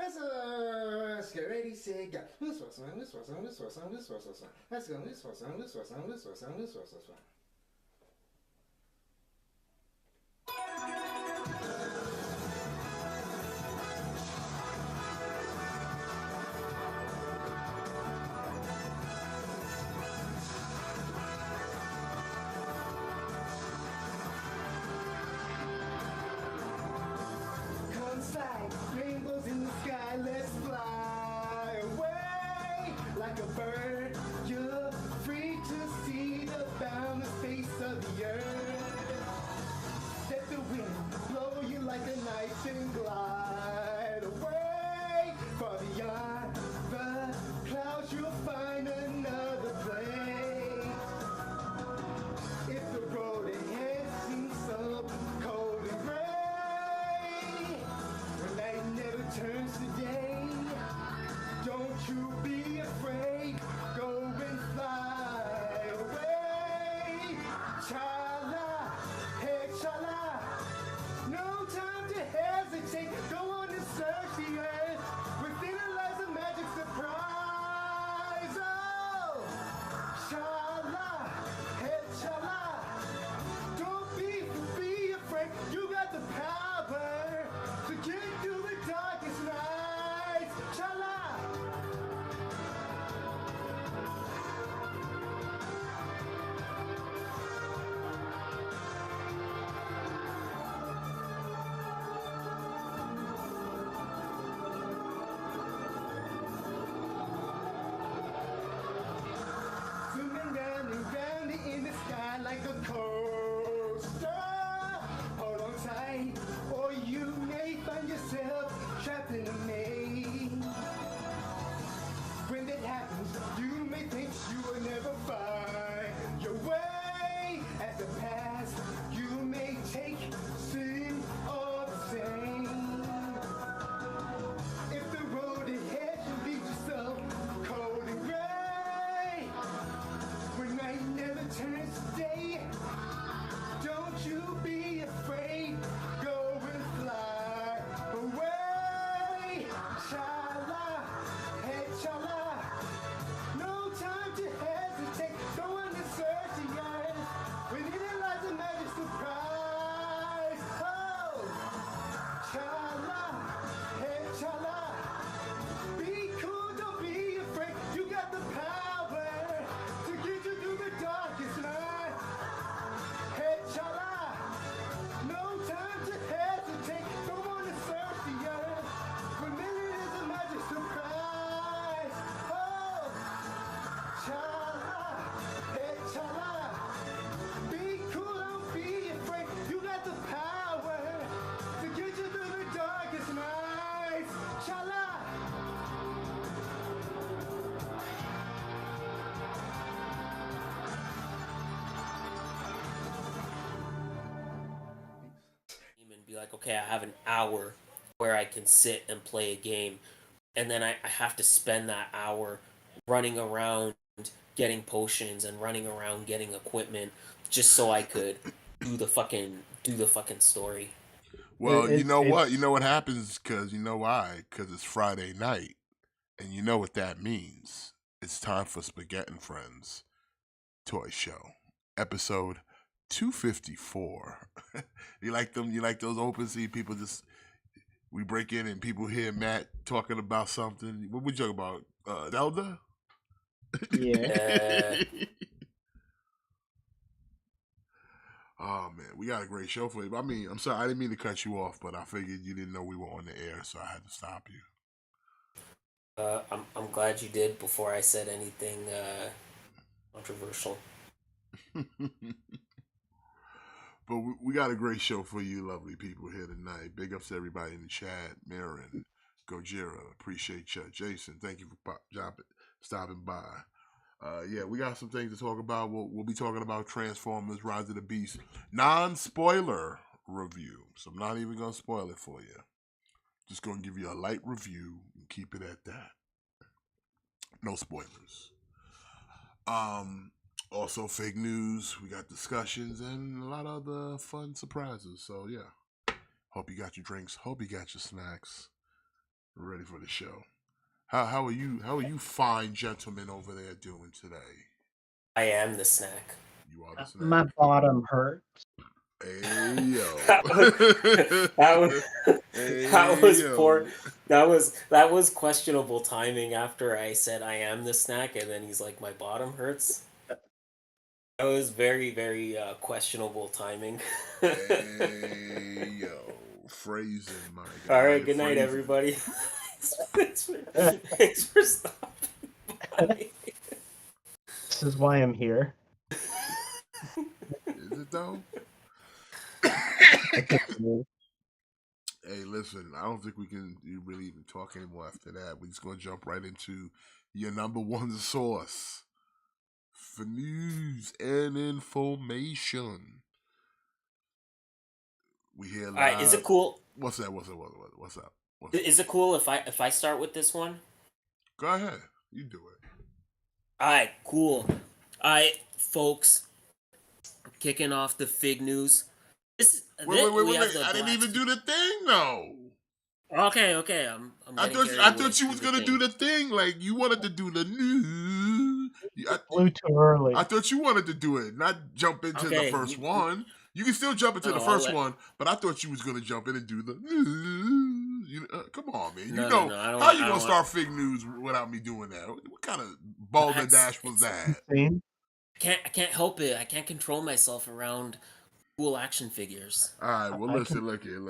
Let's get ready, say, go. Let's go. Let's go. Like rainbows in the sky, let's fly away like a bird. You're free to see the boundless face of the earth. Let the wind blow you like a knife and glide away. Far beyond the clouds, you'll find another place. If the road ahead seems so cold and gray, turns today. Don't you be afraid. Go and fly away. Chala, hey chala. No time to hesitate. Go on and search the earth. Within it lies a magic surprise. Oh, chala, hey chala. Don't be afraid. You got the power to get through the darkest nights. Chala. Zooming round and round in the sky like a coaster. Hold on tight, or you may find yourself trapped in a maze. When that happens, you may think you will never find your way. At the past, you may take seem all the same. If the road ahead should be just so cold and gray, when night never turns to day, don't you be afraid. Go and fly away. Chala, hey chala. No time to hesitate. Go on and search the earth. Within it lies a magic surprise. Oh, chala, hey chala. Be cool, don't be afraid. You got the power to get you through the darkest night. Hey chala. No time to hesitate. Go on and search the earth. For me it is a magic surprise. Oh, chala, hey chala. Be cool, don't be afraid. You got the power to get you through the darkest nights. Chala. And be like, okay, I have an hour where I can sit and play a game, and then I have to spend that hour running around getting potions and running around getting equipment just so I could do the fucking story. Well, you know what? You It's know what happens because you know why? Because it's Friday night, and you know what that means. It's time for Spaghett Friends Toy Show, episode 254. You like them? You like those open? See people just we break in and people hear Matt talking about something. What we talking about? Zelda? yeah. Oh man, we got a great show for you. I mean, I'm sorry, I didn't mean to cut you off, but I figured you didn't know we were on the air, so I had to stop you. I'm glad you did before I said anything controversial. But we got a great show for you, lovely people here tonight. Big ups to everybody in the chat. Marin, Gojira, appreciate you. Jason, thank you for stopping by. Yeah, we got some things to talk about. We'll be talking about Transformers: Rise of the Beast non-spoiler review. So I'm not even gonna spoil it for you. Just gonna give you a light review and keep it at that. No spoilers. Also fake news. We got discussions and a lot of other fun surprises. So yeah, hope you got your drinks. Hope you got your snacks. We're ready for the show. How are you? How are you fine gentlemen over there doing today? I am the snack. You are the My snack. bottom hurts. Hey yo. That was that was that Hey was poor. yo. That was questionable timing after I said I am the snack, and then he's like, my bottom hurts. That was very questionable timing. Hey yo. Phrasing, my All right, guy. good night, Phrasing. everybody. Thanks for stopping by. This is why I'm here. Is it though? I think it is. Hey, listen, I don't think we can really even talk anymore after that. We're just gonna jump right into your number one source for news and information. We here All right, is it live. cool? What's that? What's up? What's up? Is it cool if I start with this one? Go ahead. You do it. All right, cool. All right, folks, kicking off the fig news. We have Wait. the I didn't black. even do the thing though. Okay. I'm I getting thought carried I away. thought you Do was the gonna do thing. the thing. Like you wanted to do the news. Flew too early. I thought you wanted to do it, not jump into the Okay, first one. You can still jump into the I'll first let. one, but I thought you was gonna jump in and do the. Come on, man. You know No. I don't how want. you I gonna don't want. start fig news without me doing that? What kind of Well, balderdash was that? Insane. I can't help it. I can't control myself around cool action figures. All right, well, I can. listen, look here.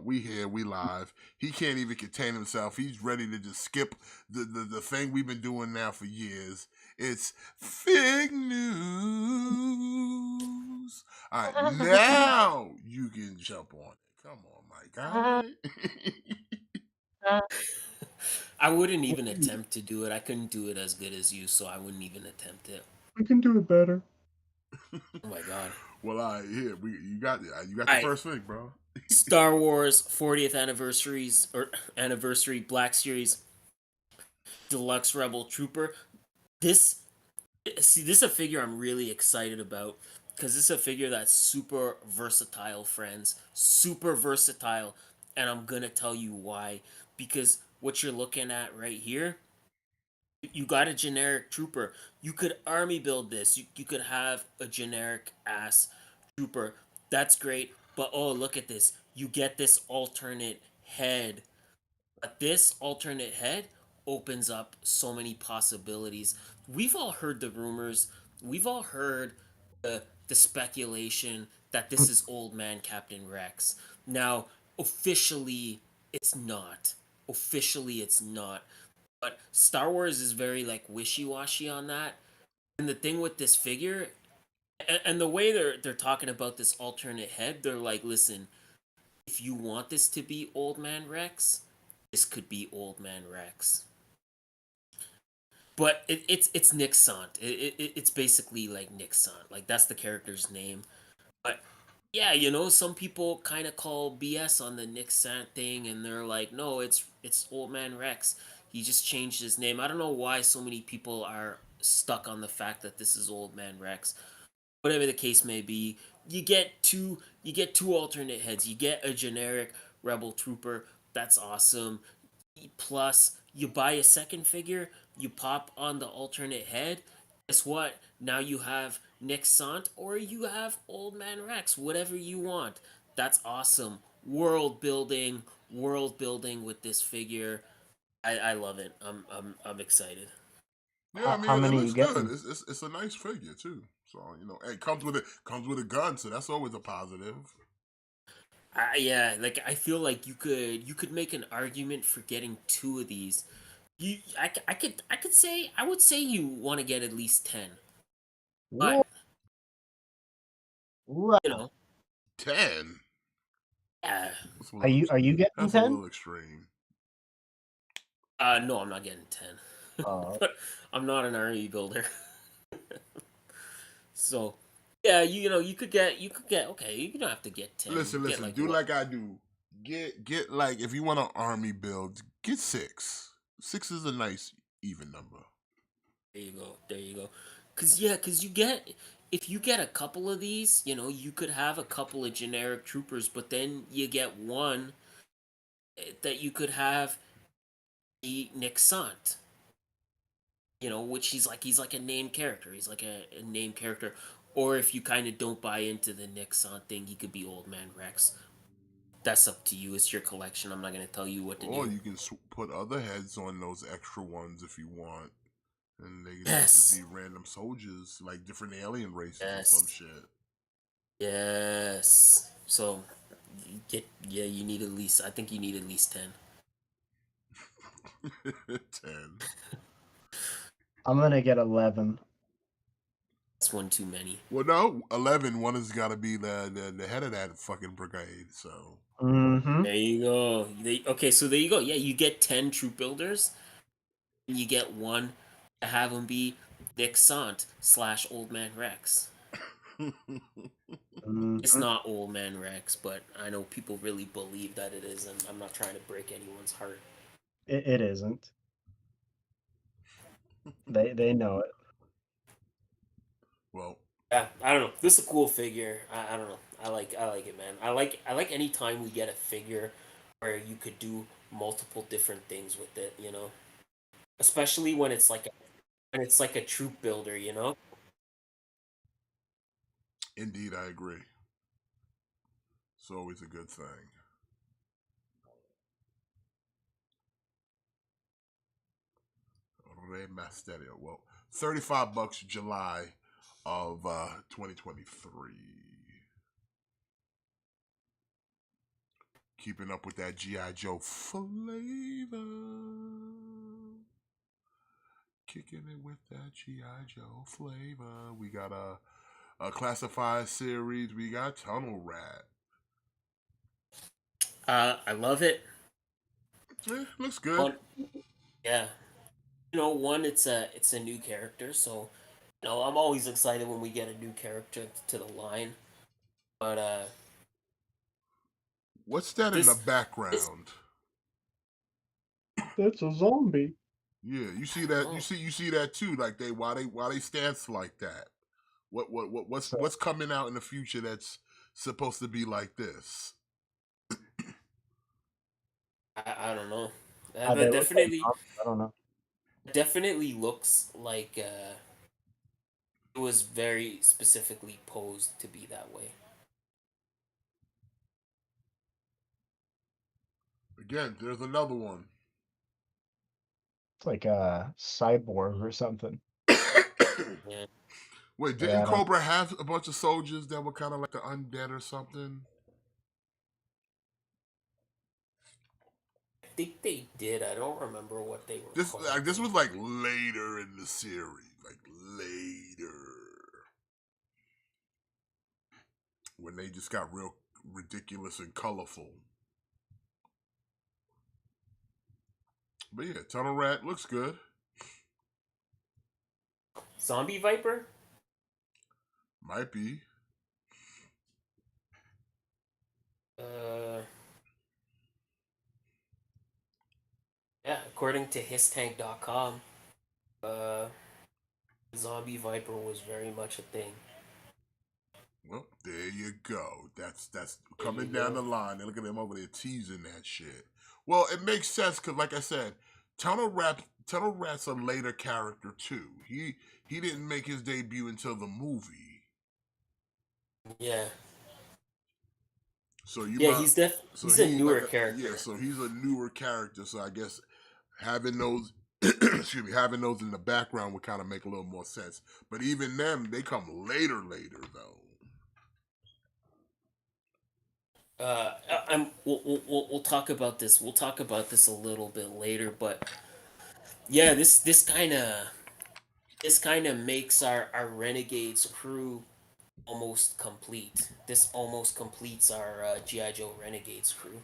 We here, we live. He can't even contain himself. He's ready to just skip the thing we've been doing now for years. It's fig news. All right, now you can jump on it. Come on, my guy. I wouldn't even attempt to do it. I couldn't do it as good as you, so I wouldn't even attempt it. We can do it better. Oh my god. Well, all right, here you got All the right. first thing, bro. Star Wars 40th anniversary Black Series Deluxe Rebel Trooper. This this is a figure I'm really excited about because this is a figure that's super versatile, friends. Super versatile, and I'm gonna tell you why. Because what you're looking at right here, you got a generic trooper. You could army build this. You could have a generic ass trooper. That's great. But oh, look at this. You get this alternate head. But this alternate head opens up so many possibilities. We've all heard the rumors. We've all heard the speculation that this is old man Captain Rex. Now, officially, it's not. Officially, it's not. But Star Wars is very like wishy-washy on that. And the thing with this figure, and the way they're talking about this alternate head, they're like, listen, if you want this to be Old Man Rex, this could be Old Man Rex. But it's Nick Sant. It's basically like Nick Sant. Like that's the character's name. But yeah, some people kind of call BS on the Nick Sant thing, and they're like, no, it's Old Man Rex. He just changed his name. I don't know why so many people are stuck on the fact that this is Old Man Rex. Whatever the case may be, you get two alternate heads. You get a generic Rebel Trooper. That's awesome. Plus, you buy a second figure, you pop on the alternate head. Guess what? Now you have Nick Sant or you have Old Man Rex, whatever you want. That's awesome. World building with this figure. I love it. I'm excited. Yeah, I How mean, it many are you looks good. getting? It's a nice figure too. So it comes with a gun, so that's always a positive. Yeah, like I feel like you could make an argument for getting two of these. I would say you want to get at least 10. Whoa. But Right. you know, 10. yeah. That's a Are little. you getting That's a 10? little extreme. No, I'm not getting 10. Uh, But I'm not an army builder. So, yeah, you could get okay, you don't have to get 10. You Listen, could get listen. like Do what? like I do. Get like if you want an army build, get 6. 6 is a nice even number. There you go. There you go. Cuz you get if you get a couple of these, you could have a couple of generic troopers, but then you get one that you could have be Nick Sant. Which he's like a named character. He's like a named character. Or if you kind of don't buy into the Nick Sant thing, he could be Old Man Rex. That's up to you. It's your collection. I'm not gonna tell you what to Or do. you can put other heads on those extra ones if you want. And they can just Yes. be random soldiers, like different alien races or some Yes. shit. Yes. So, you need at least. I think you need at least 10. 10. I'm gonna get 11. That's one too many. Well, no, 11. One has got to be the head of that fucking brigade. So Mm-hmm. There you go. Okay, so there you go. Yeah, you get 10 troop builders, and you get one to have them be Nick Sant / Old Man Rex. It's Mm-hmm. not Old Man Rex, but I know people really believe that it is, and I'm not trying to break anyone's heart. It isn't. They know it. well, Yeah, I don't know. This is a cool figure. I don't know. I like it, man. I like any time we get a figure where you could do multiple different things with it. Especially when it's like a troop builder. indeed, I agree. It's always a good thing. Rey Mysterio. Well, $35 July of 2023. Keeping up with that G.I. Joe flavor. Kicking it with that G.I. Joe flavor. We got a classified series. We got Tunnel Rat. I love it. Looks good. One, yeah. One, it's a new character, so I'm always excited when we get a new character to the line. But What's that in the this this background? That's a zombie. Yeah, you see that. You oh, see that too. Like why they stance like that. So What's coming out in the future that's supposed to be like this? I don't know. they That look like definitely zombies. I don't know. definitely looks like it was very specifically posed to be that way. Again, there's another one. It's like a cyborg or something. Yeah. Wait, Yeah, didn't I don't. Cobra have a bunch of soldiers that were kind of like the undead or something? I think they did. I don't remember what they were called This though. was like later in the series, like later when they just got real ridiculous and colorful. But yeah, Tunnel Rat looks good. Zombie Viper? Might be. Uh, yeah. According to histank.com, uh, Zombie Viper was very much a thing. Well, there you go. That's There you coming down go. the line. They look at them over there teasing that shit. Well, it makes sense because, like I said, Tunnel Rat's a later character too. He didn't make his debut until the movie, Yeah. so you Yeah, might. So he's a he newer yeah. character. So he's a newer character. So I guess having those. Excuse me, having those in the background would kind of make a little more sense. But even them, they come later though. We'll talk about this. We'll talk about this a little bit later, but yeah, this kind of makes our Renegades crew almost complete. This almost completes our GI Joe Renegades crew,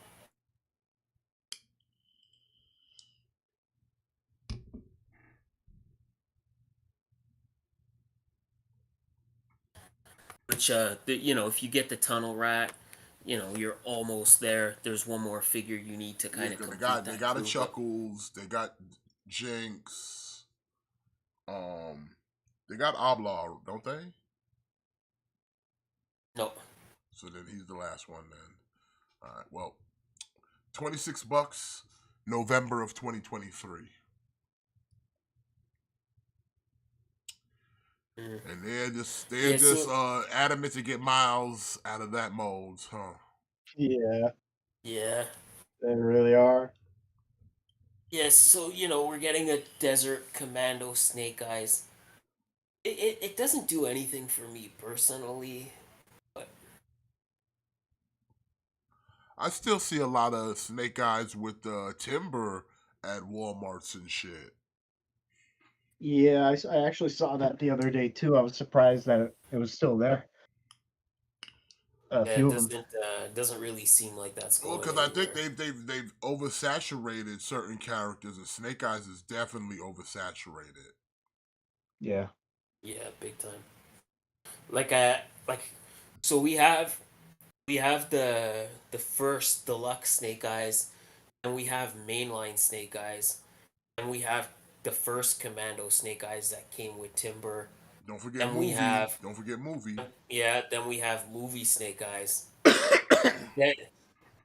which if you get the Tunnel Rat, you're almost there. There's one more figure you need to Yeah, kind of because complete they that got a crew, but Chuckles, they got Jinx, um, they got Oblar, don't they? no. So then he's the last one then. All right, well, $26 November of 2023. Mm. And they're Yeah, just so adamant to get Miles out of that mold, huh? Yeah, yeah. they really are. Yes, so we're getting a Desert Commando Snake Eyes. It doesn't do anything for me personally, but I still see a lot of Snake Eyes with timber at WalMarts and shit. Yeah, I actually saw that the other day too. I was surprised that it was still there. A yeah, few of them. it doesn't really seem like that's Well, going because I think anywhere. they've oversaturated certain characters, and Snake Eyes is definitely oversaturated. Yeah. Yeah, big time. Like so we have the first deluxe Snake Eyes, and we have mainline Snake Eyes, and we have the first Commando Snake Eyes that came with Timber. Don't forget Then we movie. have Don't forget movie. yeah, then we have movie Snake Eyes. Then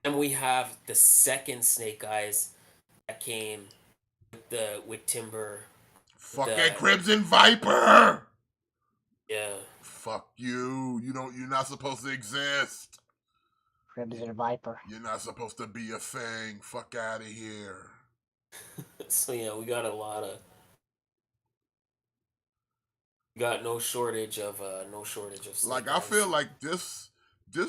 then we have the second Snake Eyes that came with Timber. Fuck that The Crimson Viper. Yeah. Fuck you. You don't. You're not supposed to exist. Crimson Viper. You're not supposed to be a thing. Fuck out of here. So yeah, we got no shortage of Like Snake I feel Eyes. like this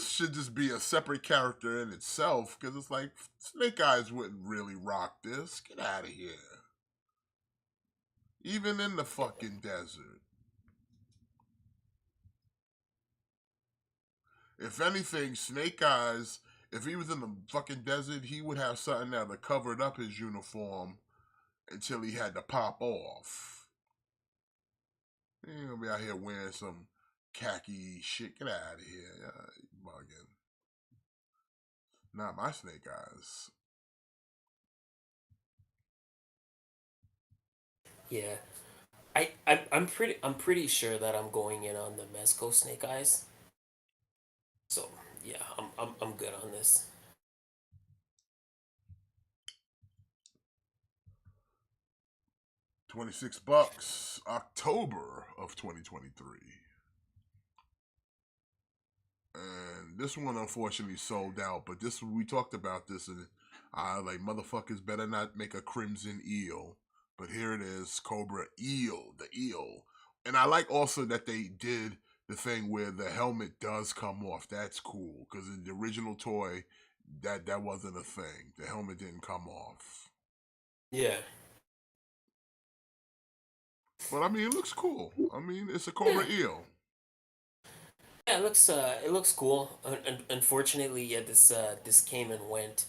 should just be a separate character in itself because it's like Snake Eyes wouldn't really rock this. Get out of here. Even in the fucking desert. If anything, Snake Eyes, if he was in the fucking desert, he would have something that would covered up his uniform until he had to pop off. He ain't gonna be out here wearing some khaki shit. Get out of here. You bugging. Not my Snake Eyes. Yeah. I'm pretty sure that I'm going in on the Mezco Snake Eyes. So yeah, I'm good on this. $26, October of 2023. And this one unfortunately sold out, but this we talked about this, and I like motherfuckers better not make a crimson eel. But here it is, Cobra Eel, the eel. And I like also that they did the thing where the helmet does come off. That's cool because in the original toy, that wasn't a thing. The helmet didn't come off. Yeah. But I mean, it looks cool. I mean, it's a Yeah. Cobra Eel. Yeah, it looks cool. Unfortunately, yeah, this came and went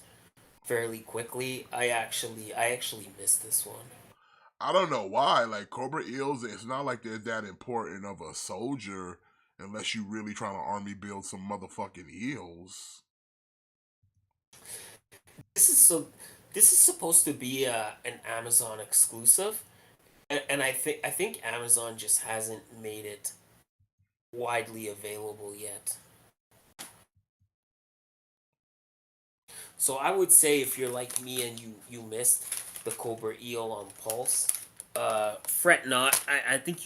fairly quickly. I actually missed this one. I don't know why. Like Cobra Eels, it's not like they're that important of a soldier unless you really trying to army build some motherfucking eels. This is so. This is supposed to be an Amazon exclusive, and I think Amazon just hasn't made it widely available yet. So I would say if you're like me and you missed the Cobra Eel on Pulse, fret not. I think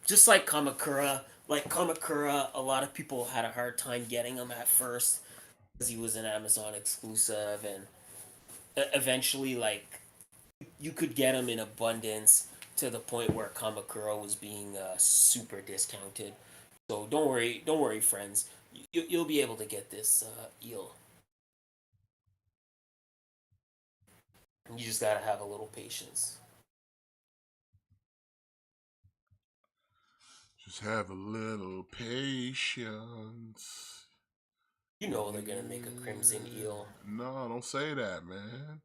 just like Kamakura, a lot of people had a hard time getting him at first because he was an Amazon exclusive, and eventually, like, you could get him in abundance to the point where Kamakura was being super discounted. So don't worry, friends. You'll be able to get this eel. You just gotta have a little patience. Just have a little patience. You know they're gonna make a crimson eel. No, don't say that, man.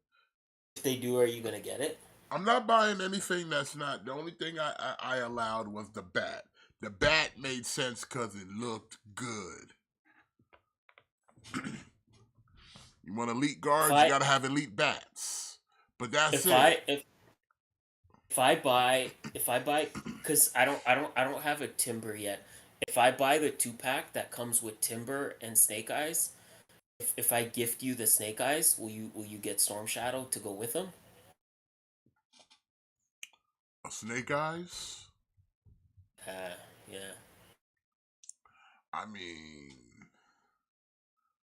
If they do, are you gonna get it? I'm not buying anything that's not. The only thing I allowed was the bat. The bat made sense because it looked good. You want elite If guards, you I gotta have elite bats. But that's if it. I if I buy because I don't have a timber yet. If I buy the 2 pack that comes with timber and snake eyes, If I gift you the Snake Eyes, will you get Storm Shadow to go with them? Snake Eyes. Yeah. I mean,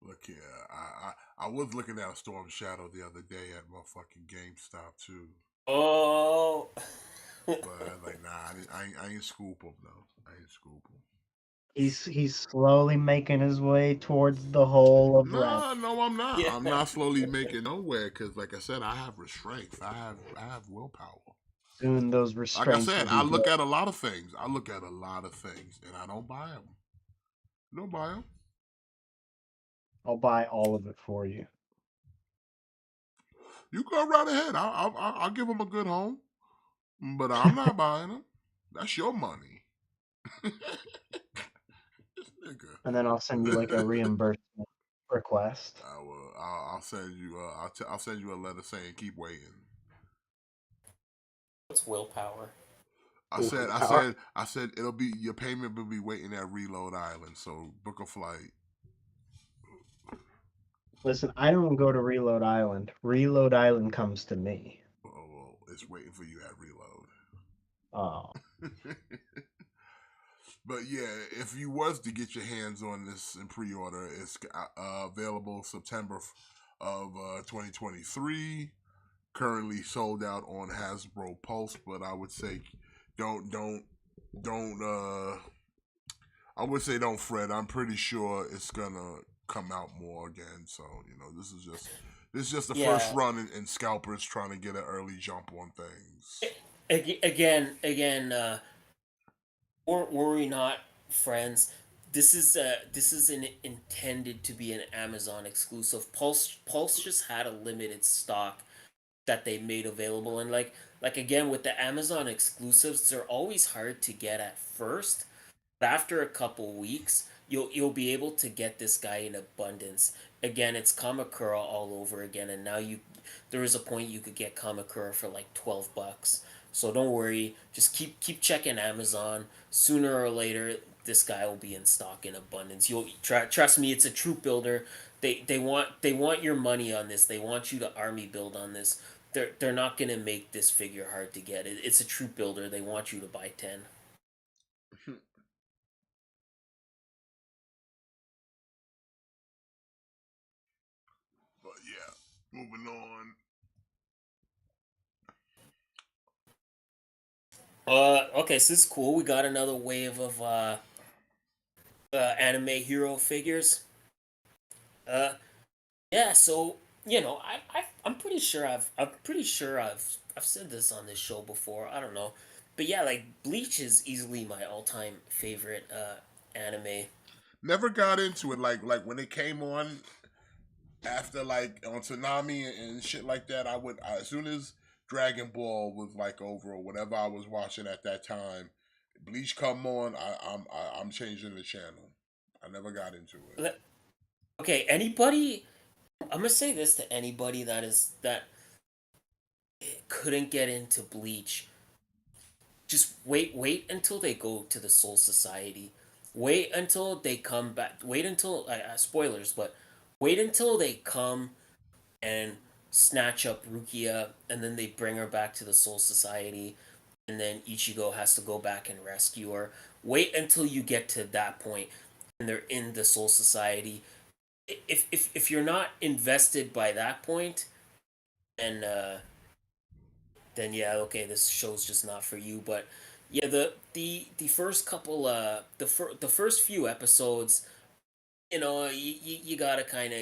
look here. I was looking at a Storm Shadow the other day at motherfucking GameStop too. Oh. But like, nah, I ain't scoop him though. I ain't scoop him. He's slowly making his way towards the hole of red. No, I'm not. Yeah. I'm not slowly making nowhere because, like I said, I have restraint. I have willpower. Soon those Like I restraints said, will I be look broken. at a lot of things. I look at a lot of things, and I don't buy them. Don't buy them. I'll buy all of it for you. You go right ahead. I'll give them a good home, but I'm not buying them. That's your money, this nigga. And then I'll send you like a reimbursement request. I will. I'll send you. I'll send you a letter saying keep waiting. What's willpower? Willpower. I said it'll be your payment will be waiting at Reload Island. So book a flight. Listen, I don't go to Reload Island. Reload Island comes to me. Oh, well, it's waiting for you at Reload. Oh, But yeah, if you was to get your hands on this in pre-order, it's available September of 2023. Currently sold out on Hasbro Pulse, but I would say don't I would say don't fret. I'm pretty sure it's gonna come out more again. So this is just the first Yeah. run in scalpers trying to get an early jump on things. Again, worry not, friends. This is an intended to be an Amazon exclusive. Pulse just had a limited stock that they made available, and like again with the Amazon exclusives, they're always hard to get at first. But after a couple weeks, you'll be able to get this guy in abundance. Again, it's Kamakura all over again, and now there is a point you could get Kamakura for like $12. So don't worry, just keep checking Amazon. Sooner or later, this guy will be in stock in abundance. You'll trust me, it's a troop builder. They want your money on this. They want you to army build on this. They're not gonna make this figure hard to get. It's a troop builder. They want you to buy 10. But yeah, moving on. Okay, so this is cool. We got another wave of anime hero figures. Uh, yeah. So I'm pretty sure I've said this on this show before. I don't know, but yeah, like Bleach is easily my all time favorite anime. Never got into it. Like when it came on after like on Tsunami and shit like that. As soon as Dragon Ball was like over or whatever I was watching at that time, Bleach come on. I'm changing the channel. I never got into it. Okay, anybody. I'm gonna say this to anybody that couldn't get into Bleach. Just wait until they go to the Soul Society. Wait until they come back. Wait until spoilers, but wait until they come and snatch up Rukia, and then they bring her back to the Soul Society, and then Ichigo has to go back and rescue her. Wait until you get to that point, and they're in the Soul Society. If you're not invested by that point, then yeah, okay, this show's just not for you. But yeah, the first couple the first few episodes, you gotta kind of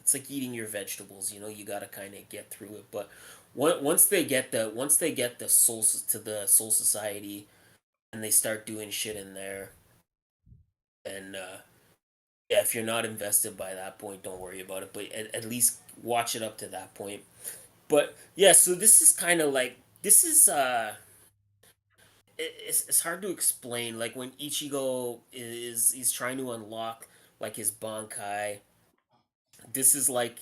it's like eating your vegetables. You gotta kind of get through it. But once they get the soul to the Soul Society and they start doing shit in there, and yeah, if you're not invested by that point, don't worry about it. But at least watch it up to that point. But yeah, so this is kind of like this is it's hard to explain. Like when Ichigo is he's trying to unlock like his Bankai, this is like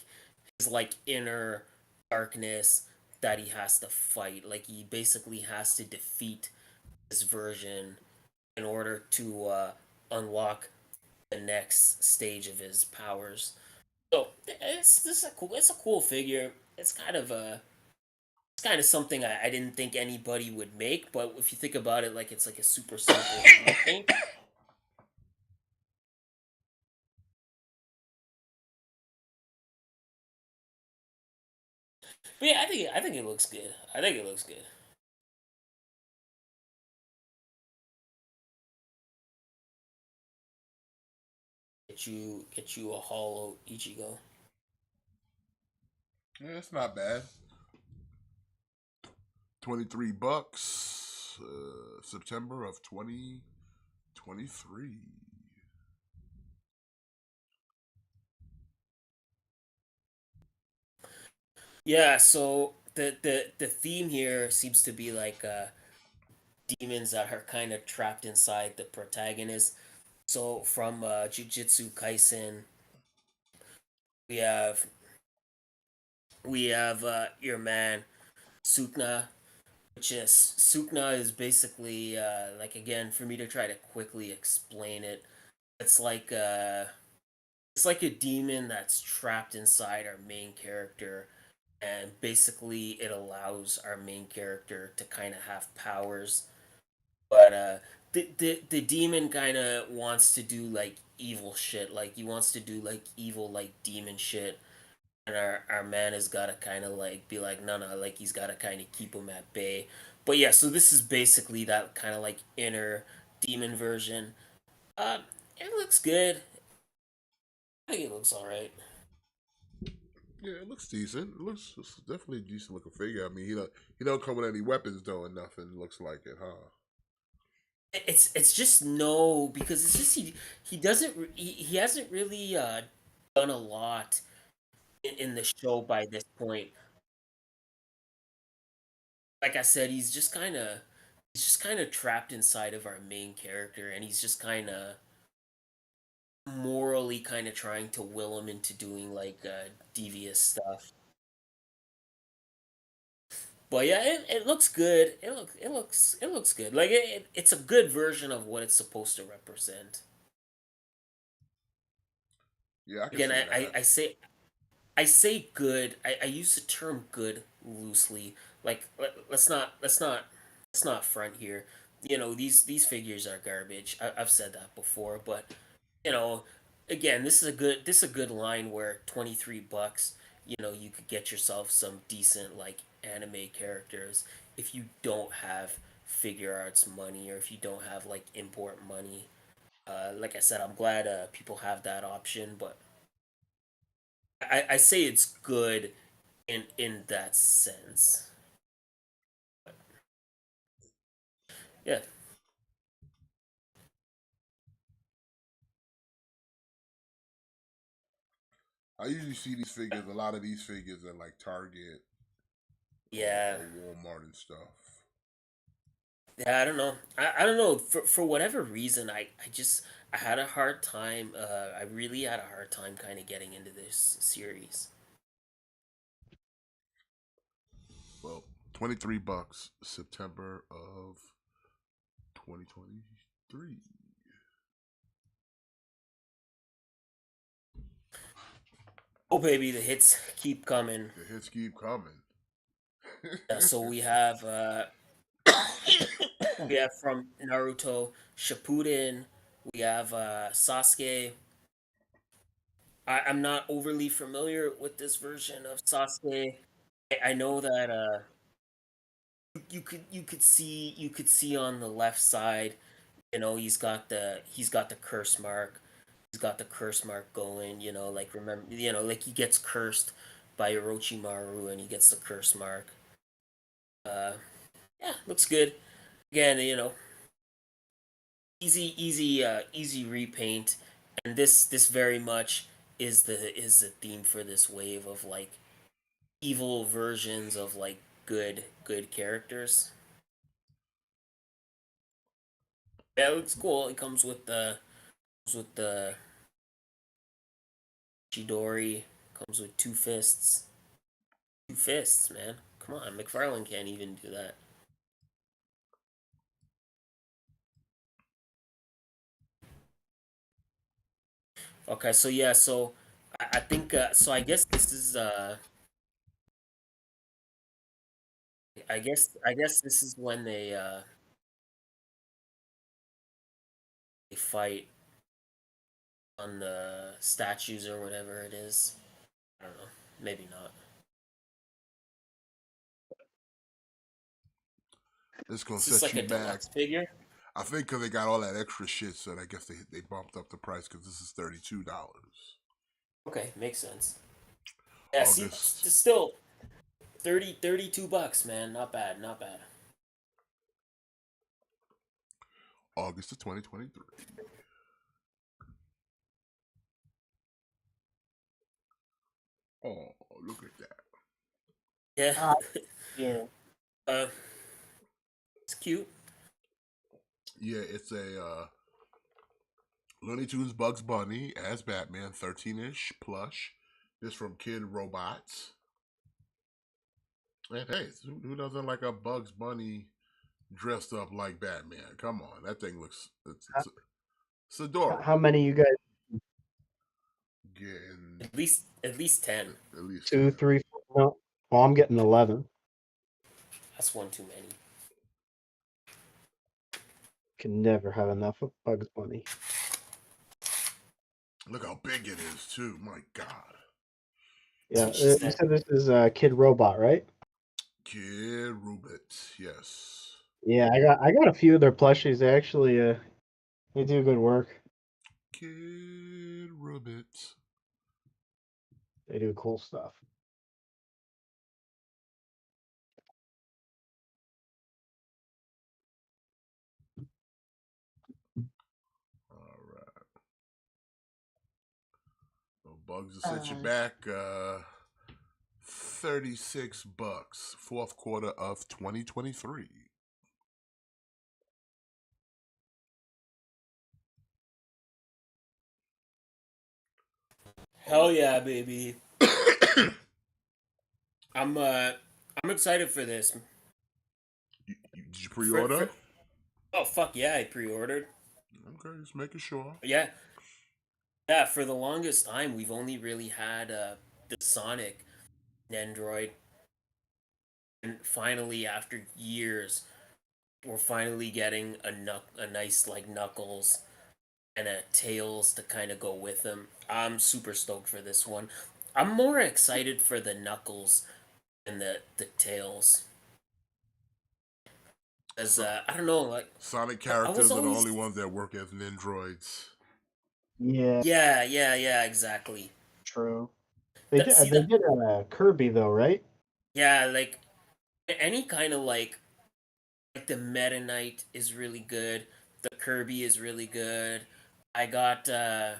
his like inner darkness that he has to fight. Like he basically has to defeat this version in order to unlock the next stage of his powers. So it's a cool figure. It's kind of something I didn't think anybody would make, but if you think about it, like it's like a super simple repaint. But yeah, I think it looks good. I think it looks good. Get you a hollow Ichigo. Yeah, it's not bad. 23 bucks. September of 2023. Yeah, so the theme here seems to be like demons that are kind of trapped inside the protagonist. So from Jujutsu Kaisen, we have your man Sukna, which is Sukna is basically like again for me to try to quickly explain it. It's like it's like a demon that's trapped inside our main character, and basically it allows our main character to kind of have powers, but the demon kind of wants to do like evil shit, like he wants to do like evil like demon shit, and our man has got to kind of like be like no, like he's got to kind of keep him at bay. But yeah, so this is basically that kind of like inner demon version. It looks good. I think it looks all right. Yeah, it looks decent. It's definitely a decent looking figure. I mean, he don't come with any weapons though, or nothing. Looks like it, huh? It's just no, because it's just he doesn't he hasn't really done a lot in the show by this point. Like I said, he's just kind of trapped inside of our main character, and he's just kind of morally kind of trying to will him into doing like devious stuff. But yeah, it looks good. It looks good. Like it's a good version of what it's supposed to represent. Yeah, I can Again, see that. I say good. I use the term good loosely. Like let's not front here. You know these figures are garbage. I've said that before, but you know, again, this is a good line where $23. You know, you could get yourself some decent like anime characters if you don't have figure arts money, or if you don't have like import money. Like I said, I'm glad people have that option, but I say it's good in that sense. Yeah, I usually see these figures, a lot of these figures at like Target yeah, or Walmart and stuff. yeah. I don't know. I don't know. For whatever reason, I had a hard time. I really had a hard time kind of getting into this series. Well, 23 bucks, September of 2023. Oh baby, the hits keep coming. The hits keep coming. So we have from Naruto Shippuden. We have Sasuke. I'm not overly familiar with this version of Sasuke. I know that you could see on the left side, you know, he's got the curse mark. He's got the curse mark going, you know, like remember, you know, like he gets cursed by Orochimaru and he gets the curse mark. Uh yeah, looks good. Again, you know, easy repaint, and this very much is the theme for this wave of like evil versions of like good characters. Yeah, it looks cool. It comes with the Chidori, comes with two fists. Two fists, man. Come on, McFarlane can't even do that. Okay, so yeah, so I think so. I guess this is I guess this is when they fight on the statues or whatever it is. I don't know. Maybe not. It's gonna Is this set like you a back. deluxe figure? I think because they got all that extra shit, so I guess they bumped up the price because this is $32. Okay, makes sense. Yeah, see, August still 32 bucks, man. Not bad, not bad. August of 2023. Oh, look at that. Yeah, Uh, yeah. uh, it's cute. Yeah, it's a Looney Tunes Bugs Bunny as Batman, 13-inch plush. This from Kid Robots. And hey, who doesn't like a Bugs Bunny dressed up like Batman? Come on, that thing looks it's How adorable. many you guys? Getting At least 10. at least 10. Two, three, four. No. Well, I'm getting 11. That's one too many. Can never have enough of Bugs Bunny. Look how big it is too. My God, Yeah, That's what she you said. said this is Kid Robot, right? Kid Rubit, yes. Yeah, I got a few of their plushies. They actually they do good work. Kid Rubit. They do cool stuff. All right. Well, Bugs will set you Uh, back 36 bucks. Fourth quarter of 2023. Hell yeah, baby. I'm uh I'm excited for this. Did you For, pre-order? for Oh fuck yeah, I pre-ordered. Okay, just making sure. Yeah, yeah. For the longest time, we've only really had the Sonic Nendroid, and finally, after years, we're finally getting a nice like Knuckles and a Tails to kind of go with them. I'm super stoked for this one. I'm more excited for the Knuckles than the Tails, as So, I don't know, like Sonic I was characters are the always. only ones that work as Nendroids. yeah, Yeah, yeah, yeah, exactly. true. That see They that. did Kirby though, right? Yeah, like any kind of like the Meta Knight is really good. The Kirby is really good. I got uh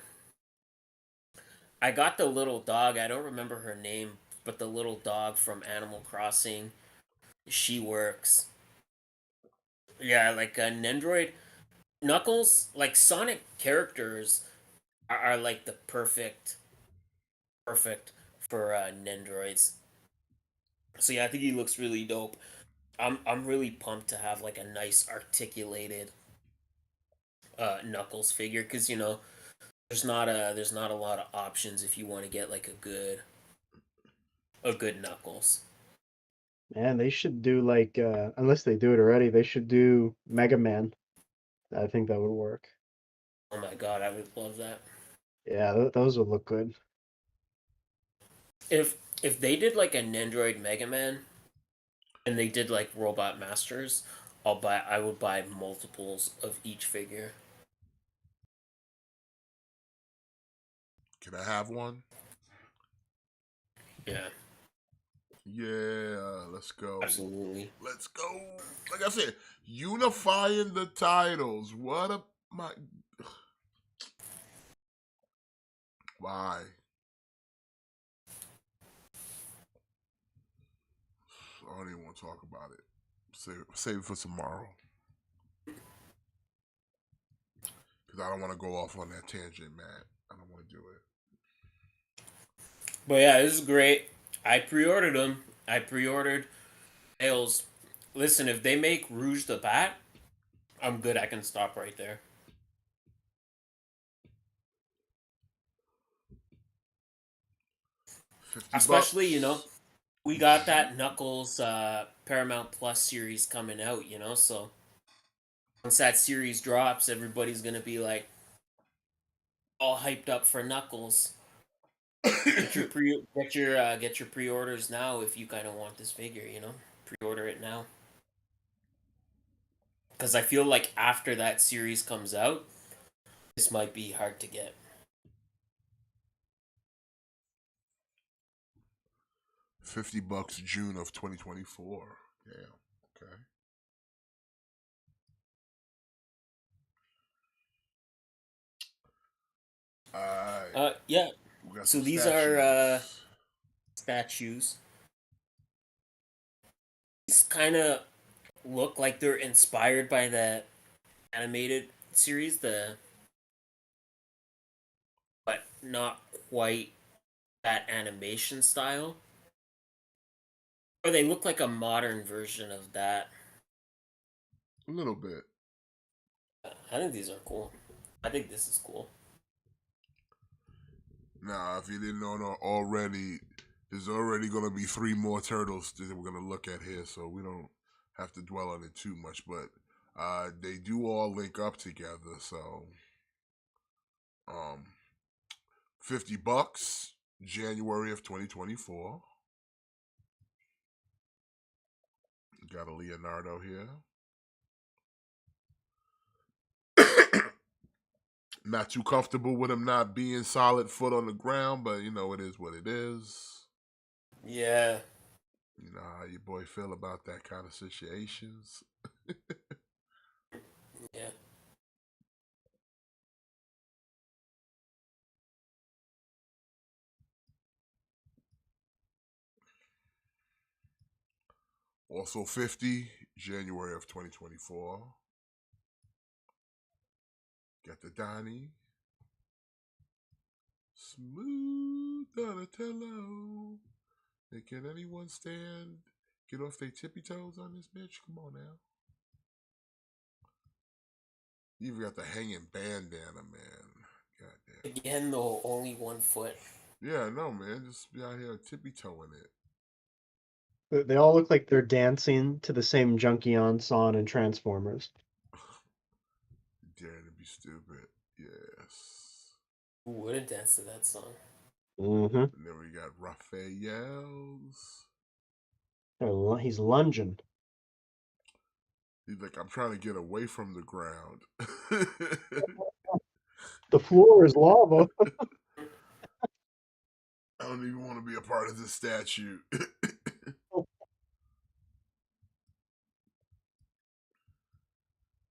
I got the little dog. I don't remember her name, but the little dog from Animal Crossing. She works. Yeah, like Nendroid Knuckles, like Sonic characters are like the perfect for Nendroids. So yeah, I think he looks really dope. I'm really pumped to have like a nice articulated Knuckles figure, because there's not a lot of options if you want to get like a good Knuckles. Man, they should do like unless they do it already, they should do Mega Man. I think that would work. Oh my god, I would love that. Yeah, those would look good. If they did like a Nendroid Mega Man and they did like Robot Masters, I would buy multiples of each figure. Can I have one? Yeah, Yeah, let's go. absolutely. Let's go. Like I said, unifying the titles. What a my why? I don't even want to talk about it. Save it for tomorrow. Because I don't want to go off on that tangent, Matt. I don't want to do it. But yeah, this is great. I pre-ordered them. I pre-ordered Tails. Listen, if they make Rouge the Bat, I'm good. I can stop right there. 50 Especially, bucks. we got that Knuckles Paramount Plus series coming out, so once that series drops, everybody's gonna be like all hyped up for Knuckles. Get your pre-orders now if you kind of want this figure, pre-order it now. Because I feel like after that series comes out, this might be hard to get. $50 June of 2024. Yeah. Okay. All right. Yeah. We got So some these are statues. statues. These kind of look like they're inspired by the animated series, but not quite that animation style. Or they look like a modern version of that. A little bit. I think these are cool. I think this is cool. Now, if you didn't know already, there's already going to be 3 more turtles that we're going to look at here, so we don't have to dwell on it too much. But they do all link up together, so um, $50, January of 2024. Got a Leonardo here. Not too comfortable with him not being solid foot on the ground, but it is what it is. Yeah. You know how your boy feel about that kind of situations. Yeah. Also 50, January of 2024. Got the Donnie. Smooth Donatello. Hey, can anyone get off their tippy toes on this bitch? Come on now. You even got the hanging bandana, man. Goddamn. Again, though, only 1 foot. Yeah, no, man. Just be out here tippy toeing it. They all look like they're dancing to the same Junkion song in Transformers. Daring to be stupid. Yes. Who wouldn't dance to that song? Mm-hmm. And then we got Raphael's. He's lunging. He's like, I'm trying to get away from the ground. The floor is lava. I don't even want to be a part of this statue.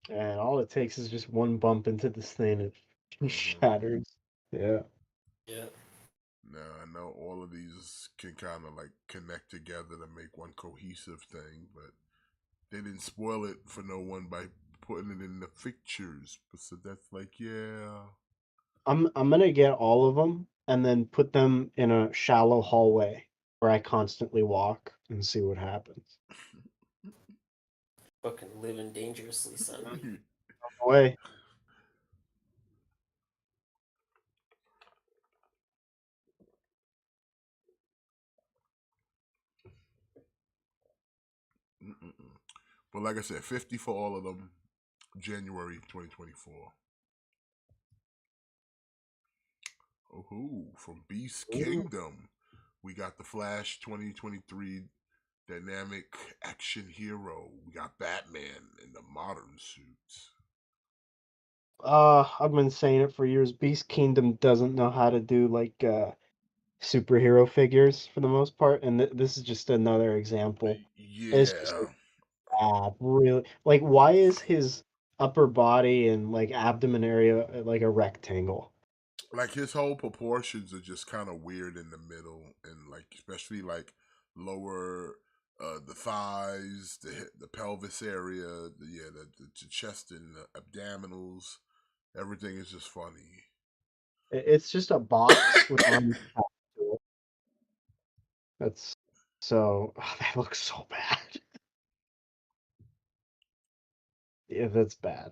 And all it takes is just one bump into this thing and it shatters. Yeah. Yeah. Now, I know all of these can kind of like connect together to make one cohesive thing, but they didn't spoil it for no one by putting it in the pictures. So that's like, yeah. I'm gonna get all of them and then put them in a shallow hallway where I constantly walk and see what happens. Fucking living dangerously, son. Away. But like I said, 50 for all of them, January 2024. Oh, from Beast Ooh. Kingdom, we got the Flash 2023 dynamic action hero. We got Batman in the modern suit. I've been saying it for years. Beast Kingdom doesn't know how to do like superhero figures for the most part, and this is just another example. It's just Yeah, really like why is his upper body and like abdomen area like a rectangle? like his whole proportions are just kind of weird in the middle, and like especially like lower the thighs, the pelvis area, the chest and the abdominals. Everything is just funny. It's just a box with arms attached to it. That's so that looks so bad. Yeah, that's bad.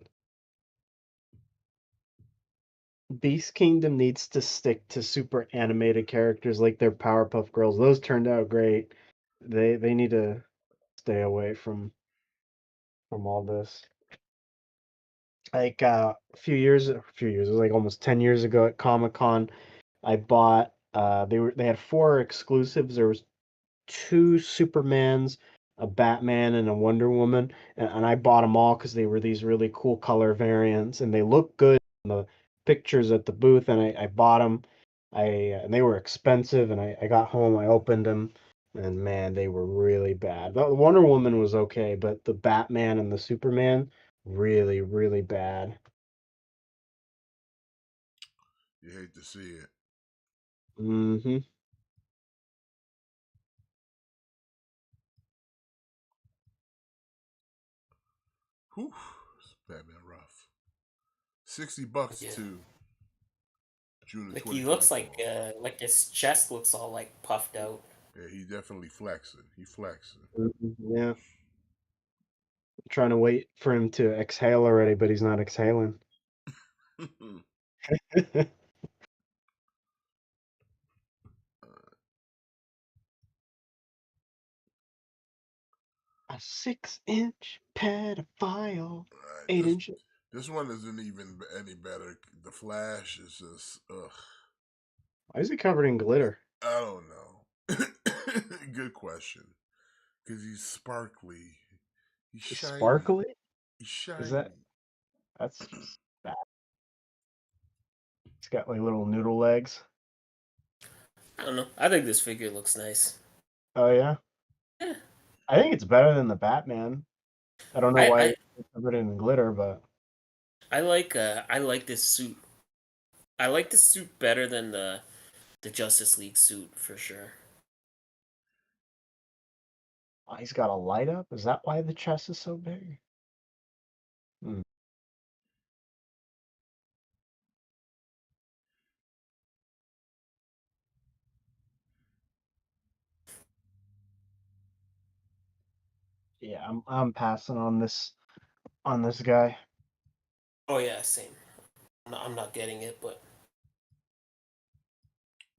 Beast Kingdom needs to stick to super animated characters like their Powerpuff Girls. Those turned out great. They need to stay away from all this. Like a few years, it was like almost 10 years ago at Comic-Con, I bought they had four exclusives. There was two Supermans, a Batman, and a Wonder Woman, and I bought them all because they were these really cool color variants, and they look good in the pictures at the booth, and I bought them. And they were expensive, and I got home, I opened them, and man, they were really bad. The Wonder Woman was okay, but the Batman and the Superman, really, really bad. You hate to see it. Mm-hmm. Whew, it's Batman rough. $60 Yeah. to June of Like he 2024. looks like his chest looks all like puffed out. Yeah, he definitely flexing. He flexing. Yeah. Trying to wait for him to exhale already, but he's not exhaling. A 6-inch pedophile. Alright, 8 inch. this one isn't even any better. The Flash is just ugh. Why is he covered in glitter? I don't know. Good question. Because he's sparkly. He's He's shiny. sparkly? He's Is that shiny. that's just bad. He's got like little noodle legs. I don't know. I think this figure looks nice. Oh yeah. Yeah. I think it's better than the Batman. I don't know I why I, it's covered in glitter, but I like this suit. I like this suit better than the Justice League suit for sure. oh, he's got a light up. Is that why the chest is so big? Hmm. Yeah, I'm passing on this guy. Oh yeah, same. I'm not getting it, but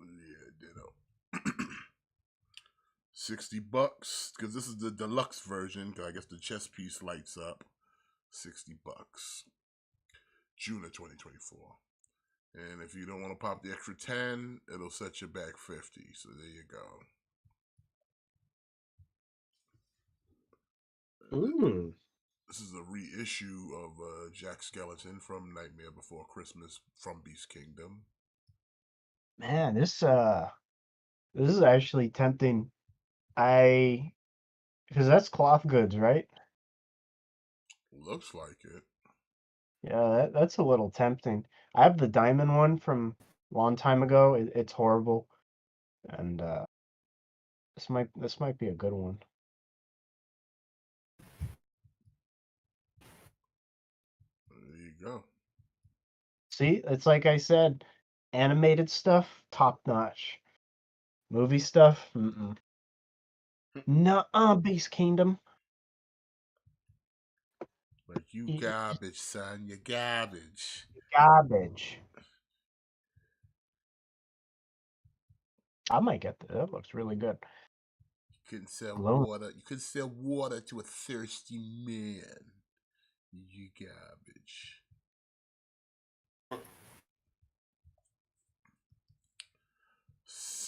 Yeah, ditto. $60 because this is the deluxe version. Cause I guess the chest piece lights up. $60. June of 2024. And if you don't want to pop the extra 10, it'll set you back 50. So there you go. Mm. This is a reissue of Jack Skeleton from Nightmare Before Christmas from Beast Kingdom. Man, this is actually tempting. I Because that's cloth goods, right? Looks like it. Yeah, that's a little tempting. I have the diamond one from a long time ago. It's horrible, and this might be a good one. There you go. See, it's like I said, animated stuff, top notch. Movie stuff, nuh-uh, Beast Kingdom. Like you Y- garbage, son. You garbage. Garbage. I might get that. That looks really good. You couldn't sell Glowing. water. You couldn't sell water to a thirsty man. You garbage.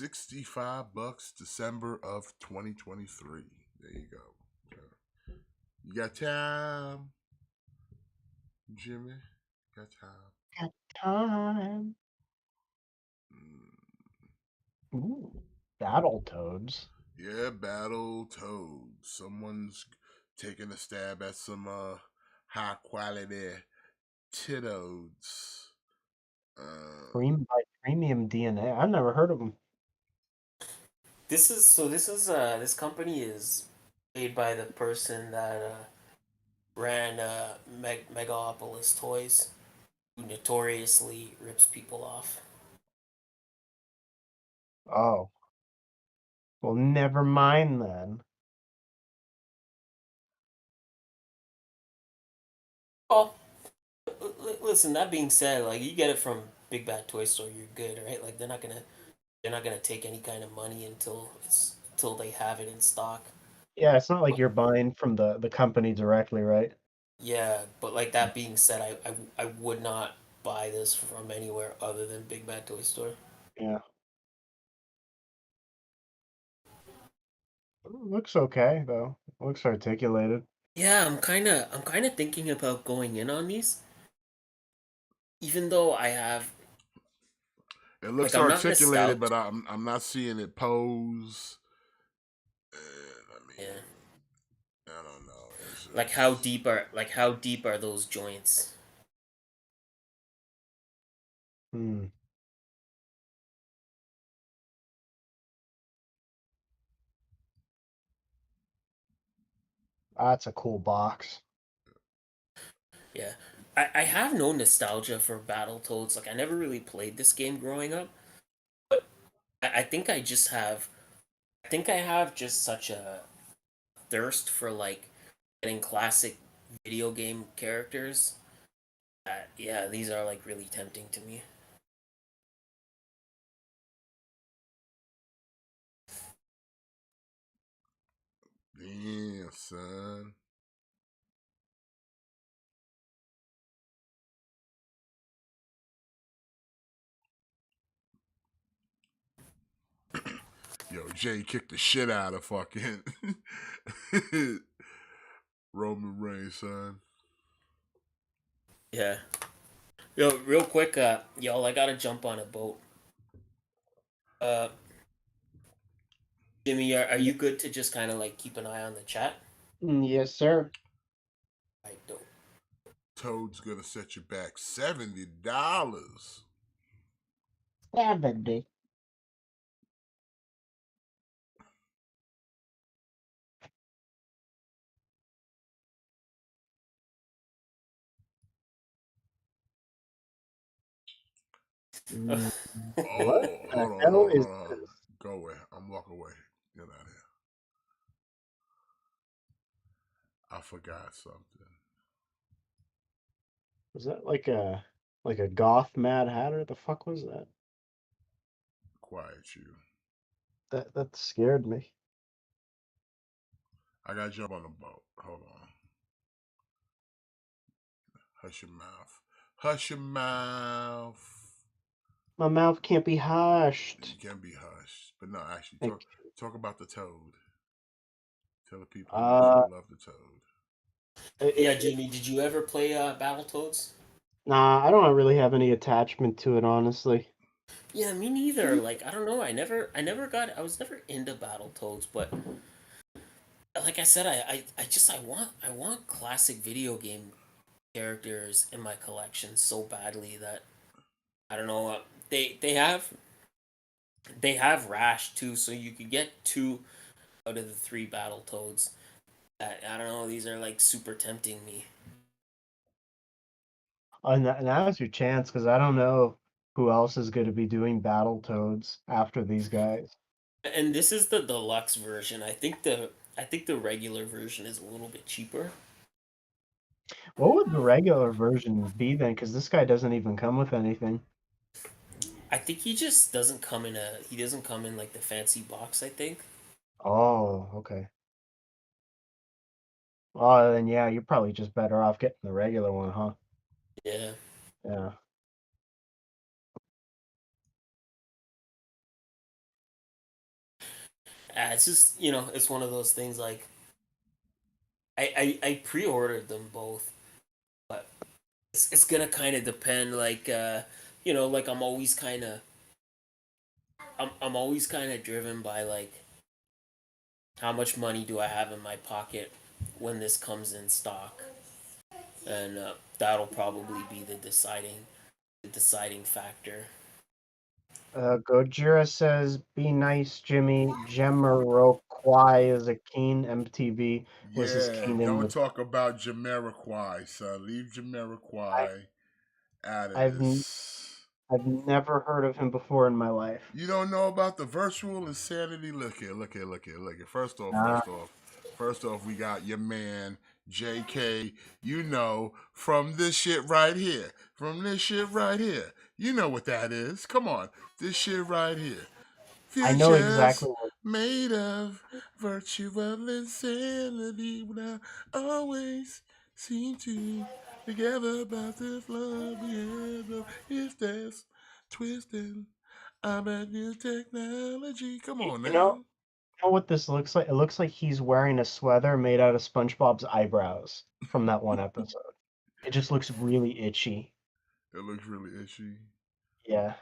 $65, December of 2023. There you go. You got time, Jimmy? Got time. Got time. Mm. Ooh, Battletoads. Yeah, Battle Toad. Someone's taking a stab at some high quality Titoads. Premium DNA. I've never heard of them. this company is made by the person that ran Megapolis Toys, who notoriously rips people off. Oh, well, never mind then. Oh, listen. That being said, like you get it from Big Bad Toy Store, you're good, right? Like they're not gonna take any kind of money until they have it in stock. Yeah, it's not like But you're buying from the company directly, right? yeah, but like that being said, I would not buy this from anywhere other than Big Bad Toy Store. Yeah. Looks okay though. Looks articulated. Yeah, I'm kind of thinking about going in on these, even though I have It like looks I'm not articulated, nostalgic. but I'm not seeing it pose. And I Yeah, mean, I don't know. It's like how deep are those joints? Hmm. That's a cool box. Yeah, I have no nostalgia for Battletoads. Like I never really played this game growing up, but I think I have just such a thirst for like getting classic video game characters that yeah, these are like really tempting to me. damn, son. Yo, Jay kicked the shit out of fucking Roman Reigns, son. Yeah. Yo, real quick, y'all, I gotta jump on a boat. Uh, Jimmy, are Yeah. you good to just kind of like keep an eye on the chat? Yes, sir. I don't. Toad's gonna set you back $70. 70. Mm, what Oh, the hold on, hell hold on, is hold on, hold on. this? Go away. I'm walking away. Get out of here. I forgot something. Was that like a goth Mad Hatter? The fuck was that? Quiet you. That scared me. I gotta jump on the boat. Hold on. Hush your mouth. Hush your mouth. My mouth can't be hushed. You can be hushed, but no, actually, Like, talk about the toad. Tell the people how much uh, you love the toad. Yeah, it, Jimmy, did you ever play Battletoads? nah, I don't really have any attachment to it, honestly. Yeah, me neither. Like, I don't know. I was never into Battletoads, but like I said, I want classic video game characters in my collection so badly that I don't know. They have Rash too, so you could get two out of the three Battletoads. I don't know. These are like super tempting me. And now's your chance, because I don't know who else is going to be doing Battletoads after these guys. And this is the deluxe version. I think the regular version is a little bit cheaper. What would the regular version be then? Because this guy doesn't even come with anything. I think he doesn't come in like the fancy box, I think. Oh, okay. Oh, then yeah, you're probably just better off getting the regular one, huh? Yeah. Yeah. It's just, it's one of those things like I pre-ordered them both, but it's gonna kind of depend like like I'm always kind of driven by like how much money do I have in my pocket when this comes in stock, and that'll probably be the deciding factor. Gojira says, "Be nice, Jimmy. Jamiroquai is a keen MTV. Was his Yeah, keen in don't the? talk about Jamiroquai, son. Leave I, Jamiroquai out of I've n- this. I've never heard of him before in my life. You don't know about the virtual insanity? Look here, look here, look here, look here. Uh, First off, we got your man JK. You know from this shit right here, from this shit right here. You know what that is? Come on, this shit right here. I know exactly Futures what. made of virtual insanity. Will always seem to together about this love we have. Is this twisting? I'm at new technology. Come You on you know, now. you know what this looks like? It looks like he's wearing a sweater made out of SpongeBob's eyebrows from that one episode. It just looks really itchy. It looks really itchy. Yeah.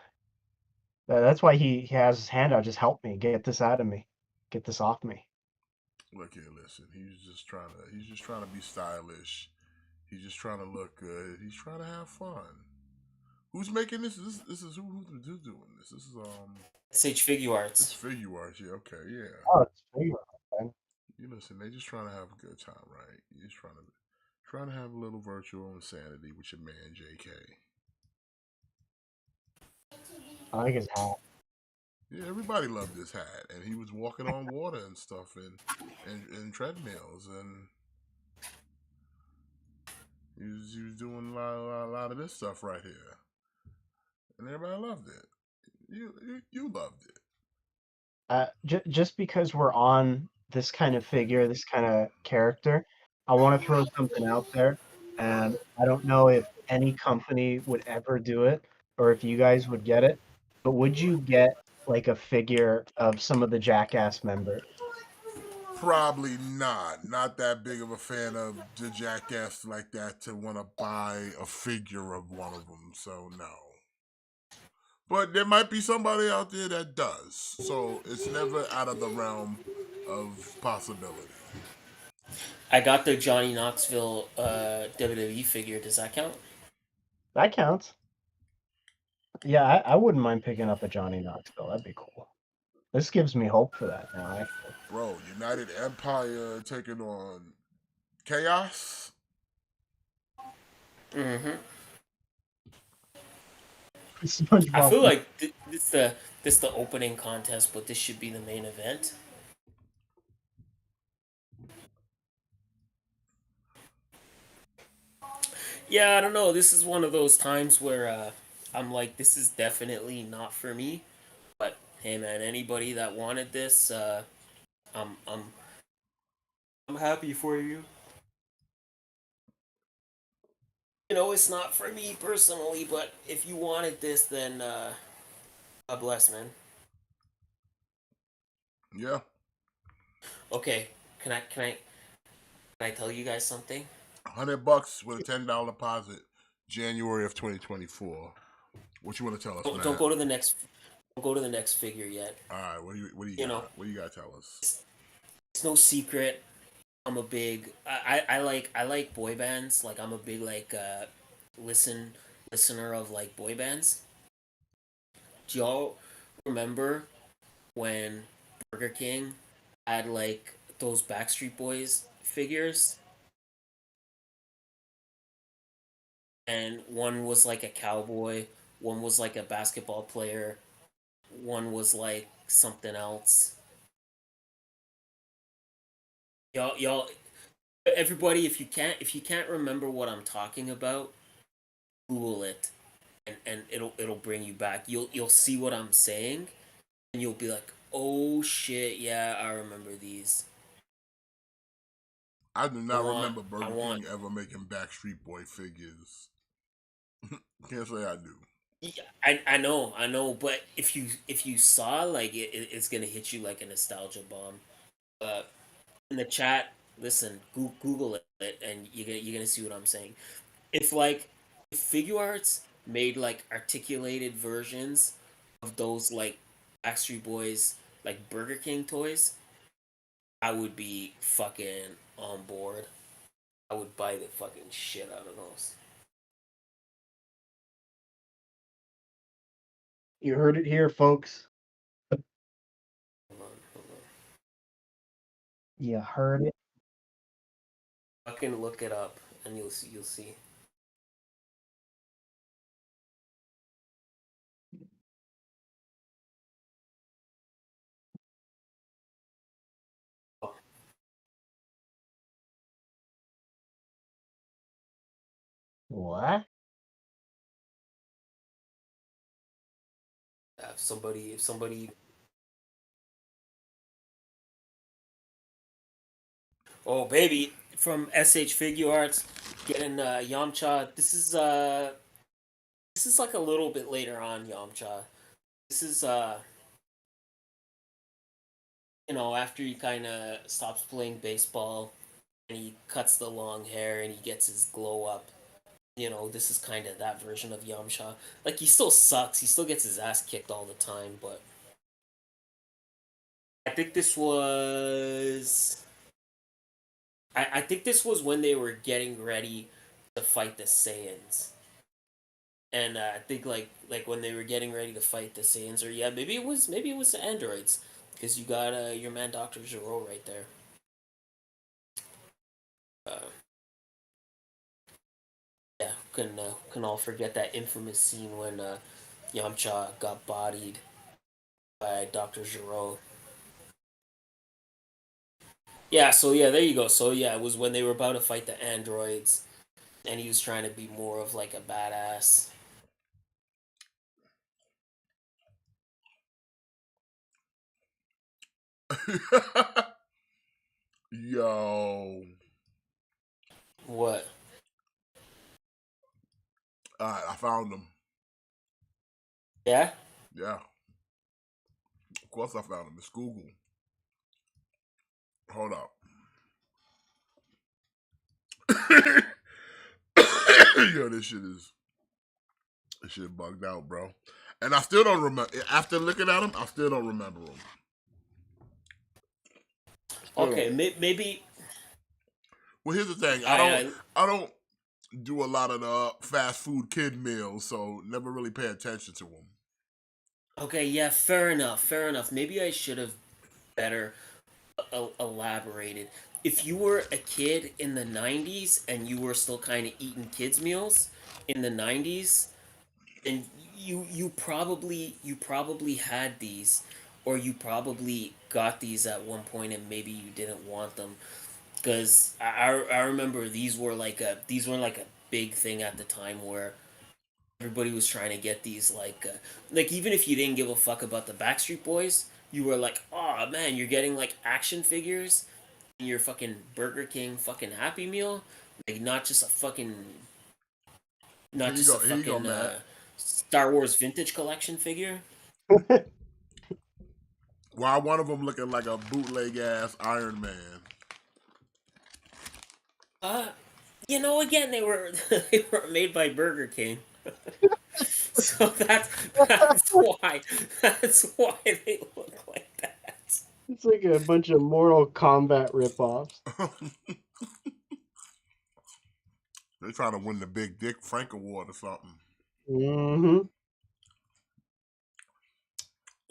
That's why he has his hand out. Just help me get this out of me. Get this off me. Look here, listen. He's just trying to be stylish. He's just trying to look good. He's trying to have fun. Who's making this? This is who's doing this? This is SH Figure it's Arts. Figure Arts. Yeah, okay, yeah. Oh, it's figure, man. You listen, they just trying to have a good time, right? You just trying to have a little virtual insanity with your man JK. I like his hat. Yeah, everybody loved this hat, and he was walking on water and stuff, and treadmills, and he was doing a lot of this stuff right here, and everybody loved it. You loved it. Just because we're on this kind of figure, this kind of character, I want to throw something out there, and I don't know if any company would ever do it or if you guys would get it, but would you get like a figure of some of the Jackass members? Probably not. Not that big of a fan of the Jackass like that to want to buy a figure of one of them. So no. But there might be somebody out there that does. So it's never out of the realm of possibility. I got the Johnny Knoxville WWE figure. Does that count? That counts. Yeah, I wouldn't mind picking up a Johnny Knoxville. That'd be cool. This gives me hope for that now, actually. Bro, United Empire taking on Chaos. Mm-hmm. I SpongeBob. feel like this the opening contest, but this should be the main event. Yeah, I don't know. This is one of those times where I'm like, this is definitely not for me. But hey, man, anybody that wanted this, I'm I'm I'm happy for you. You know, it's not for me personally, but if you wanted this, then God bless, man. Yeah. Okay, can I tell you guys something? $100 with a $10 deposit. January of 2024. What you want to tell us, Don't Matt? go to the next. Don't go to the next figure yet. All right. What do you You know, got? What do you got to tell us? it's no secret. I'm a big. I like boy bands. Like I'm a big like listener of like boy bands. Do y'all remember when Burger King had like those Backstreet Boys figures, and one was like a cowboy, one was like a basketball player, one was like something else. Y'all, everybody, if you can't remember what I'm talking about, Google it, and it'll bring you back. You'll see what I'm saying, and you'll be like, oh shit, yeah, I remember these. I do I not want, remember I Burger want. King ever making Backstreet Boy figures. Can't say I do. Yeah, I know, but if you saw like it's gonna hit you like a nostalgia bomb. Uh, in the chat, listen, Google it, and you're gonna see what I'm saying. If like if figure arts made like articulated versions of those like Backstreet Boys like Burger King toys, I would be fucking on board. I would buy the fucking shit out of those. You heard it here, folks. Hold on, hold on. You heard it. Fucking look it up, and you'll see. You'll see. What? If somebody, oh baby, from SH Figure Arts, getting Yamcha. This is like a little bit later on, Yamcha. This is after he kind of stops playing baseball and he cuts the long hair and he gets his glow up. This is kind of that version of Yamcha. Like, he still sucks. He still gets his ass kicked all the time, but I think this was. I think this was when they were getting ready to fight the Saiyans. And I think like when they were getting ready to fight the Saiyans, or yeah, maybe it was the androids, because you got your man Doctor Gero right there. Uh, yeah, can all forget that infamous scene when Yamcha got bodied by Doctor Gero. Yeah, so yeah, there you go. So yeah, it was when they were about to fight the androids, and he was trying to be more of like a badass. Yo. What? Alright, I found them. Yeah. Yeah. Of course I found them. It's Google. Hold up. Yo, this shit bugged out, bro. And I still don't remember. After looking at them, I still don't remember them. Okay, maybe. Well, here's the thing. I don't do a lot of the fast food kid meals, so never really pay attention to them. Okay, yeah, fair enough. Fair enough. Maybe I should have better elaborated. If you were a kid in the 90s and you were still kind of eating kids meals in the 90s, and you probably had these, or you probably got these at one point and maybe you didn't want them, because I remember these were like a big thing at the time, where everybody was trying to get these, like even if you didn't give a fuck about the Backstreet Boys, you were like, oh man, you're getting like action figures in your fucking Burger King fucking Happy Meal, like Here not you just go. a Here you go, fucking Matt. Star Wars vintage collection figure. Why one of them looking like a bootleg ass Iron Man? Uh, again, they were made by Burger King, so that's why they look like that. It's like a bunch of Mortal Kombat ripoffs. They trying to win the Big Dick Frank Award or something. Mm-hmm.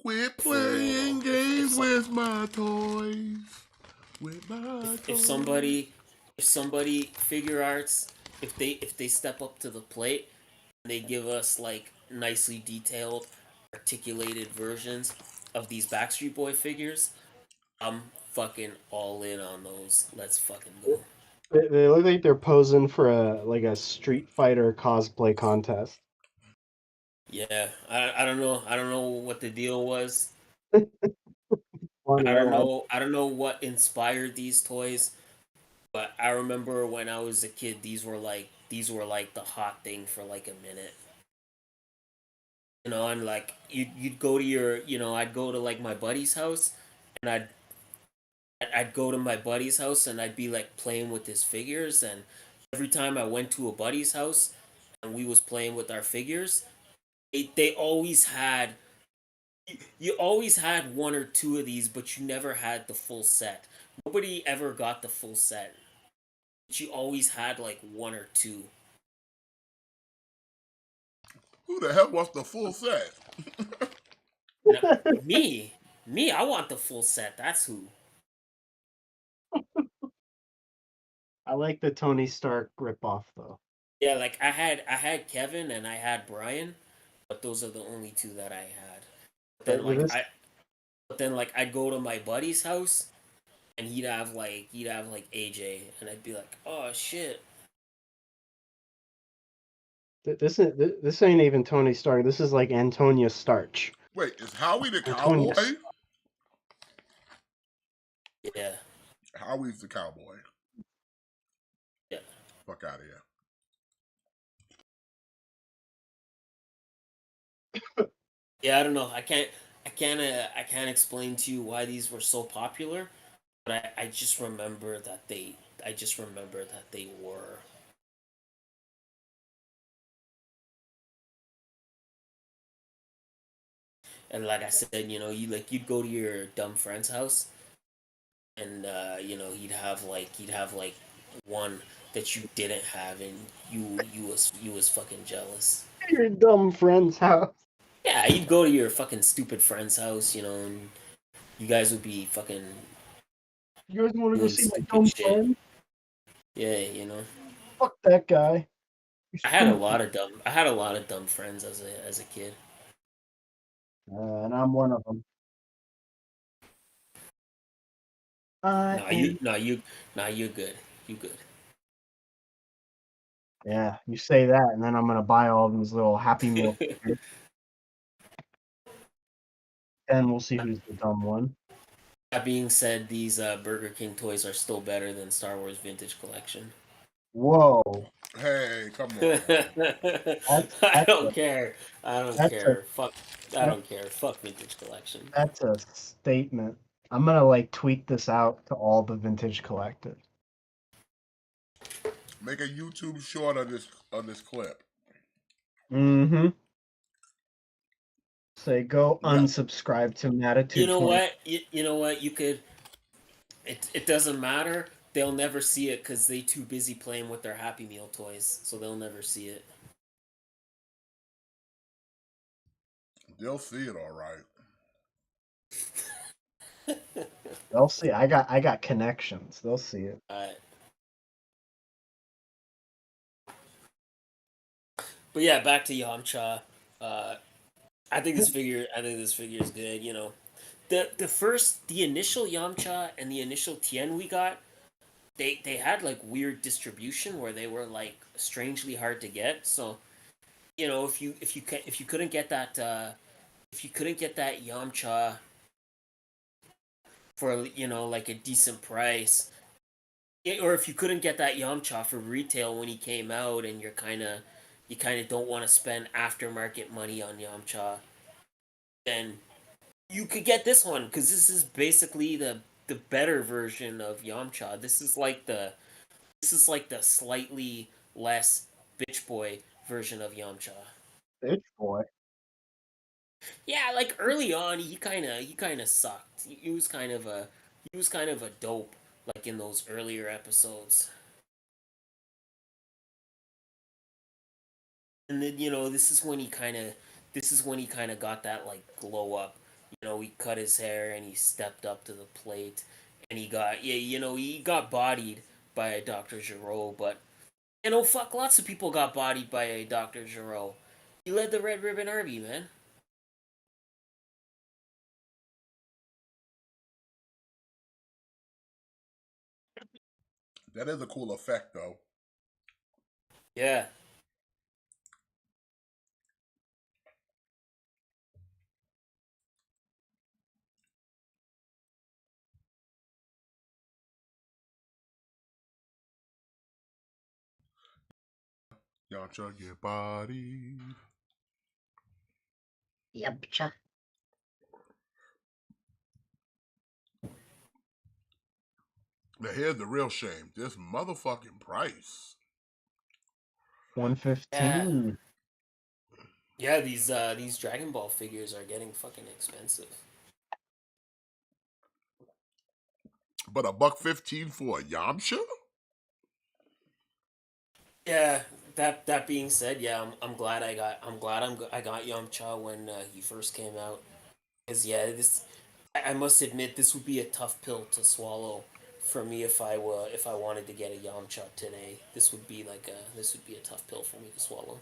Quit For real playing though, if games with my toys. With my if toys. somebody figure arts, if they step up to the plate and they give us like nicely detailed, articulated versions of these Backstreet Boy figures, I'm fucking all in on those. Let's fucking go. They look like they're posing for a Street Fighter cosplay contest. Yeah, I don't know what the deal was. One I don't lad. know. I don't know what inspired these toys, but I remember when I was a kid, these were like the hot thing for like a minute. And like you'd go to I'd go to like my buddy's house, and I'd go to my buddy's house and I'd be like playing with his figures, and every time I went to a buddy's house and we was playing with our figures, they always had you always had one or two of these, but you never had the full set. Nobody ever got the full set. But you always had like one or two. Who the hell wants the full set? Now, me, I want the full set. That's who. I like the Tony Stark ripoff though. Yeah, like I had Kevin and I had Brian, but those are the only two that I had. But then like This I but then like I'd go to my buddy's house and he'd have like AJ, and I'd be like, "Oh shit." This ain't even Tony Stark. This is like Antonia Starch. Wait, is Howie the Antonia. cowboy? Yeah. Howie's the cowboy. Yeah. Fuck out of here. Yeah, I don't know. I can't explain to you why these were so popular, but I just remember that they were. And like I said, you'd go to your dumb friend's house, and he'd have like one that you didn't have, and you was fucking jealous. Your dumb friend's house. Yeah, you'd go to your fucking stupid friend's house, and you guys would be fucking You guys want to go doing see my stupid dumb shit. friend? Yeah. Fuck that guy. He's I had a stupid. lot of dumb friends as a kid. And I'm one of them. I am. You're good. You good. Yeah, you say that, and then I'm gonna buy all these little Happy Meal figures. Then we'll see who's the dumb one. That being said, these Burger King toys are still better than Star Wars Vintage Collection. Whoa, Hey, come on. I that's don't care. I don't that's a care. Fuck. I don't care. Fuck Vintage Collection. that's a statement. I'm gonna like tweet this out to all the vintage collectors. Make a YouTube short of this clip. Mm-hmm. Say go We got unsubscribe to You Matitude know 20. what? You know what? You could. It doesn't matter. They'll never see it because they too busy playing with their Happy Meal toys, so they'll never see it. they'll see it all right. They'll see. I got connections. They'll see it. But yeah, back to Yamcha. I think this figure is good. The initial Yamcha and the initial Tien we got, they had like weird distribution where they were like strangely hard to get. So if you couldn't get that Yamcha for like a decent price, or if you couldn't get that Yamcha for retail when he came out, and you kind of don't want to spend aftermarket money on Yamcha, then you could get this one because this is basically the better version of Yamcha. This is like the slightly less bitch boy version of Yamcha. Bitch boy. Yeah, like early on, he kind of sucked. He was kind of a dope, like in those earlier episodes. And then this is when he kind of got that like glow up. He cut his hair and he stepped up to the plate, and he got bodied by a Dr. Giro, but fuck, lots of people got bodied by a Dr. Giro. He led the Red Ribbon Army, man. That is a cool effect, though. Yeah. Yamcha get body. Yamcha. Now here's the real shame. This motherfucking price. 115. Yeah, these Dragon Ball figures are getting fucking expensive. But $1.15 for a Yamcha? Yeah, that being said, yeah, I got Yamcha when he first came out. Cause yeah, I must admit this would be a tough pill to swallow for me if I wanted to get a Yamcha today. This would be a tough pill for me to swallow.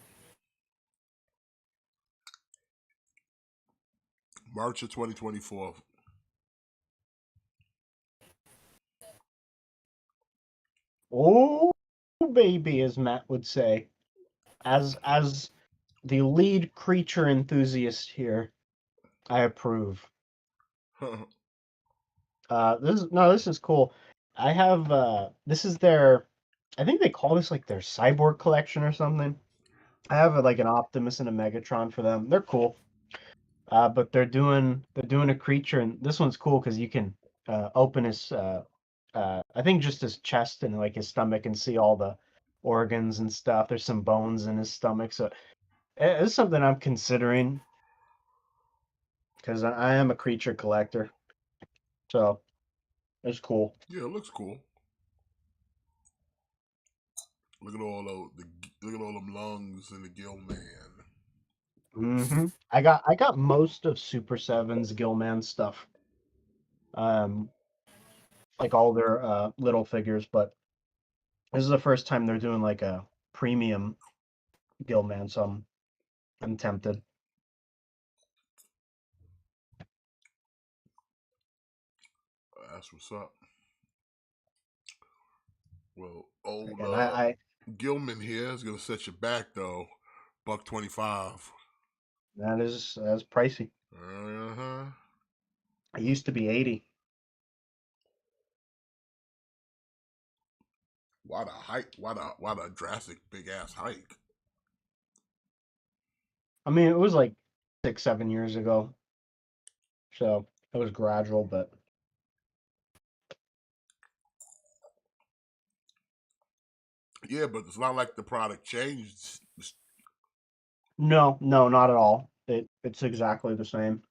March of 2024. Oh, baby, as Matt would say. as the lead creature enthusiast here, I approve. This is cool. I have this is their, I think they call this like their cyborg collection or something. I have like an Optimus and a Megatron for them. They're cool. But they're doing a creature, and this one's cool because you can open his I think just his chest and like his stomach and see all the organs and stuff. There's some bones in his stomach, so it's something I'm considering because I am a creature collector. So it's cool. Yeah, it looks cool. Look at all look at all them lungs and the gill man. I got most of Super Seven's Gilman stuff. Um, like all their little figures, but this is the first time they're doing like a premium Gilman, so I'm tempted. That's what's up. Well, old And I Gilman here is gonna set you back though. $1.25. that's pricey. Uh huh. It used to be 80. Why the hike? Why the drastic big ass hike? I mean, it was like 6, 7 years ago, so it was gradual, but Yeah, but it's not like the product changed. no, no, not at all. It's exactly the same.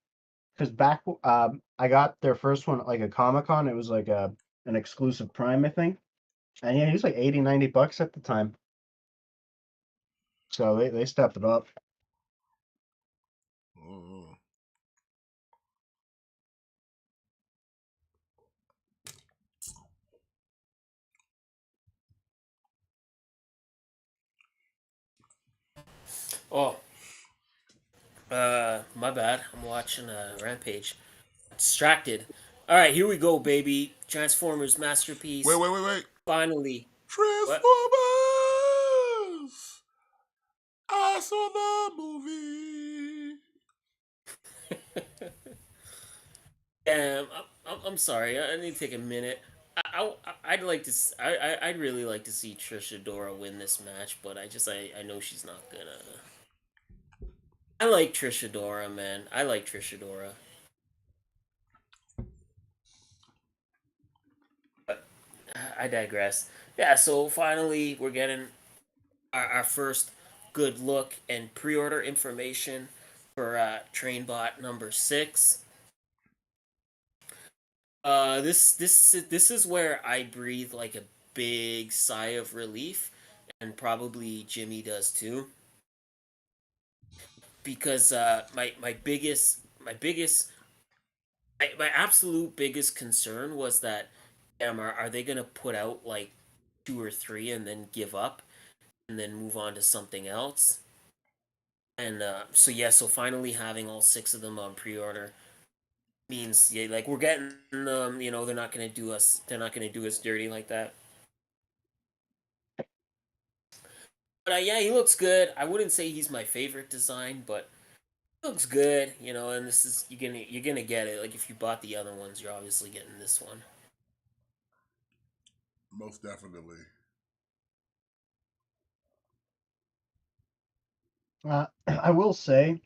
Because back, I got their first one at like a Comic Con. It was like an exclusive Prime, I think. And yeah, he was like 80, $90 at the time. So they stepped it up. Uh, Oh, my bad. I'm watching Rampage. Distracted. All right, here we go, baby. Transformers wait, masterpiece. wait, wait, wait. Finally. What? Transformers! I saw the movie. Damn, I'm sorry. I need to take a minute. I'd like to. I'd really like to see Trisha Dora win this match, but I know she's not gonna. I like Trisha Dora, man. I like Trisha Dora. But I digress. Yeah, so finally we're getting our first good look and pre-order information for Trainbot number 6. This is where I breathe like a big sigh of relief, and probably Jimmy does too, because my absolute biggest concern was that, damn, are they gonna put out like 2 or 3 and then give up and then move on to something else? And so yeah, so finally having all 6 of them on pre-order means, yeah, like we're getting them. They're not gonna do us dirty like that. But yeah, he looks good. I wouldn't say he's my favorite design, but he looks good. And this is you're gonna get it. Like if you bought the other ones, you're obviously getting this one. Most definitely. I will say,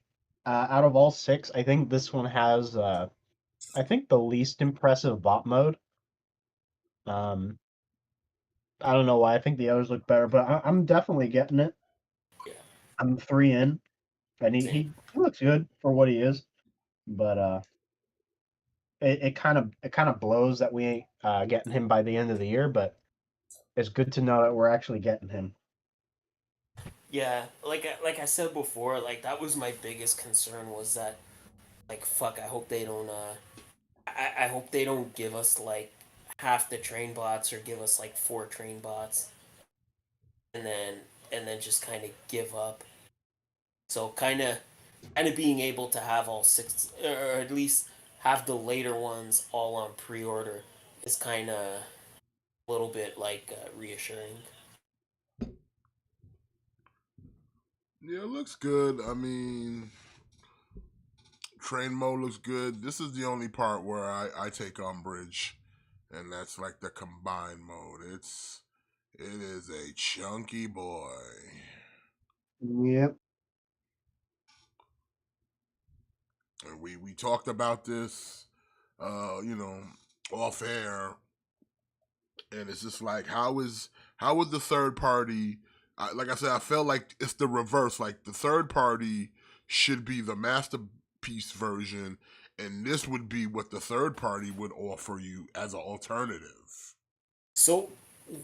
out of all 6, I think this one has, I think the least impressive bot mode. Um, I don't know why. I think the others look better, but I'm definitely getting it. Yeah, I'm 3 in, and he, same. he he looks good for what he is. But it kind of blows that we ain't getting him by the end of the year. But it's good to know that we're actually getting him. Yeah, like I said before, like that was my biggest concern was that, like, fuck. I hope they don't. I hope they don't give us like half the train bots or give us like 4 train bots and then just kind of give up. So kind of being able to have all 6, or at least have the later ones all on pre-order, is kind of a little bit like reassuring. Yeah, it looks good. I mean, train mode looks good. This is the only part where I take umbrage, and that's like the combined mode. It is a chunky boy. Yep. And we talked about this, you know, off air, and it's just like how is the third party? Like I said, I felt like it's the reverse. Like the third party should be the masterpiece version, and this would be what the third party would offer you as an alternative. So,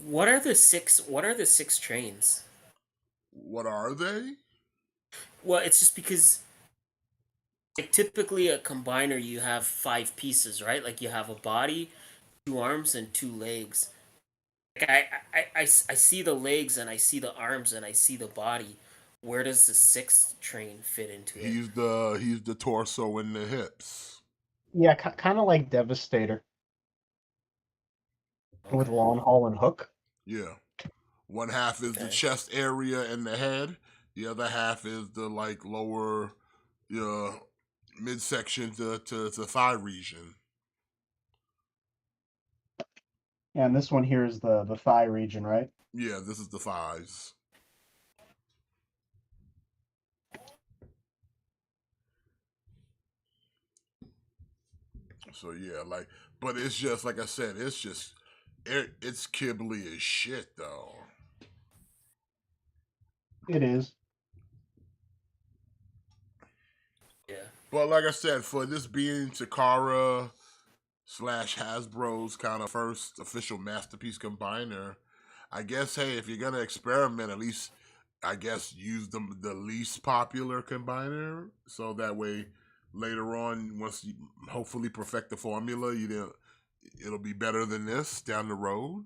what are the six? What are the six trains? What are they? Well, it's just because like typically a combiner you have five pieces, right? Like you have a body, two arms, and two legs. Like I see the legs and I see the arms and I see the body. Where does the sixth train fit into it? He's the torso and the hips. Yeah, kind of like Devastator with Okay. Long Haul and Hook. Yeah. One half is the Okay. chest area and the head. The other half is the like lower, midsection to thigh region. Yeah, and this one here is the thigh region, right? Yeah, this is the thighs. So yeah, like, but it's just like I said, it's kibbly as shit though. It is. Yeah. But like I said, for this being Takara slash Hasbro's kind of first official masterpiece combiner, I guess hey, if you're gonna experiment, at least I guess use the least popular combiner, so that way later on, once you hopefully perfect the formula, it'll be better than this down the road.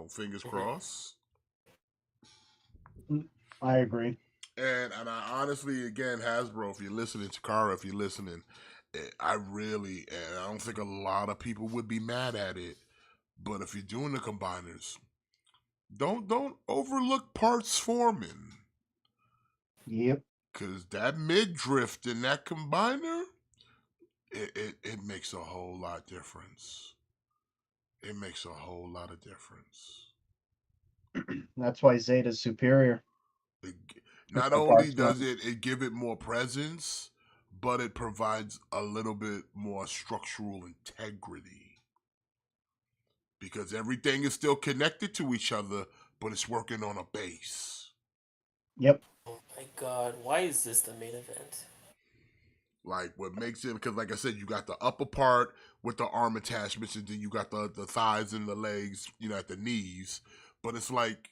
Fingers Mhm. crossed. I agree. And I honestly, again, Hasbro, if you're listening, Takara, if you're listening, I really, and I don't think a lot of people would be mad at it. But if you're doing the combiners, don't overlook parts forming, Yep. cause that mid drift in that combiner, it makes a whole lot difference. It makes a whole lot of difference. That's why Zeta's superior It, with not the only parts does run. it give it more presence, but it provides a little bit more structural integrity because everything is still connected to each other, but it's working on a base. Yep. Oh my god, why is this the main event? Like what makes it, because like I said, you got the upper part with the arm attachments, and then you got the thighs and the legs, at the knees. But it's like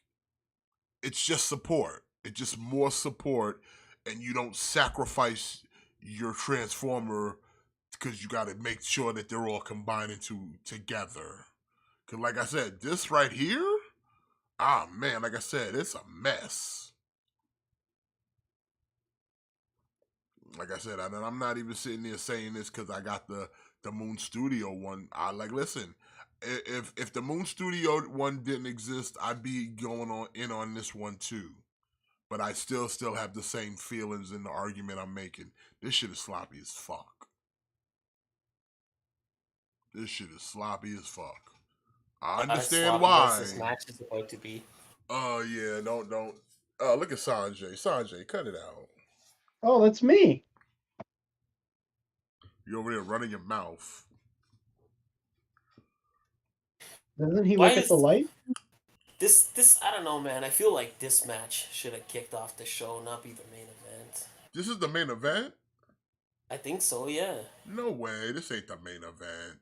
it's just support. It's just more support, and you don't sacrifice your transformer because you got to make sure that they're all combining together. Because like I said, this right here, man, like I said, it's a mess. Like I said, and I'm not even sitting there saying this because I got the Moon Studio one. I like listen. If the Moon Studio one didn't exist, I'd be going on in on this one too. But I still have the same feelings in the argument I'm making. This shit is sloppy as fuck. This shit is sloppy as fuck. I Not as understand sloppy as why. this match is about to be. Oh yeah, don't. Look at Sanjay. Sanjay, cut it out. Oh, that's me. You're over there running your mouth. Doesn't he Why look at the is light? this I don't know, man. I feel like this match should have kicked off the show, not be the main event. This is the main event? I think so, yeah. No way. This ain't the main event.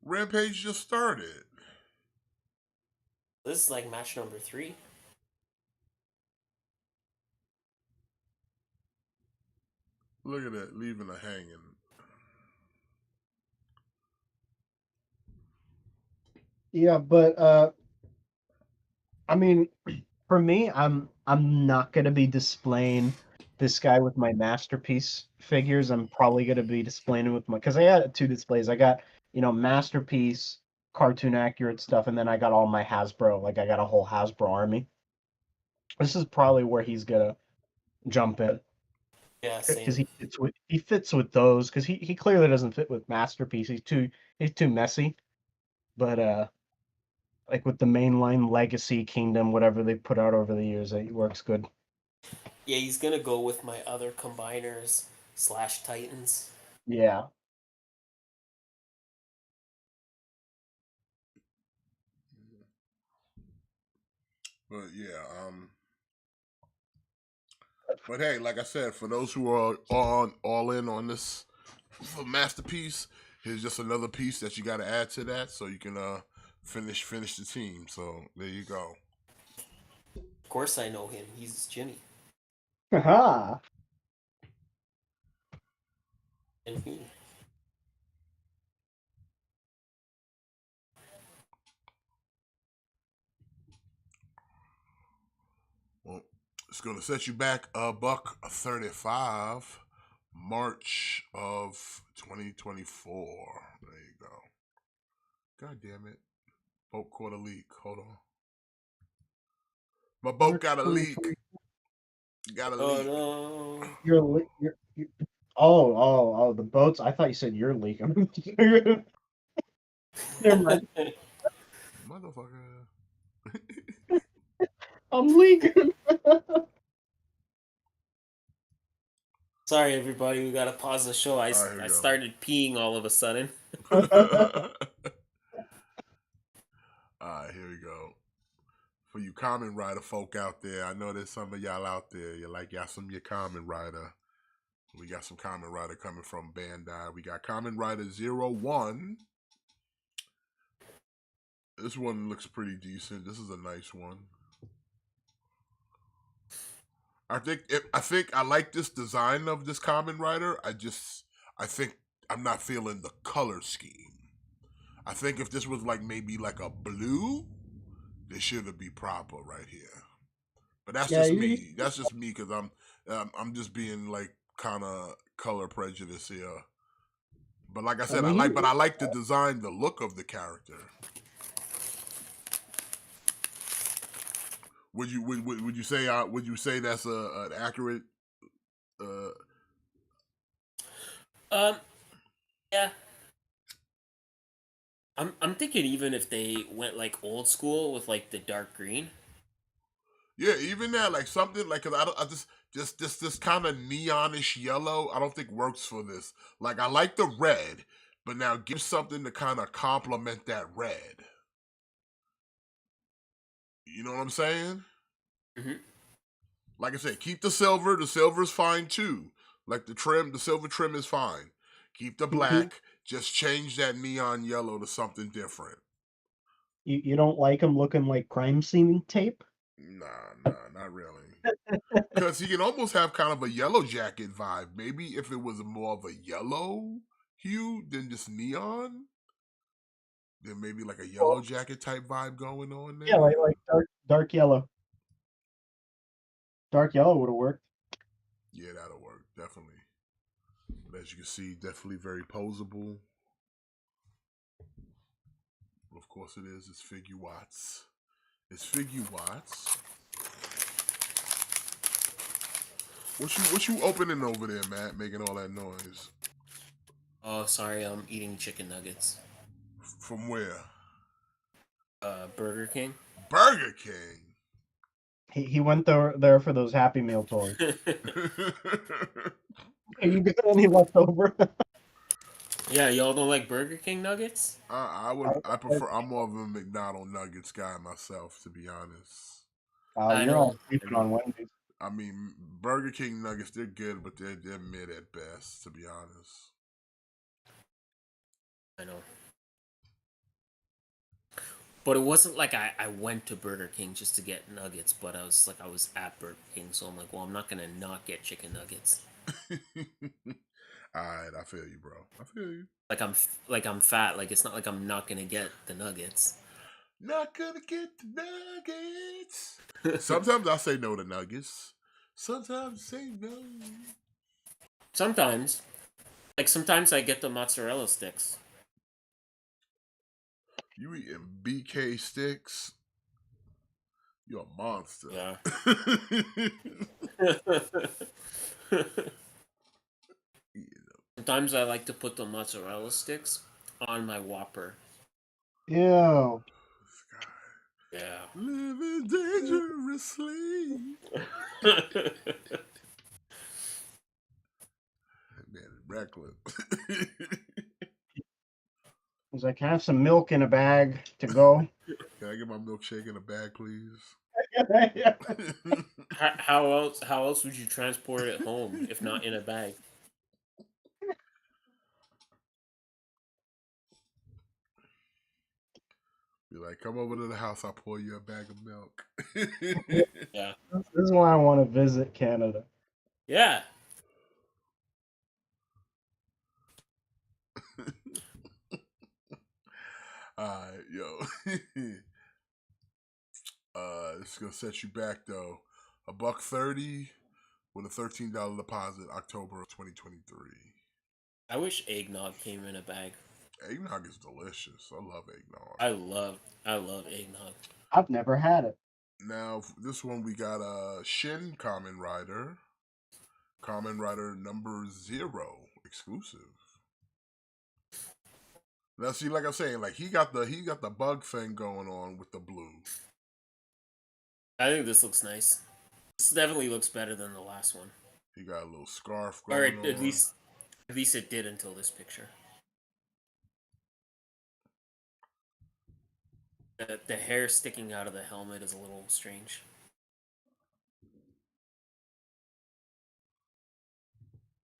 Rampage just started. This is like match number 3. Look at that, leaving her hanging. Yeah, but I mean, for me, I'm not gonna be displaying this guy with my masterpiece figures. I'm probably gonna be displaying him with my because I got two displays. I got masterpiece, cartoon accurate stuff, and then I got all my Hasbro. Like I got a whole Hasbro army. This is probably where he's gonna jump in Yeah, because same. he fits with those because he clearly doesn't fit with Masterpiece. He's too messy. But like with the mainline Legacy Kingdom, whatever they put out over the years, it works good. Yeah, he's gonna go with my other combiners / Titans. Yeah. But yeah, but hey, like I said, for those who are all in on this for Masterpiece, here's just another piece that you got to add to that, so you can finish the team. So there you go. Of course, I know him. He's Jimmy. Haha. And who? Well, it's gonna set you back a $1.35, March of 2024. There you go. God damn it. Boat caught a leak. Hold on. My boat got a leak. Got a Oh leak. no. You're oh, the boats. I thought you said you're leaking. Never mind. Motherfucker. I'm leaking. Sorry, everybody. We gotta pause the show. I, All right, here I we go. started peeing all of a sudden. All right, here we go. For you Kamen Rider folk out there, I know there's some of y'all out there. You like y'all some of your Kamen Rider. We got some Kamen Rider coming from Bandai. We got Kamen Rider 01. This one looks pretty decent. This is a nice one. I think I like this design of this Kamen Rider. I think I'm not feeling the color scheme. I think if this was like maybe like a blue, this should be proper right here. But that's Yeah, just me. That's just me because I'm just being like kind of color prejudice here. But like I said, I like the design, the look of the character. Would you say that's an accurate? Uh, Yeah. I'm thinking even if they went like old school with like the dark green. Yeah, even that, like something like, cause I just this kind of neonish yellow, I don't think works for this. Like I like the red, but now give something to kind of complement that red. You know what I'm saying? Mm-hmm. Like I said, keep the silver. The silver's fine too. Like the silver trim is fine. Keep the black. Just change that neon yellow to something different. you don't like him looking like crime scene tape? Nah, not really. Because he can almost have kind of a yellow jacket vibe. Maybe if it was more of a yellow hue than just neon, then maybe like a yellow Well, jacket type vibe going on yeah, there. like dark yellow. Dark yellow would have worked. Yeah, that'll work, definitely. But as you can see, definitely very posable. Of course it is. It's Figure Watts. It's Figure Watts. What you opening over there, Matt? Making all that noise. Oh, sorry. I'm eating chicken nuggets. From where? Burger King. Burger King. He went there for those Happy Meal toys. Are you got any left over? Yeah, y'all don't like Burger King nuggets? I prefer. I'm more of a McDonald Nuggets guy myself, to be honest. I You're all know. sleeping on Wendy's. I mean, Burger King Nuggets, they're good, but they're mid at best, to be honest. I know. But it wasn't like I went to Burger King just to get nuggets, but I was at Burger King, so I'm like, well, I'm not gonna not get chicken nuggets. Alright, I feel you, bro. I feel you. I'm fat. Like it's not like I'm not gonna get the nuggets. Not gonna get the nuggets. Sometimes I say no to nuggets. Sometimes I say no. Sometimes I get the mozzarella sticks. You eating BK sticks? You're a monster. Yeah. Sometimes I like to put the mozzarella sticks on my Whopper. Ew. Yeah. Living dangerously. Man, reckless. He's like, can I have some milk in a bag to go? Can I get my milkshake in a bag, please? How else? How else would you transport it home if not in a bag? Be like, come over to the house. I'll pour you a bag of milk. Yeah. This is why I want to visit Canada. Yeah. Alright, yo. It's gonna set you back though. $130 with a $13 deposit, October of 2023. I wish eggnog came in a bag. Eggnog is delicious. I love eggnog. I love eggnog. I've never had it. Now, this one we got Shin Kamen Rider. Kamen Rider number 0 exclusive. Now, see, like I'm saying, like he got the bug thing going on with the blue. I think this looks nice. This definitely looks better than the last one. He got a little scarf Or going on. at least it did until this picture. The hair sticking out of the helmet is a little strange.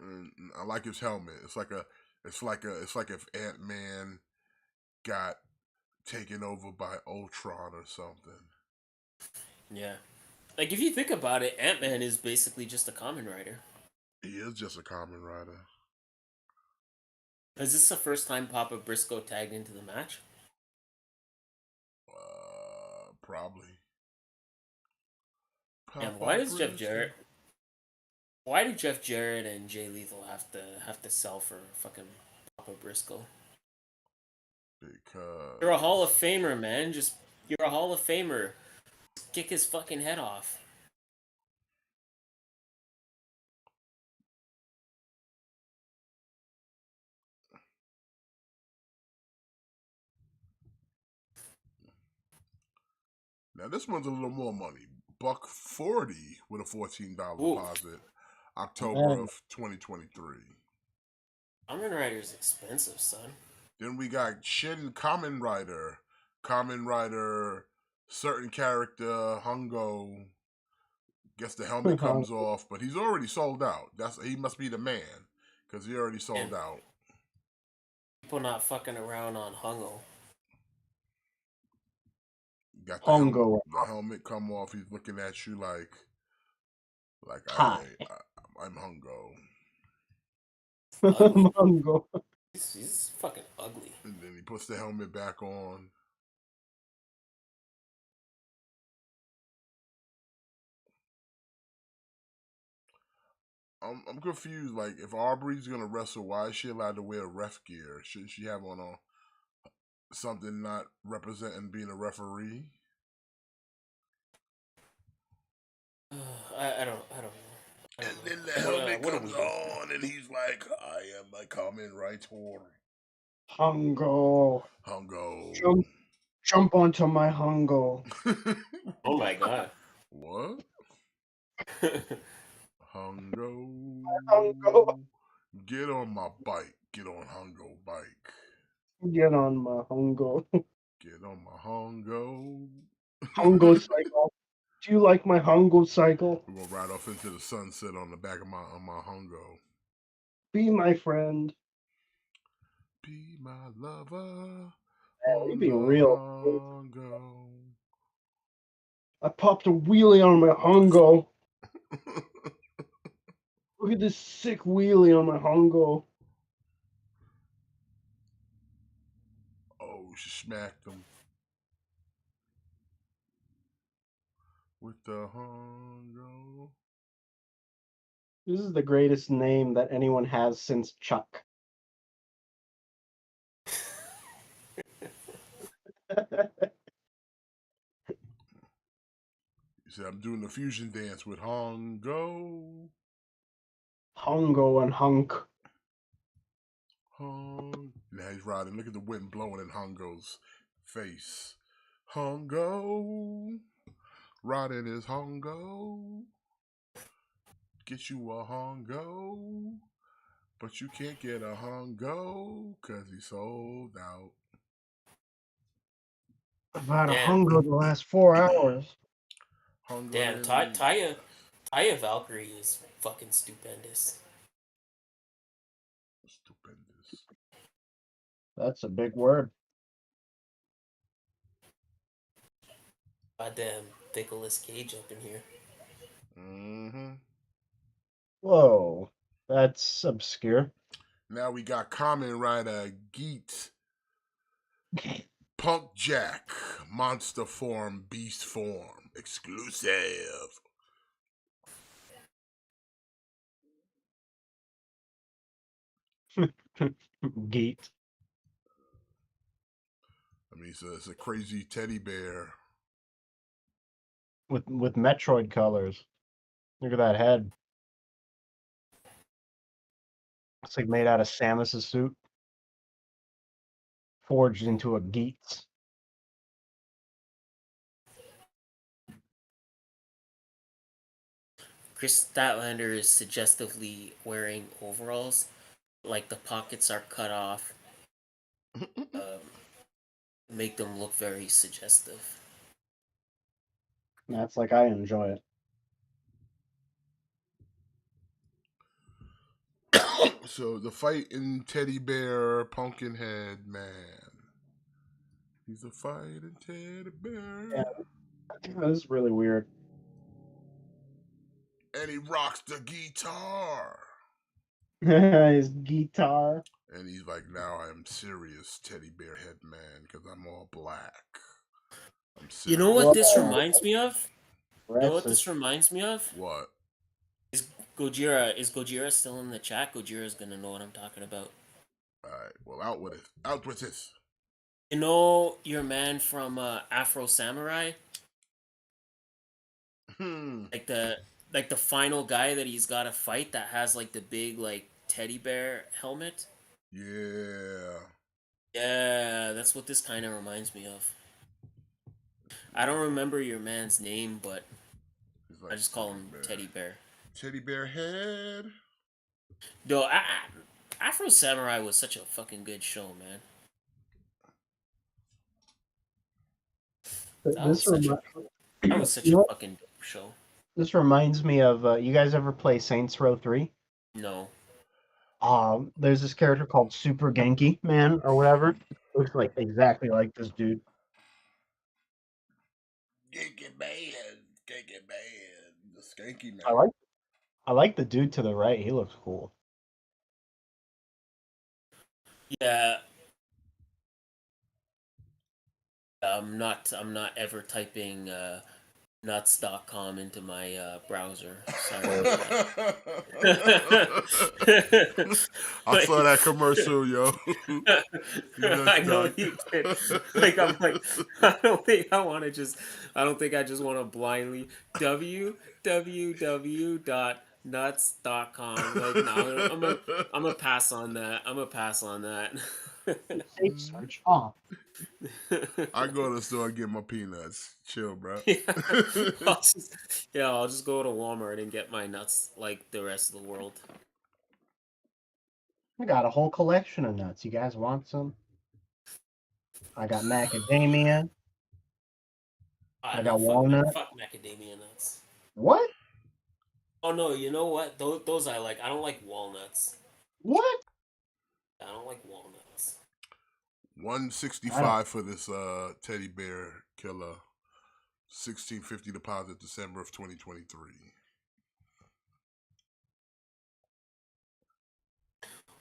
And I like his helmet. It's like if Ant-Man got taken over by Ultron or something. Yeah. Like, if you think about it, Ant-Man is basically just a Kamen Rider. He is just a Kamen Rider. Is this the first time Papa Briscoe tagged into the match? Probably. And why does Jeff Jarrett? Why do Jeff Jarrett and Jay Lethal have to sell for fucking Papa Briscoe? Because You're a Hall of Famer, man. You're a Hall of Famer. Just kick his fucking head off. now this one's a little more money. $140 with a $14 Ooh. deposit, October of 2023. Kamen Rider's expensive, son. Then we got Shin Kamen Rider, certain character, Hungo. Guess the helmet comes off, but he's already sold out. He must be the man, because he already sold out. People not fucking around on Hungo. Got Hungo. The helmet come off. He's looking at you like Hi. I'm Hungo. Hungo. He's fucking ugly. And then he puts the helmet back on. I'm confused. Like, if Aubrey's gonna wrestle, why is she allowed to wear ref gear? Shouldn't she have on something not representing being a referee? I don't know. And then the helmet comes on, and he's like, "I am a Kamen Rider." Hungo. Hungo. Jump onto my Hungo. Oh my god. What? Hungo. Hungo. Get on my bike. Get on Hungo bike. Get on my Hungo. Get on my Hungo. Hungo cycle. Do you like my Hungo cycle? We're gonna ride off into the sunset on the back of my Hungo. Be my friend. Be my lover. Yeah, be real. Hungo. I popped a wheelie on my Hungo. Look at this sick wheelie on my Hungo. Oh, she smacked him with the Hungo. This is the greatest name that anyone has since Chuck. He said, I'm doing the fusion dance with Hongo. Hongo and Hunk. Hong. Now he's riding. Look at the wind blowing in Hongo's face. Hongo. Riding his Hongo. Get you a Hongo. But you can't get a Hongo because he's sold out. I've had a Damn. Hongo the last 4 hours. Hongo Damn, and Taya Valkyrie is fucking stupendous. Stupendous. That's a big word. Goddamn Nicolas Cage up in here. Mm-hmm. Whoa. That's obscure. Now we got Kamen Rider Geet. Punk Jack. Monster form, beast form. Exclusive. Geet. I mean, it's a crazy teddy bear. With Metroid colors. Look at that head. It's like made out of Samus's suit. Forged into a Geet. Chris Statlander is suggestively wearing overalls, like the pockets are cut off. Make them look very suggestive. That's like I enjoy it. So the fight in Teddy Bear Pumpkinhead Man. He's a fighting teddy bear. Yeah. This is really weird. And he rocks the guitar. His guitar. And he's like, now I am serious teddy bear head man because I'm all black. I'm serious. You know what this reminds me of? You know what Racist. this reminds me of? What? Is Gojira still in the chat? Gojira's gonna know what I'm talking about. Alright, well, out with it. Out with this. You know your man from Afro Samurai? Like the final guy that he's got to fight that has like the big like teddy bear helmet? Yeah. Yeah, that's what this kind of reminds me of. I don't remember your man's name, but Like I just call him Teddy Bear. Teddy bear head. No, Afro Samurai was such a fucking good show, man. That was such a fucking dope show. This reminds me of you guys ever play Saints Row 3? No. There's this character called Super Genki Man or whatever. Looks like exactly like this dude. Genki man. The skanky man. I like the dude to the right. He looks cool. Yeah. I'm not ever typing nuts.com into my browser. Sorry about that. I saw that commercial, yo. I know you did. Like I'm like, I don't think I just want to blindly www.nuts.com. Like no, I'm a pass on that. Safe search. Oh, I go to the store and get my peanuts. Chill, bro. I'll just go to Walmart and get my nuts like the rest of the world. I got a whole collection of nuts. You guys want some? I got macadamia. I got walnut. Fuck macadamia nuts. What? Oh no, you know what? Those I like. I don't like walnuts. What? I don't like walnuts. $165 for this teddy bear killer. $16.50 deposit December of 2023.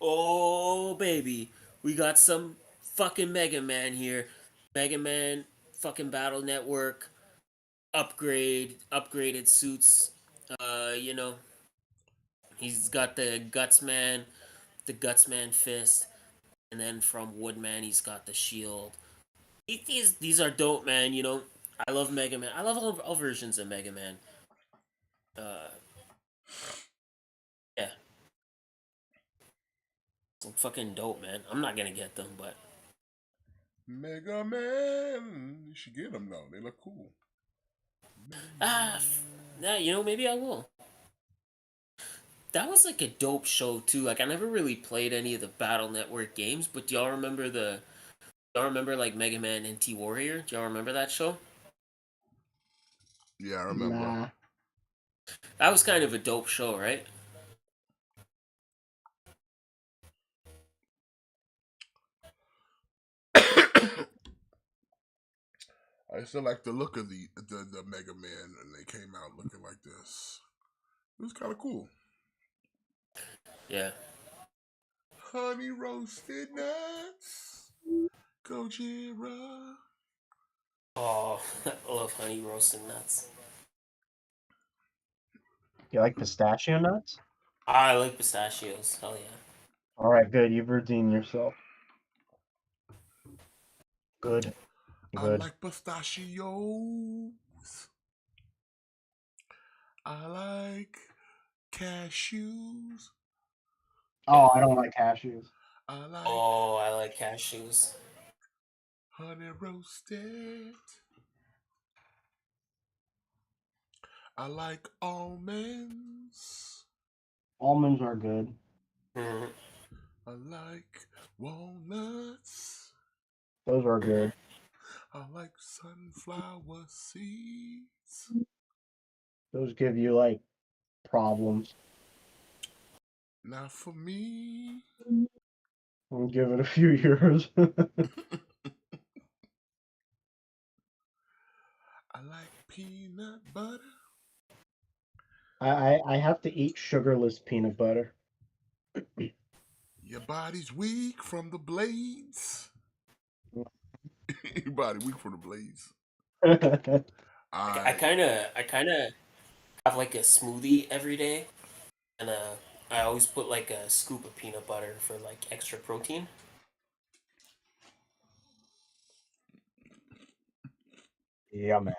Oh baby, we got some fucking Mega Man here. Mega Man, fucking Battle Network, upgraded suits. You know, he's got the Gutsman fist, and then from Woodman he's got the shield. These are dope, man. You know, I love Mega Man. I love all versions of Mega Man. Uh, yeah, it's fucking dope, man. I'm not gonna get them, but Mega Man. You should get them though. They look cool. ah, yeah, maybe I will. That was like a dope show too. Like I never really played any of the Battle Network games, but do y'all remember like Mega Man NT Warrior? Do y'all remember that show? Yeah, I remember. Nah. That was kind of a dope show, right? I still like the look of the Mega Man when they came out looking like this. It was kind of cool. Yeah. Honey roasted nuts, Gojira. Oh, I love honey roasted nuts. You like pistachio nuts? I like pistachios. Hell yeah. All right, good. You've redeemed yourself. Good. I Good. like pistachios. I like cashews. Oh, I don't like cashews. I like Oh, I like cashews. honey roasted. I like almonds. Almonds are good. Mhm. I like walnuts. Those are good. I like sunflower seeds. Those give you like problems. Not for me. I'll give it a few years. I like peanut butter. I have to eat sugarless peanut butter. Your body's weak from the blades. Your body weak from the blades. I kind of have like a smoothie every day, and I always put like a scoop of peanut butter for like extra protein. Yeah, man.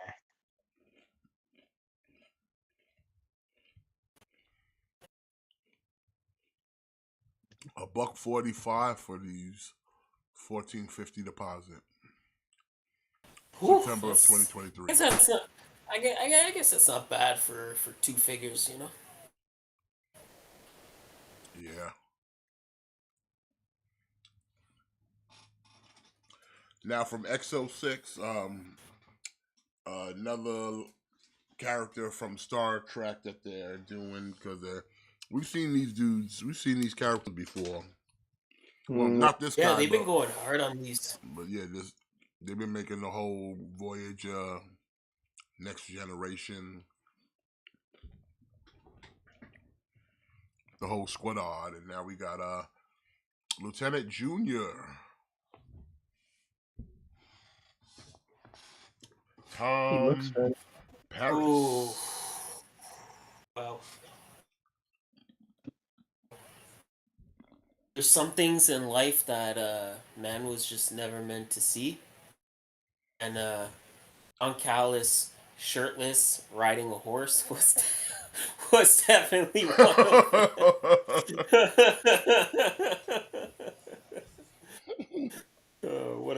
$1.45 for these 14.50 deposit. Whew, September of that's, 2023. I guess that's not. I guess that's not bad for two figures, you know. Yeah. Now from XO6, another character from Star Trek that they're doing because we've seen these characters before. Well, not this Yeah, guy, they've been going hard on these. but yeah, they've been making the whole Voyager, Next Generation, the whole squad, and now we got Lieutenant Junior. He looks Tom good. Paris. Ooh, wow. There's some things in life that man was just never meant to see, and John Callis shirtless riding a horse was definitely one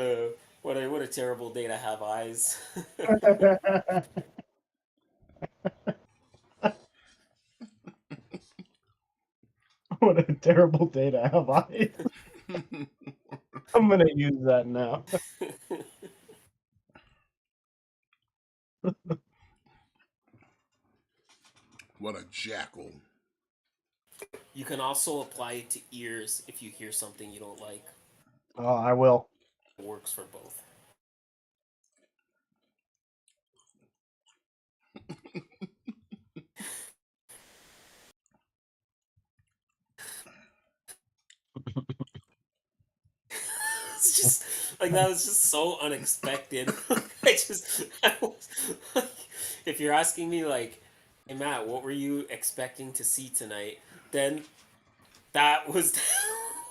of what a terrible day to have eyes. What a terrible day to have eyes. I'm gonna use that now. What a jackal. You can also apply it to ears if you hear something you don't like. Oh, I will. It works for both. It's just like that was just so unexpected. If you're asking me like, hey Matt, what were you expecting to see tonight? Then that was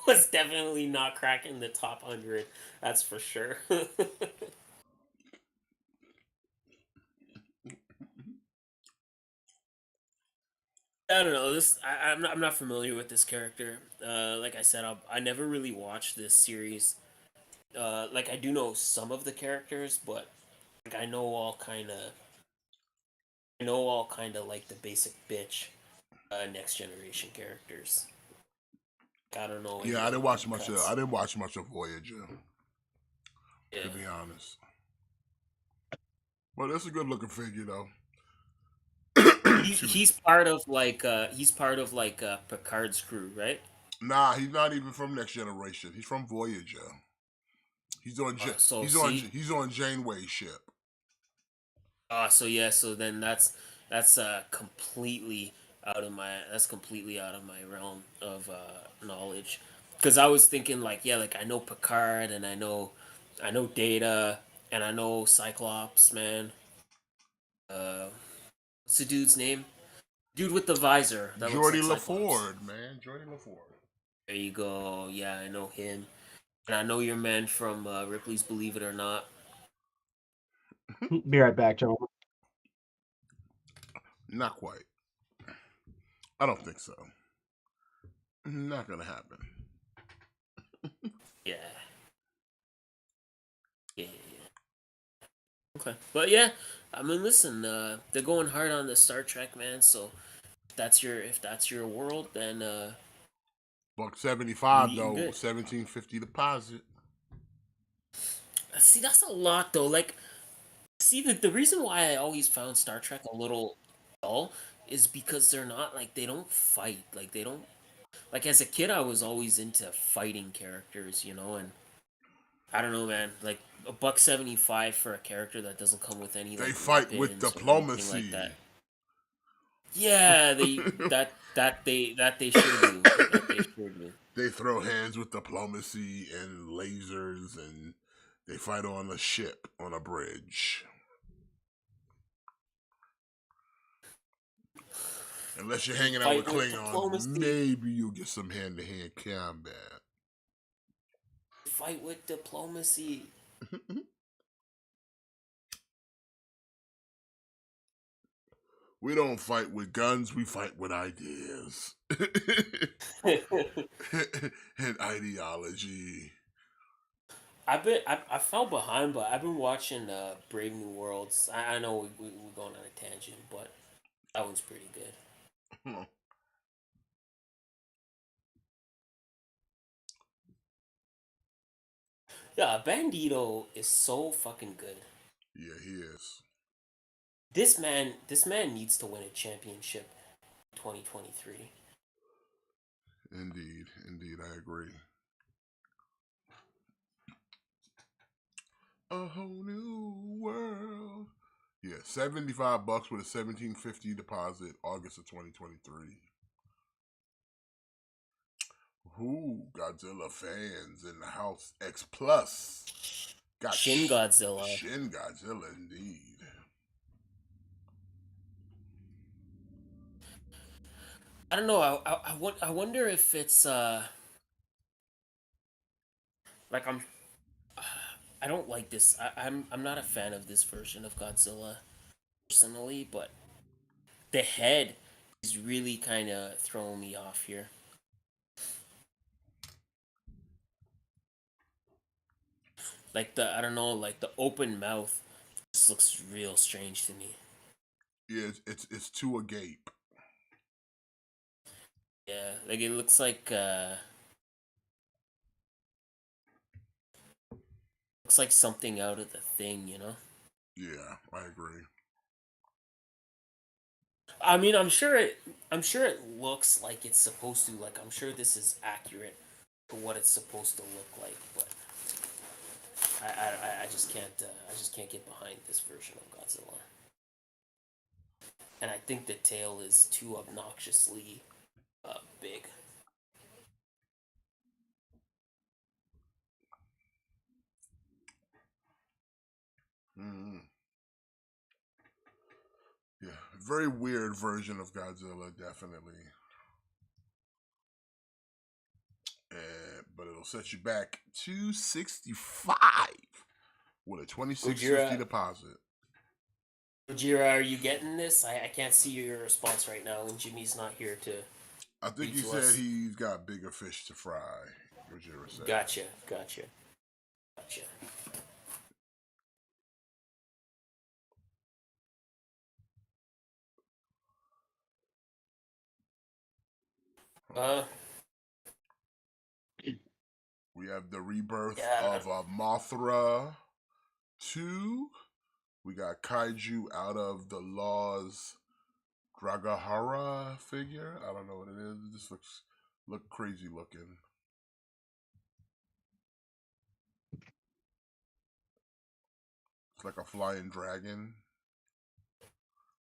was definitely not cracking the top 100. That's for sure. I don't know. I'm not familiar with this character. Like I said, I never really watched this series. Like I do know some of the characters, but like I know all kind of like the basic bitch next generation characters. I don't know Yeah, any I of the didn't watch deep much of I cuts. didn't watch much of Voyager, Yeah, to be honest. Well, that's a good looking figure though. Excuse me. he's part of like Picard's crew, right? Nah, he's not even from Next Generation. He's from Voyager. So see, He's on Janeway's ship. so yeah, so then that's completely that's completely out of my realm of knowledge. Because I was thinking like, yeah, like I know Picard and I know Data and I know Cyclops, man. What's the dude's name? Dude with the visor that looks Geordie like Cyclops. LaFord, man. Geordie LaFord. There you go. Yeah, I know him. And I know your man from Ripley's Believe It or Not. Be right back, gentlemen. Not quite. I don't think so. Not gonna happen. Yeah. Yeah. Okay. But yeah, I mean, listen, they're going hard on the Star Trek, man. So if that's your world, then Buck you're 75 eating though, good. 1750 deposit. See, that's a lot though. Like, see, the reason why I always found Star Trek a little dull is because they don't fight. Like they don't like as a kid I was always into fighting characters, and I don't know, man. Like $1.75 for a character that doesn't come with any They like fight with weapons or anything like diplomacy. that. Yeah, they sure do. That they sure do. They throw hands with diplomacy and lasers, and they fight on a ship on a bridge. Unless you're They hanging out with fight with Klingons, diplomacy. maybe you'll get some hand-to-hand combat. They fight with diplomacy. We don't fight with guns, we fight with ideas. And ideology. I fell behind, but I've been watching Brave New Worlds. I know we're going on a tangent, but that one's pretty good. Hmm. Yeah, Bandito is so fucking good. Yeah, he is. This man needs to win a championship in 2023. Indeed, indeed, I agree. A whole new world. Yeah, $75 with a 1750 deposit, August of 2023. Who Godzilla fans in the house? X Plus got Shin Godzilla. Shin Godzilla, indeed. I don't know. I wonder if it's like I don't like this. I'm not a fan of this version of Godzilla personally, but the head is really kind of throwing me off here. Like I don't know, like the open mouth just looks real strange to me. Yeah, it's too agape. Yeah, like it looks like something out of the thing. Yeah, I agree. I mean, I'm sure it looks like it's supposed to. Like, I'm sure this is accurate to what it's supposed to look like. But I just can't get behind this version of Godzilla. And I think the tail is too obnoxiously big. Mm-hmm. Yeah, very weird version of Godzilla, definitely. But it'll set you back 265 with a 2650 Gojira, deposit. Gojira, are you getting this? I can't see your response right now, and Jimmy's not here to I think read he to said us. he's got bigger fish to fry. Gojira said. Gotcha, gotcha, gotcha. Uh, We have the rebirth yeah. of Mothra 2. We got Kaiju out of the Law's Dragahara figure. I don't know what it is. This look crazy looking. It's like a flying dragon.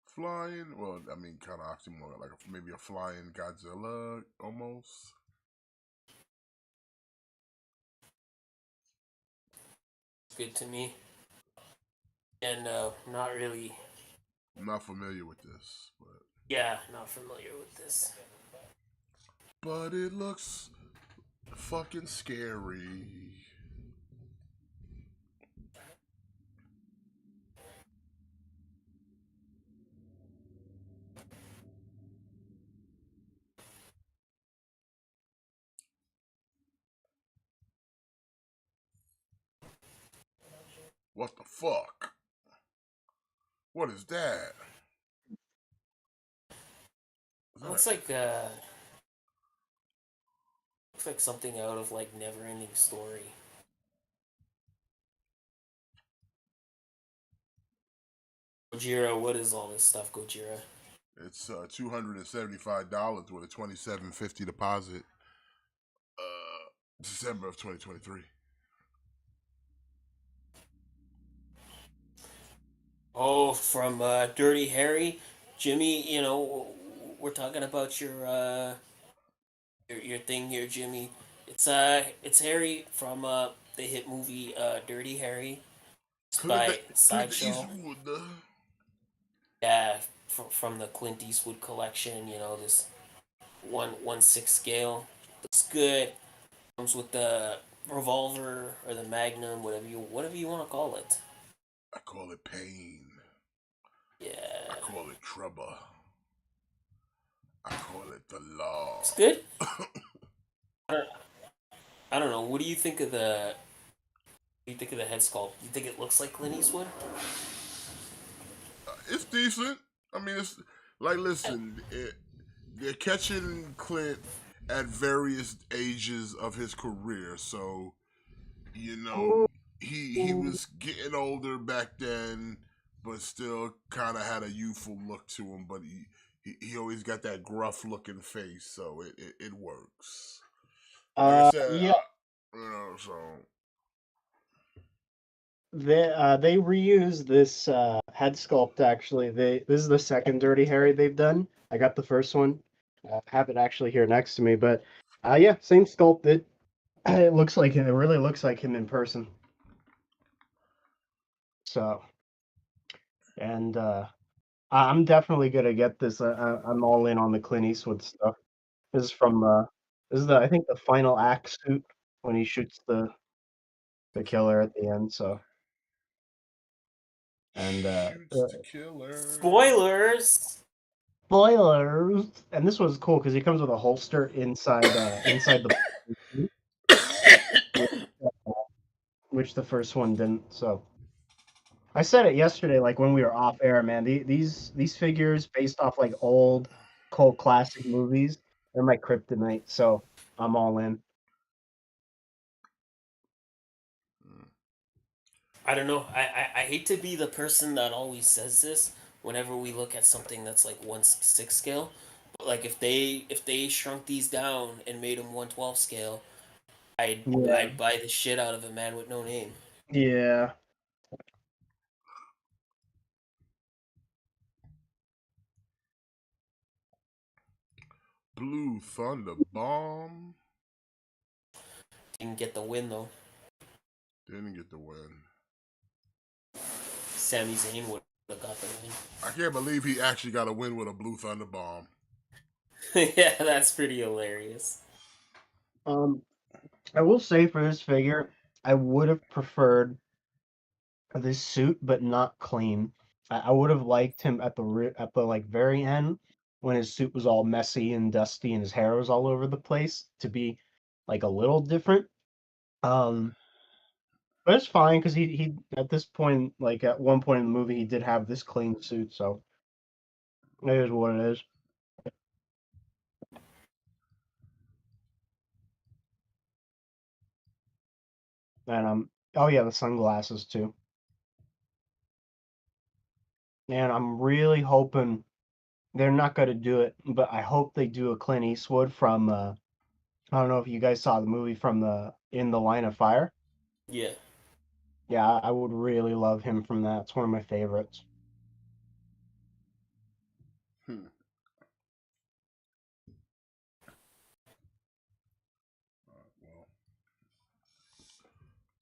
Flying, well, I mean, kind of oxymoron, like maybe a flying Godzilla almost. Good to me. And not really. I'm not familiar with this, but Yeah, not familiar with this. it looks fucking scary. What the fuck? What is that? Is that Looks like looks like something out of like Never Ending Story. Gojira, what is all this stuff, Gojira? It's $275 with a $27.50 deposit. December of 2023. Oh, from Dirty Harry, Jimmy. You know, we're talking about your thing here, Jimmy. It's Harry from the hit movie Dirty Harry. It's by Clint Sideshow. Eastwood. Yeah, from the Clint Eastwood collection. You know, this 1/6 scale. Looks good. Comes with the revolver or the Magnum, whatever you want to call it. I call it pain. I Yeah, call it trouble. I call it the law. it's good. I don't, I don't know. What do you think of the? What do you think of the head sculpt? You think it looks like Clint Eastwood? It's decent. I mean, it's like, listen, they're catching Clint at various ages of his career, so you know he was getting older back then, but still kind of had a youthful look to him. But he always got that gruff looking face, so it works. Like I said, Yeah, so they reuse this head sculpt actually. This is the second Dirty Harry they've done. I got the first one. I have it actually here next to me, but yeah, same sculpt. It looks like him. It really looks like him in person. So, and I'm definitely gonna get this. I'm all in on the Clint Eastwood stuff. This is from this is the I think the final act suit when he shoots the killer at the end. So, and shoots the killer. Spoilers. spoilers. And this was cool because he comes with a holster inside the suit, which the first one didn't. So I said it yesterday, like when we were off air, man. These figures based off like old cult classic movies, they're my kryptonite. So I'm all in. I don't know. I hate to be the person that always says this whenever we look at something that's like 1/6 scale. But like if they shrunk these down and made them 1/12 scale, Yeah, I'd buy the shit out of a man with no name. yeah. Blue Thunder Bomb Didn't get the win though. didn't get the win. Sami Zayn would have got the I can't believe he actually got a win with a Blue Thunder Bomb. win. Yeah, that's pretty hilarious. I will say for this figure, I would have preferred this suit, but not clean. I would have liked him at the like very end when his suit was all messy and dusty and his hair was all over the place to be like a little different. Um, but it's fine because he at this point, like at one point in the movie, he did have this clean suit, so it is what it is. And oh yeah, the sunglasses too. And I'm really hoping they're not going to do it, but I hope they do a Clint Eastwood from I don't know if you guys saw the movie from the In the Line of Fire. Yeah. Yeah, I would really love him from that. It's one of my favorites. Hmm. Well,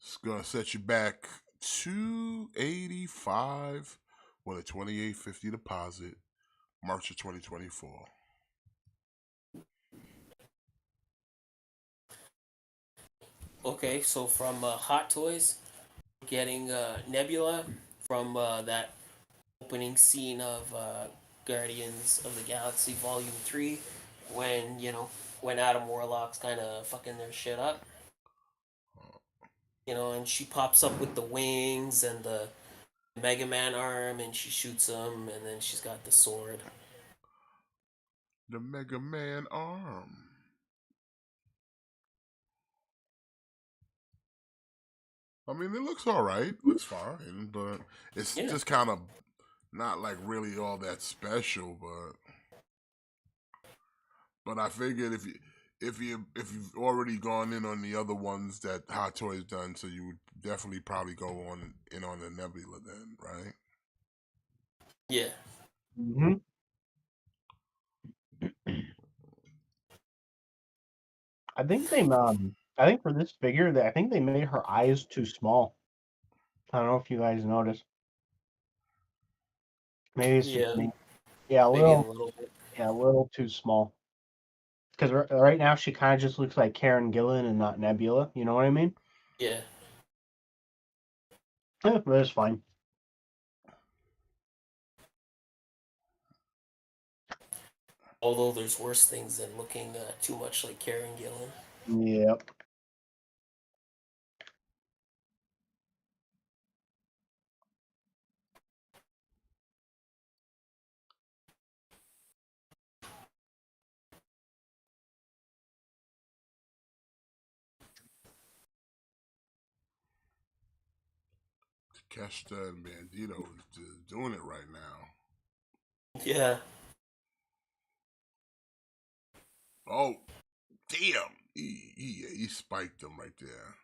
it's gonna set you back 285 with a 2850 deposit, March of 2024. Okay, so from Hot Toys, getting Nebula from that opening scene of Guardians of the Galaxy Volume 3 when, when Adam Warlock's kind of fucking their shit up. And she pops up with the wings and the Mega Man arm and she shoots him and then she's got the sword. The Mega Man arm. I mean, it looks all right. Looks fine, but it's Yeah. just kind of not like really all that special. But I figured if you've already gone in on the other ones that Hot Toys done, so you would definitely probably go on in on the Nebula then, right? Yeah. Hmm. I think for this figure, I think they made her eyes too small. I don't know if you guys noticed. Maybe it's just Yeah. me. Yeah, Maybe a little bit. a little too small. Because right now she kind of just looks like Karen Gillan and not Nebula. You know what I mean? Yeah. Yeah, but it's fine. Although there's worse things than looking too much like Karen Gillan. Yep. Kesta and Bandito is doing it right now. Yeah. Oh, damn! He spiked him right there.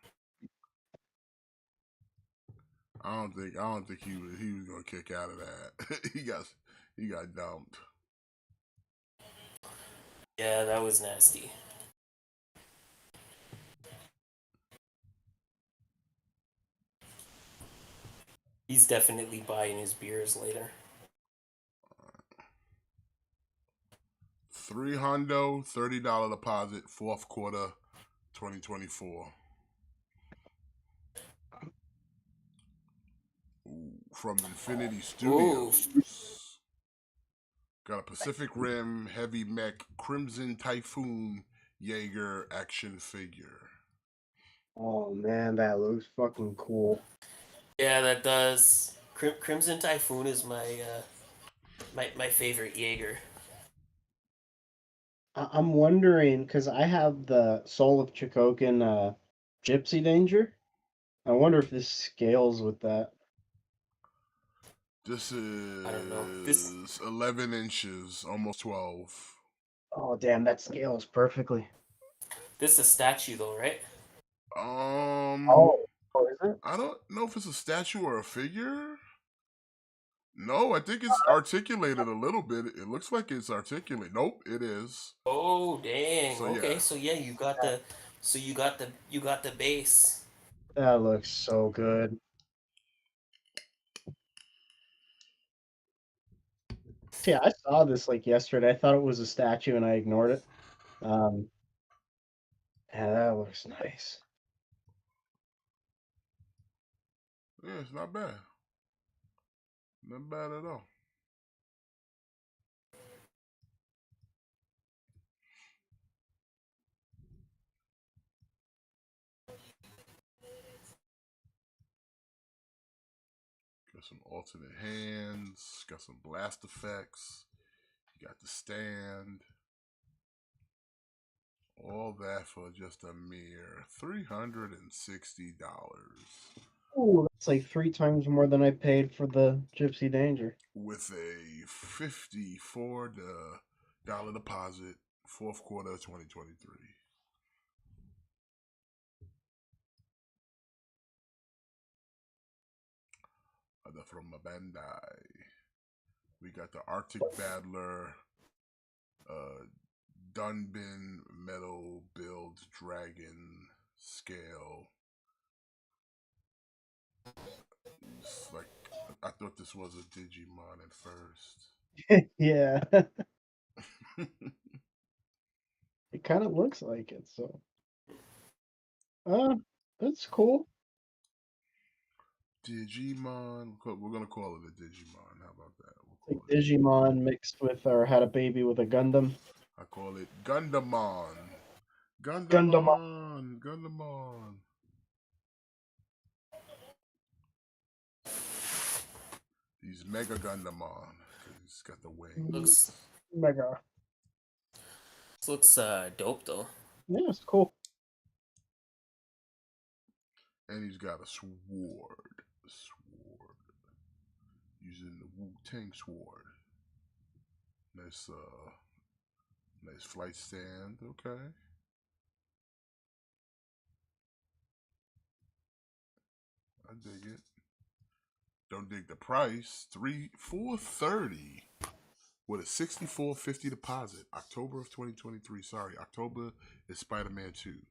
I don't think he was gonna kick out of that. he got dumped. Yeah, that was nasty. He's definitely buying his beers later. 3 hundo, $30 deposit, fourth quarter, 2024. Ooh, from Infinity Ooh. Studios. Got a Pacific Rim heavy mech Crimson Typhoon Jaeger action figure. Oh man, that looks fucking cool. Yeah, that does. Crimson Typhoon is my favorite Jaeger. I'm wondering because I have the Soul of Chikokin Gypsy Danger. I wonder if this scales with that. This I don't know. This is 11 inches, almost 12. Oh damn, that scales perfectly. this is a statue though, right? Um, Oh, oh, is it? I don't know if it's a statue or a figure. No, I think it's articulated a little bit. It looks like it's articulate. Nope, it is. Oh dang. So Okay, yeah, so yeah, you got the base. That looks so good. Yeah, I saw this like yesterday. I thought it was a statue and I ignored it. Um, yeah, that looks nice. yeah, it's not bad. Not bad at all. Got some alternate hands. Got some blast effects. You got the stand. All that for just a mere $360. Ooh, that's like 3 times more than I paid for the Gypsy Danger. With a $54 deposit, fourth quarter of 2023. From Bandai. We got the Arctic Battler, Dunbin Metal Build Dragon Scale. It's like, I thought this was a Digimon at first. Yeah. It kind of looks like it, so. That's cool. Digimon. We're gonna call it a Digimon. How about that? Like Digimon mixed with or had a baby with a Gundam. I call it Gundamon. Gundamon. Gundamon. He's Mega Gundamon because he's got the wings. Looks Mega. This looks dope though. Yeah, it's cool. And he's got a sword. Using the Wu-Tang sword. Nice flight stand, okay. I dig it. Don't dig the price. $430 with a $64.50 deposit. October of 2023. Sorry, October is Spider-Man 2.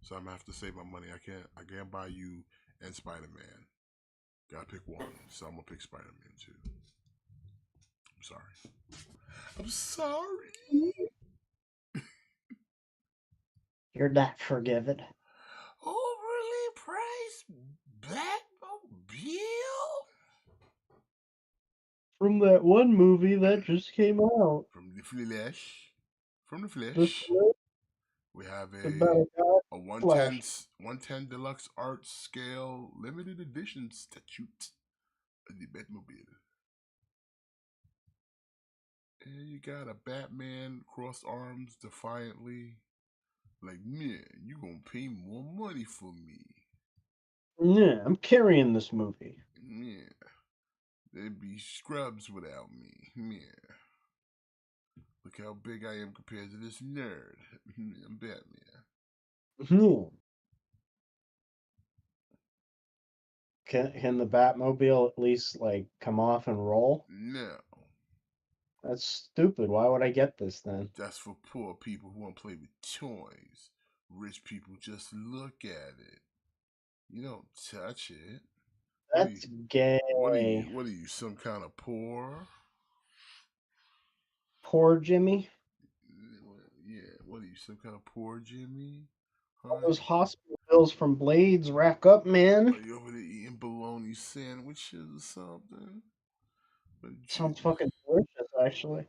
So I'm gonna have to save my money. I can't buy you and Spider-Man. Gotta pick one. So I'm gonna pick Spider-Man 2. I'm sorry. You're not forgiven. Overly priced Batmobile? From that one movie that just came out. From the Flash. This We have about a Flash. 110 deluxe art scale limited edition statue of the Batmobile. And you got a Batman crossed arms defiantly. Like, man, you gonna pay more money for me. Yeah, I'm carrying this movie. Yeah. There'd be scrubs without me. Yeah. Look how big I am compared to this nerd. I'm Batman. Can the Batmobile at least like come off and roll? No. That's stupid. Why would I get this then? That's for poor people who want to play with toys. Rich people just look at it. You don't touch it. That's gay. What are you, some kind of poor? Poor Jimmy. Yeah, what are you, some kind of poor Jimmy? All those hospital bills from Blades rack up, man. Are you over there eating bologna sandwiches or something? Sounds fucking delicious, actually.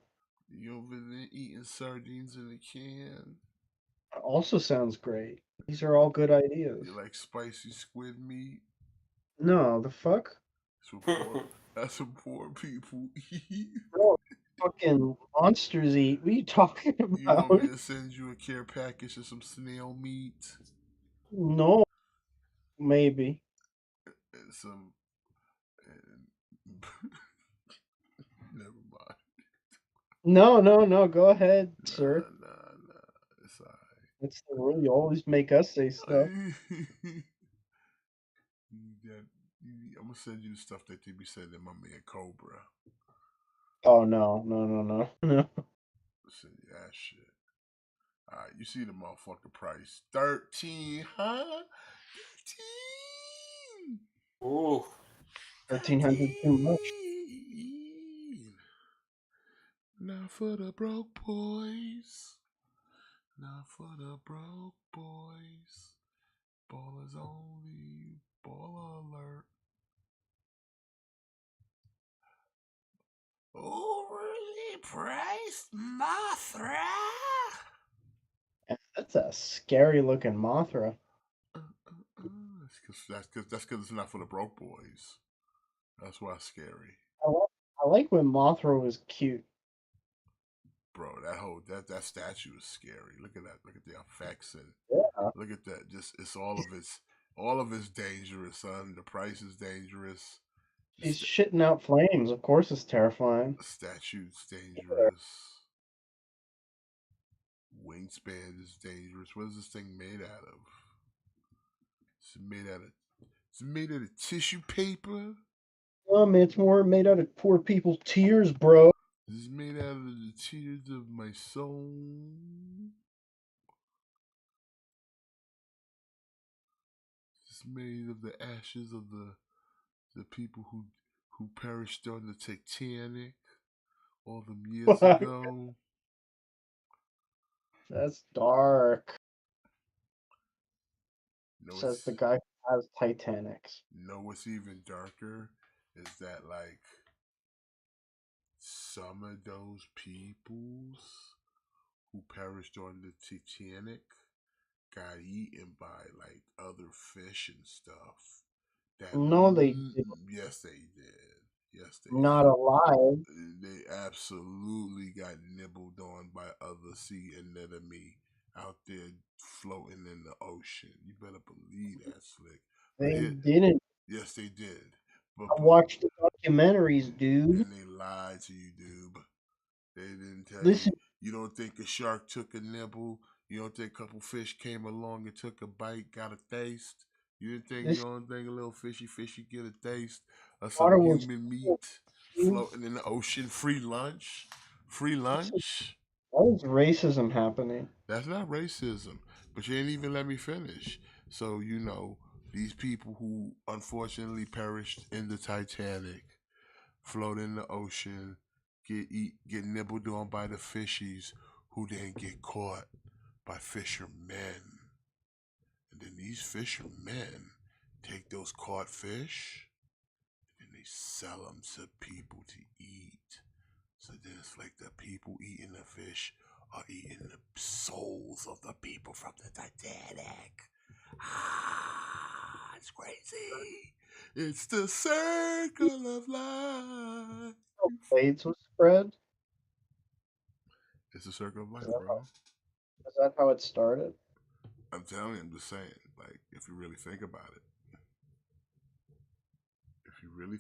You over there eating sardines in a can? Also sounds great. These are all good ideas. You like spicy squid meat? No, the fuck? That's what poor people eat. No, fucking monsters eat. What are you talking about? You want me to send you a care package of some snail meat? No, maybe. And some. Never mind. No. Go ahead, sir. Nah. It's alright. It's the rule. You always make us say stuff. I'm gonna send you the stuff that they be sending my man Cobra. Oh no. Send you that shit. Alright, you see the motherfucking price. 13, huh? 13. Ooh. 1,300 too much. Not for the broke boys. Not for the broke boys. Ballers only. Baller alert. price, Mothra. That's a scary looking Mothra. That's because it's not for the broke boys. That's why it's scary, I like when Mothra was cute. bro. That statue is scary. Look at that. Look at the effects and Yeah. look at that. Just it's all of it's dangerous, son. The price is dangerous. She's shitting out flames. Of course, it's terrifying. The statue's dangerous. Wingspan is dangerous. What is this thing made out of? It's made out of tissue paper. Man, it's more made out of poor people's tears, bro. This is made out of the tears of my soul. It's made of the ashes of the people who perished on the Titanic all them years ago. That's dark. No, Says the guy who has Titanics. No, what's even darker is that like some of those peoples who perished on the Titanic got eaten by like other fish and stuff. No, they didn't. Yes, they did. Yes, they Not did. alive. They absolutely got nibbled on by other sea anemone out there floating in the ocean. You better believe that, Slick. They didn't. Yes, they did. But I watched the documentaries, dude. and they lied to you, dude. They didn't tell Listen. you. You don't think a shark took a nibble? You don't think a couple fish came along and took a bite, got a taste? You don't think a little fishy get a taste of some human meat floating in the ocean? Free lunch? Free lunch? Why is racism happening? That's not racism. But you ain't even let me finish. So, these people who unfortunately perished in the Titanic, float in the ocean, get nibbled on by the fishies, who then get caught by fishermen. And then these fishermen take those caught fish and they sell them to people to eat. So then it's like the people eating the fish are eating the souls of the people from the Titanic. It's crazy. It's the circle of life. AIDS was spread? It's a circle of life, bro. Is that how it started? I'm telling you, I'm just saying, like, if you really think about it.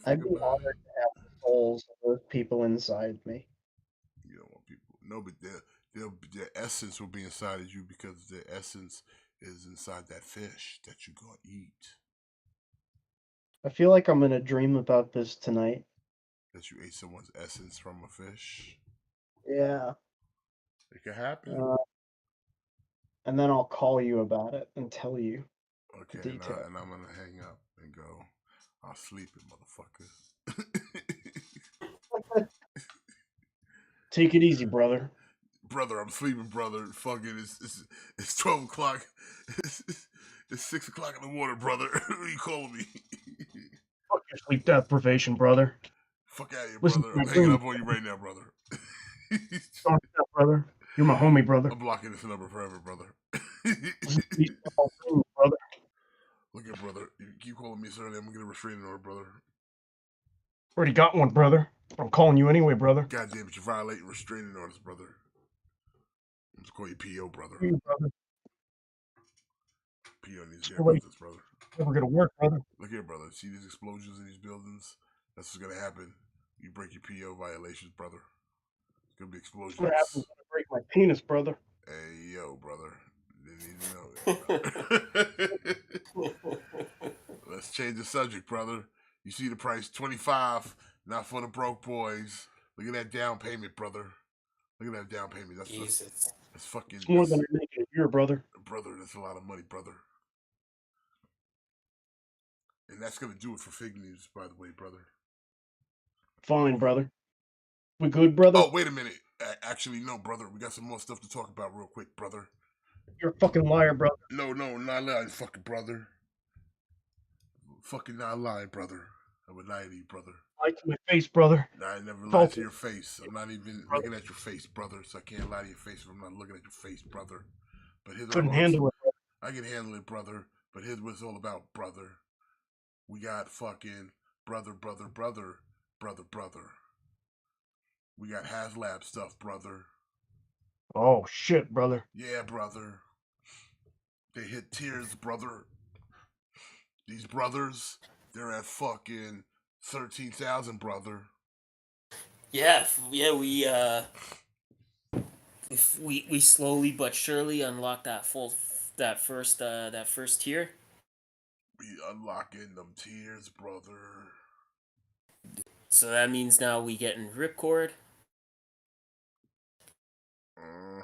I'd be honored to have the souls of those people inside me. You don't want people. No, but their essence will be inside of you because their essence is inside that fish that you're going to eat. I feel like I'm going to dream about this tonight. That you ate someone's essence from a fish? Yeah. It can happen. And then I'll call you about it and tell you. Okay, the details. and I'm going to hang up and go, I'll sleep it, motherfucker. Take it easy, brother. Brother, I'm sleeping, brother. Fucking, it's 12 o'clock. It's 6 o'clock in the morning, brother. Who are you calling me? Fuck your sleep deprivation, brother. Fuck out of here, brother. I'm hanging up on you right now, brother. Don't stop, brother. You're my homie, brother. I'm blocking this number forever, brother. brother. Look at brother. You keep calling me sir, I'm gonna get a restraining order, brother. Already got one, brother. I'm calling you anyway, brother. God damn it, you're violating restraining orders, brother. I'm just call you PO, brother. brother. PO needs to get with this, brother. Never gonna work, brother. Look here, brother. See these explosions in these buildings? That's what's gonna happen. You break your PO violations, brother. It's gonna be explosions. What happens when I break my penis, brother? Hey, yo, brother. Didn't even know that. Let's change the subject, brother. You see the price, $25, not for the broke boys. Look at that down payment, brother. Look at that down payment. That's Jesus. That's fucking. It's more than I make in a year, brother. Brother, that's a lot of money, brother. And that's gonna do it for Fig News, by the way, brother. Fine, brother. We good, brother? Oh, wait a minute. Actually, no, brother. We got some more stuff to talk about real quick, brother. You're a fucking liar, brother. No, not lying, fucking brother. Fucking not lying, brother. I would lie to you, brother. Light to my face, brother. I never lie Felt to it, your face. I'm not even brother. looking at your face, brother, so I can't lie to your face if I'm not looking at your face, brother. But here's what I'm Couldn't going to. handle it. I can handle it, brother. But here's what it's all about, brother. We got fucking brother, brother, brother, brother, brother. We got HasLab stuff, brother. Oh shit, brother. Yeah, brother. They hit tiers, brother. These brothers, they're at fucking 13,000, brother. Yeah, we slowly but surely unlock that first tier. We unlocking them tiers, brother. So that means now we get in Ripcord,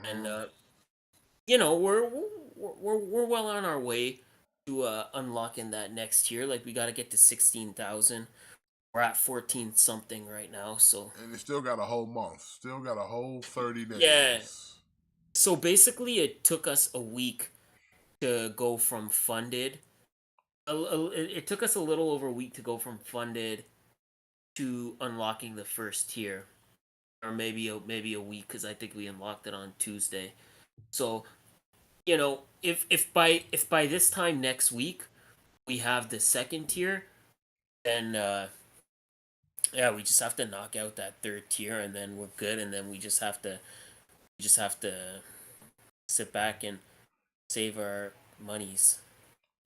and Uh-huh. you know we're well on our way to unlocking that next tier. Like we got to get to 16,000. We're at 14 something right now. So And they still got a whole month. Still got a whole 30 yeah. days. So basically, it took us a week to go from funded. It took us a little over a week to go from funded to unlocking the first tier, or maybe a week because I think we unlocked it on Tuesday. So if by this time next week we have the second tier, then yeah, we just have to knock out that third tier, and then we're good, and then we just have to sit back and save our monies.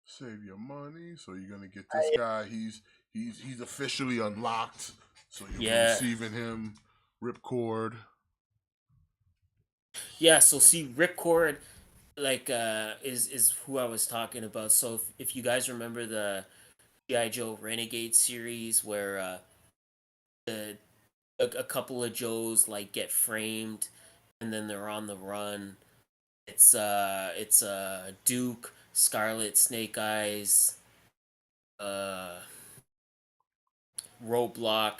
Save your money. So you're gonna get this guy. He's officially unlocked. So you'll be Yeah. receiving him. Ripcord. Yeah, so see, Ripcord, like, is who I was talking about. So if you guys remember the GI Joe Renegade series, where the a couple of Joes like get framed, and then they're on the run. It's Duke, Scarlet, Snake Eyes, uh, Roadblock,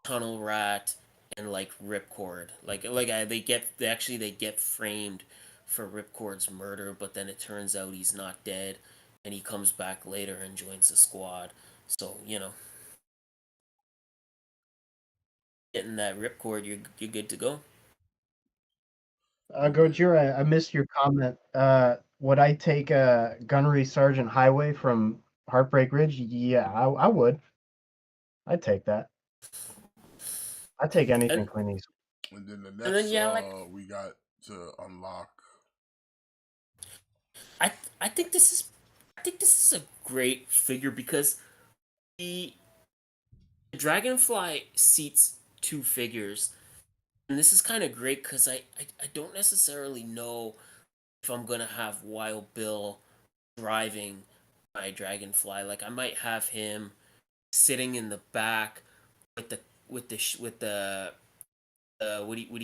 Tunnel Rat, and like Ripcord. They get framed for Ripcord's murder, but then it turns out he's not dead, and he comes back later and joins the squad. So getting that Ripcord, you're good to go. Gojira, I missed your comment. Would I take a Gunnery Sergeant Highway from Heartbreak Ridge? Yeah, I would. I'd take that. I'd take anything And Clint Eastwood. And then the and then next yeah, like we got to unlock. I I think this is I think this is a great figure because the Dragonfly seats two figures, and this is kind of great because I don't necessarily know if I'm gonna have Wild Bill driving my Dragonfly. Like I might have him sitting in the back with the what do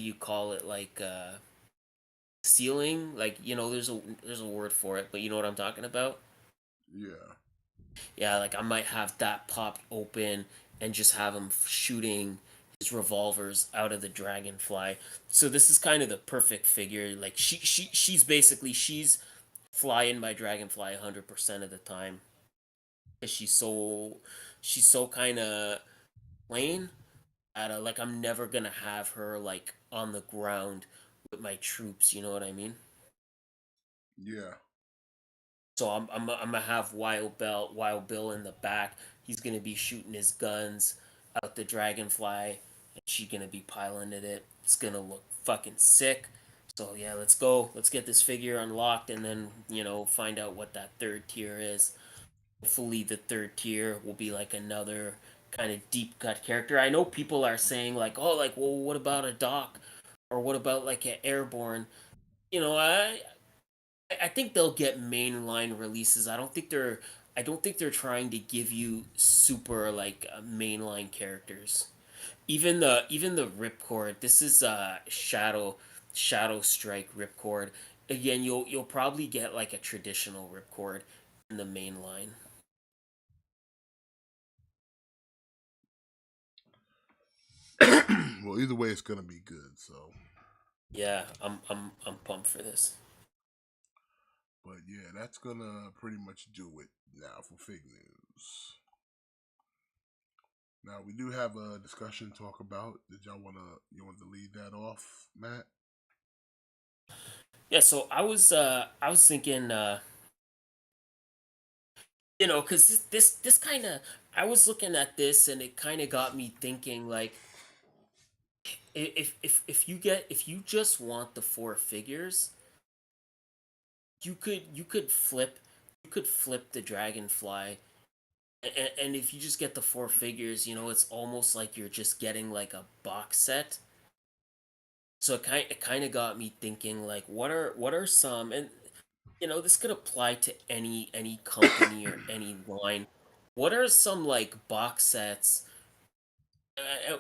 you call it, like ceiling, like there's a word for it, but you know what I'm talking about. Yeah. Yeah, like I might have that popped open and just have him shooting his revolvers out of the Dragonfly. So this is kind of the perfect figure. Like she's flying my Dragonfly 100% of the time because she's so kind of plain that like I'm never gonna have her like on the ground with my troops. You know what I mean? Yeah. So I'm gonna have Wild Bill in the back. He's gonna be shooting his guns out the Dragonfly, and she's gonna be piloting it. It's gonna look fucking sick. So yeah, let's go. Let's get this figure unlocked, and then find out what that third tier is. Hopefully, the third tier will be like another kind of deep cut character. I know people are saying like, oh, like, well, what about a Doc, or what about like an Airborne? You know, I think they'll get mainline releases. I don't think they're trying to give you super like mainline characters. Even the Ripcord. This is Shadow Strike Ripcord. Again, you'll probably get like a traditional Ripcord in the main line. Well, either way, it's gonna be good. So, Yeah, I'm pumped for this. but yeah, that's gonna pretty much do it now for fig news. Now we do have a discussion to talk about. Did y'all want to lead that off, Matt? Yeah, so I was thinking, because this kind of, I was looking at this and it kind of got me thinking, like, if you just want the four figures, you could flip the dragonfly, and if you just get the four figures, it's almost like you're just getting like a box set. So it kind of got me thinking, like, what are some, and this could apply to any company or any line. What are some like box sets?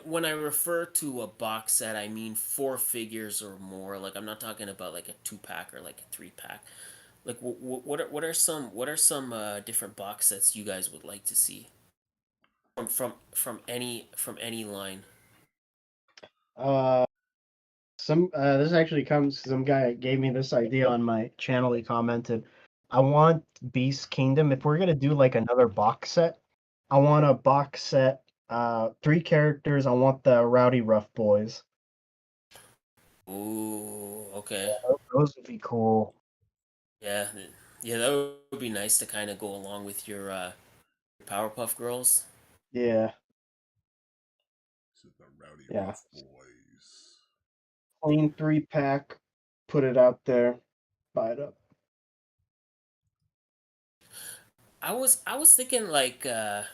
When I refer to a box set, I mean four figures or more. Like, I'm not talking about like a two pack or like a three pack. Like, what are some different box sets you guys would like to see from any line? Uh, this actually comes. Some guy gave me this idea on my channel. He commented, "I want Beast Kingdom. If we're gonna do like another box set, I want a box set. Three characters. I want the Rowdy Rough Boys. Ooh, okay. Those would be cool. Yeah, yeah, that would be nice to kind of go along with your Powerpuff Girls. Yeah, This is the Rowdy yeah. Rough Boys. Clean 3-pack. Put it out there. Buy it up. I was thinking, like, I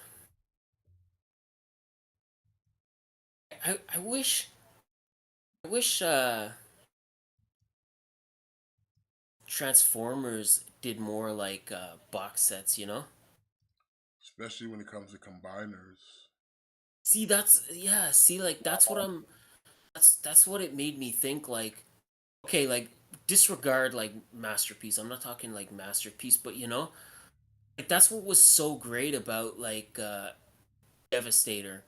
wish Transformers did more like box sets, Especially when it comes to combiners. See, like, that's what it made me think, like, okay, like, disregard like Masterpiece. I'm not talking like Masterpiece, but like, that's what was so great about, like, Devastator,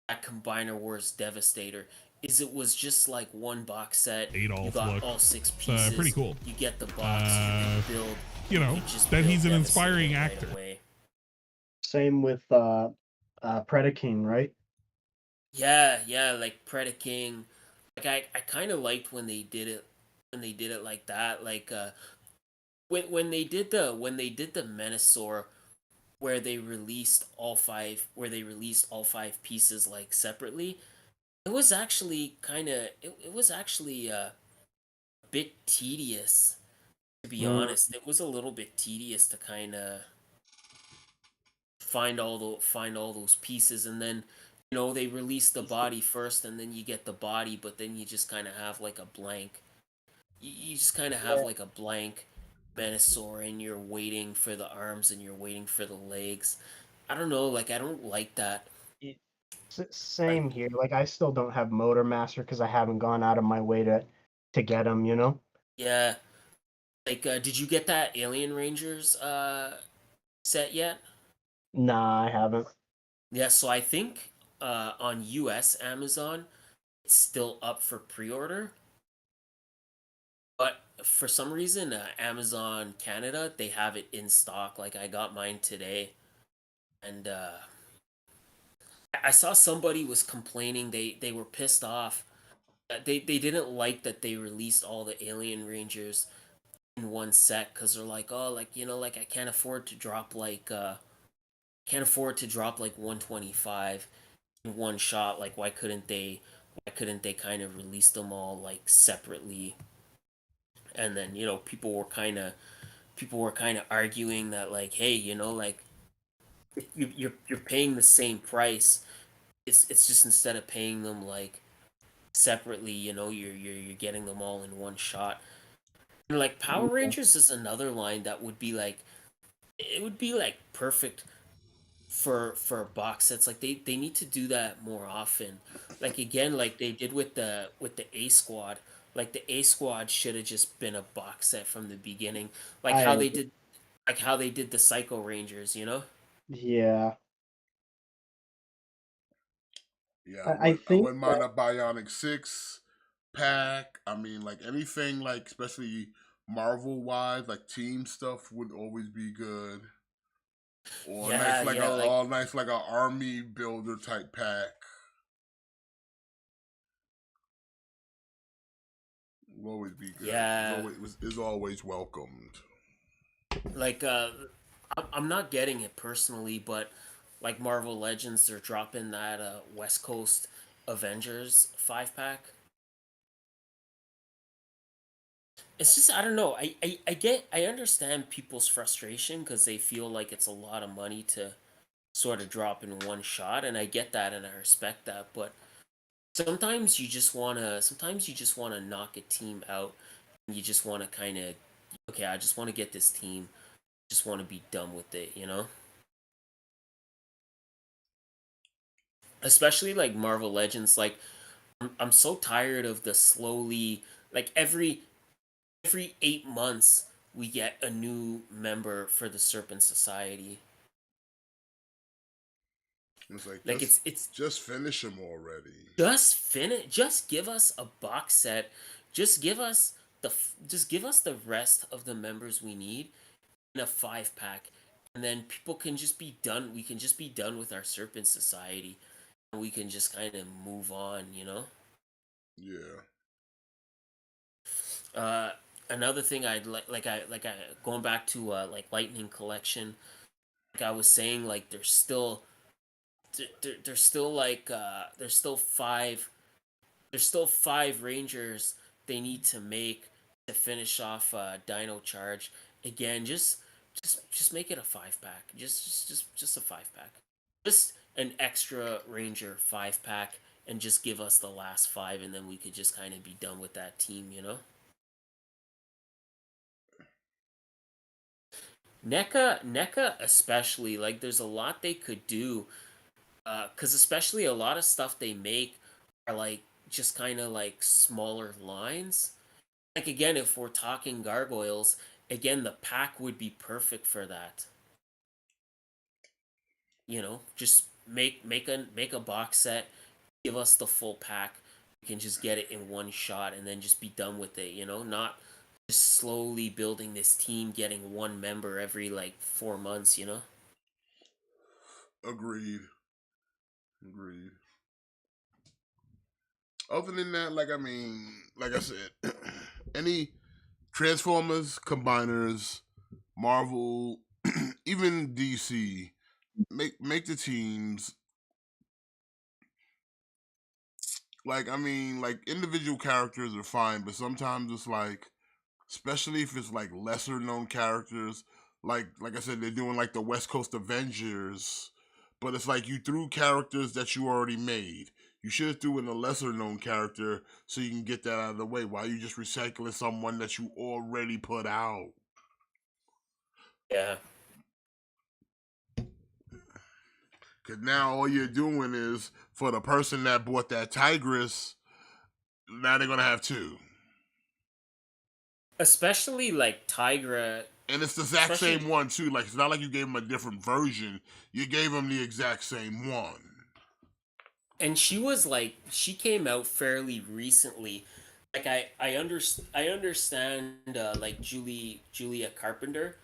that Combiner Wars Devastator, is it was just like one box set. You Adolf got look. all six It's pretty pieces. cool. You get the box. You could build. You You know, could just that build he's an Devastator inspiring right actor. away. Same with Predaking, right? Yeah, yeah, like Predaking. Like, I kind of liked when they did it like that. Like, when they did the Menasor, where they released all five pieces like separately. It was actually kind of it was actually a bit tedious, to be Mm, honest. It was a little bit tedious to kind of find all those pieces, and then they release the body first, and then you get the body, but then you just kind of have like a blank. You just kind of have yeah. like a blank Venusaur, and you're waiting for the arms and you're waiting for the legs. I don't know, like, I don't like that. It- Like, Same here. Like I still don't have Motor Master because I haven't gone out of my way to get them. You know? yeah, like, did you get that Alien Rangers set yet? Nah, I haven't. Yeah, so I think on US Amazon it's still up for pre-order, but for some reason Amazon Canada, they have it in stock. Like, I got mine today, and I saw somebody was complaining, they were pissed off. They didn't like that they released all the Alien Rangers in one set, cuz they're like, "Oh, like, like, I can't afford to drop like 125 in one shot. Like, why couldn't they kind of release them all like separately?" And then, people were kind of arguing that, like, hey, like, you're paying the same price. It's just, instead of paying them like separately, you're getting them all in one shot. And, like, Power Yeah. Rangers is another line that would be like, it would be like perfect for box sets. Like, they need to do that more often. Like, again, like they did with the A Squad. Like, the A Squad should have just been a box set from the beginning. Like I how they agree. did like how they did the Psycho Rangers. Yeah. Yeah, I I think wouldn't mind that a Bionic 6 pack. I mean, like anything, like especially Marvel wise, like team stuff would always be good. or Yeah, yeah, like nice like a army builder type pack. Will always be good. yeah, Is always welcomed. like I'm not getting it personally, but like Marvel Legends, they're dropping that West Coast Avengers 5 pack. It's just I don't know. I understand people's frustration because they feel like it's a lot of money to sort of drop in one shot, and I get that and I respect that. But sometimes you just wanna knock a team out. And you just wanna kind of okay. I just want to get this team. Just want to be done with it. Especially like Marvel Legends. Like I'm so tired of the slowly like every 8 months we get a new member for the Serpent Society. It's like Like it's just finish them already. just finish. Just give us a box set. Just give us just give us the rest of the members we need in a 5 pack, and then people can just be done. We can just be done with our Serpent Society, and we can just kind of move on. Yeah. Uh, Another thing I'd like I going back to like Lightning Collection. Like I was saying, like there's still like there's still five Rangers they need to make to finish off Dino Charge. Again, just make it a 5 pack. Just a 5 pack. Just an extra Ranger 5 pack, and just give us the last five, and then we could just kind of be done with that team. NECA especially, like there's a lot they could do, because especially a lot of stuff they make are like just kind of like smaller lines. Like again, if we're talking gargoyles, again the pack would be perfect for that. Just make a box set, give us the full pack. We can just get it in one shot and then just be done with it. Not just slowly building this team, getting one member every like 4 months. Agreed. Agreed. Other than that, like I mean, like I said, any Transformers, Combiners, Marvel, even DC, make the teams like I mean, like individual characters are fine, but sometimes it's like, especially if it's like lesser known characters, like I said, they're doing like the West Coast Avengers, but it's like you threw characters that you already made. You should have threw in a lesser known character so you can get that out of the way. Why are you just recycling someone that you already put out? Yeah. Cause now all you're doing is for the person that bought that Tigress, now they're gonna have two. Especially like Tigra, And it's the exact especially same one too. Like it's not like you gave them a different version. You gave them the exact same one. and she came out fairly recently. Like I understand like Julia Carpenter,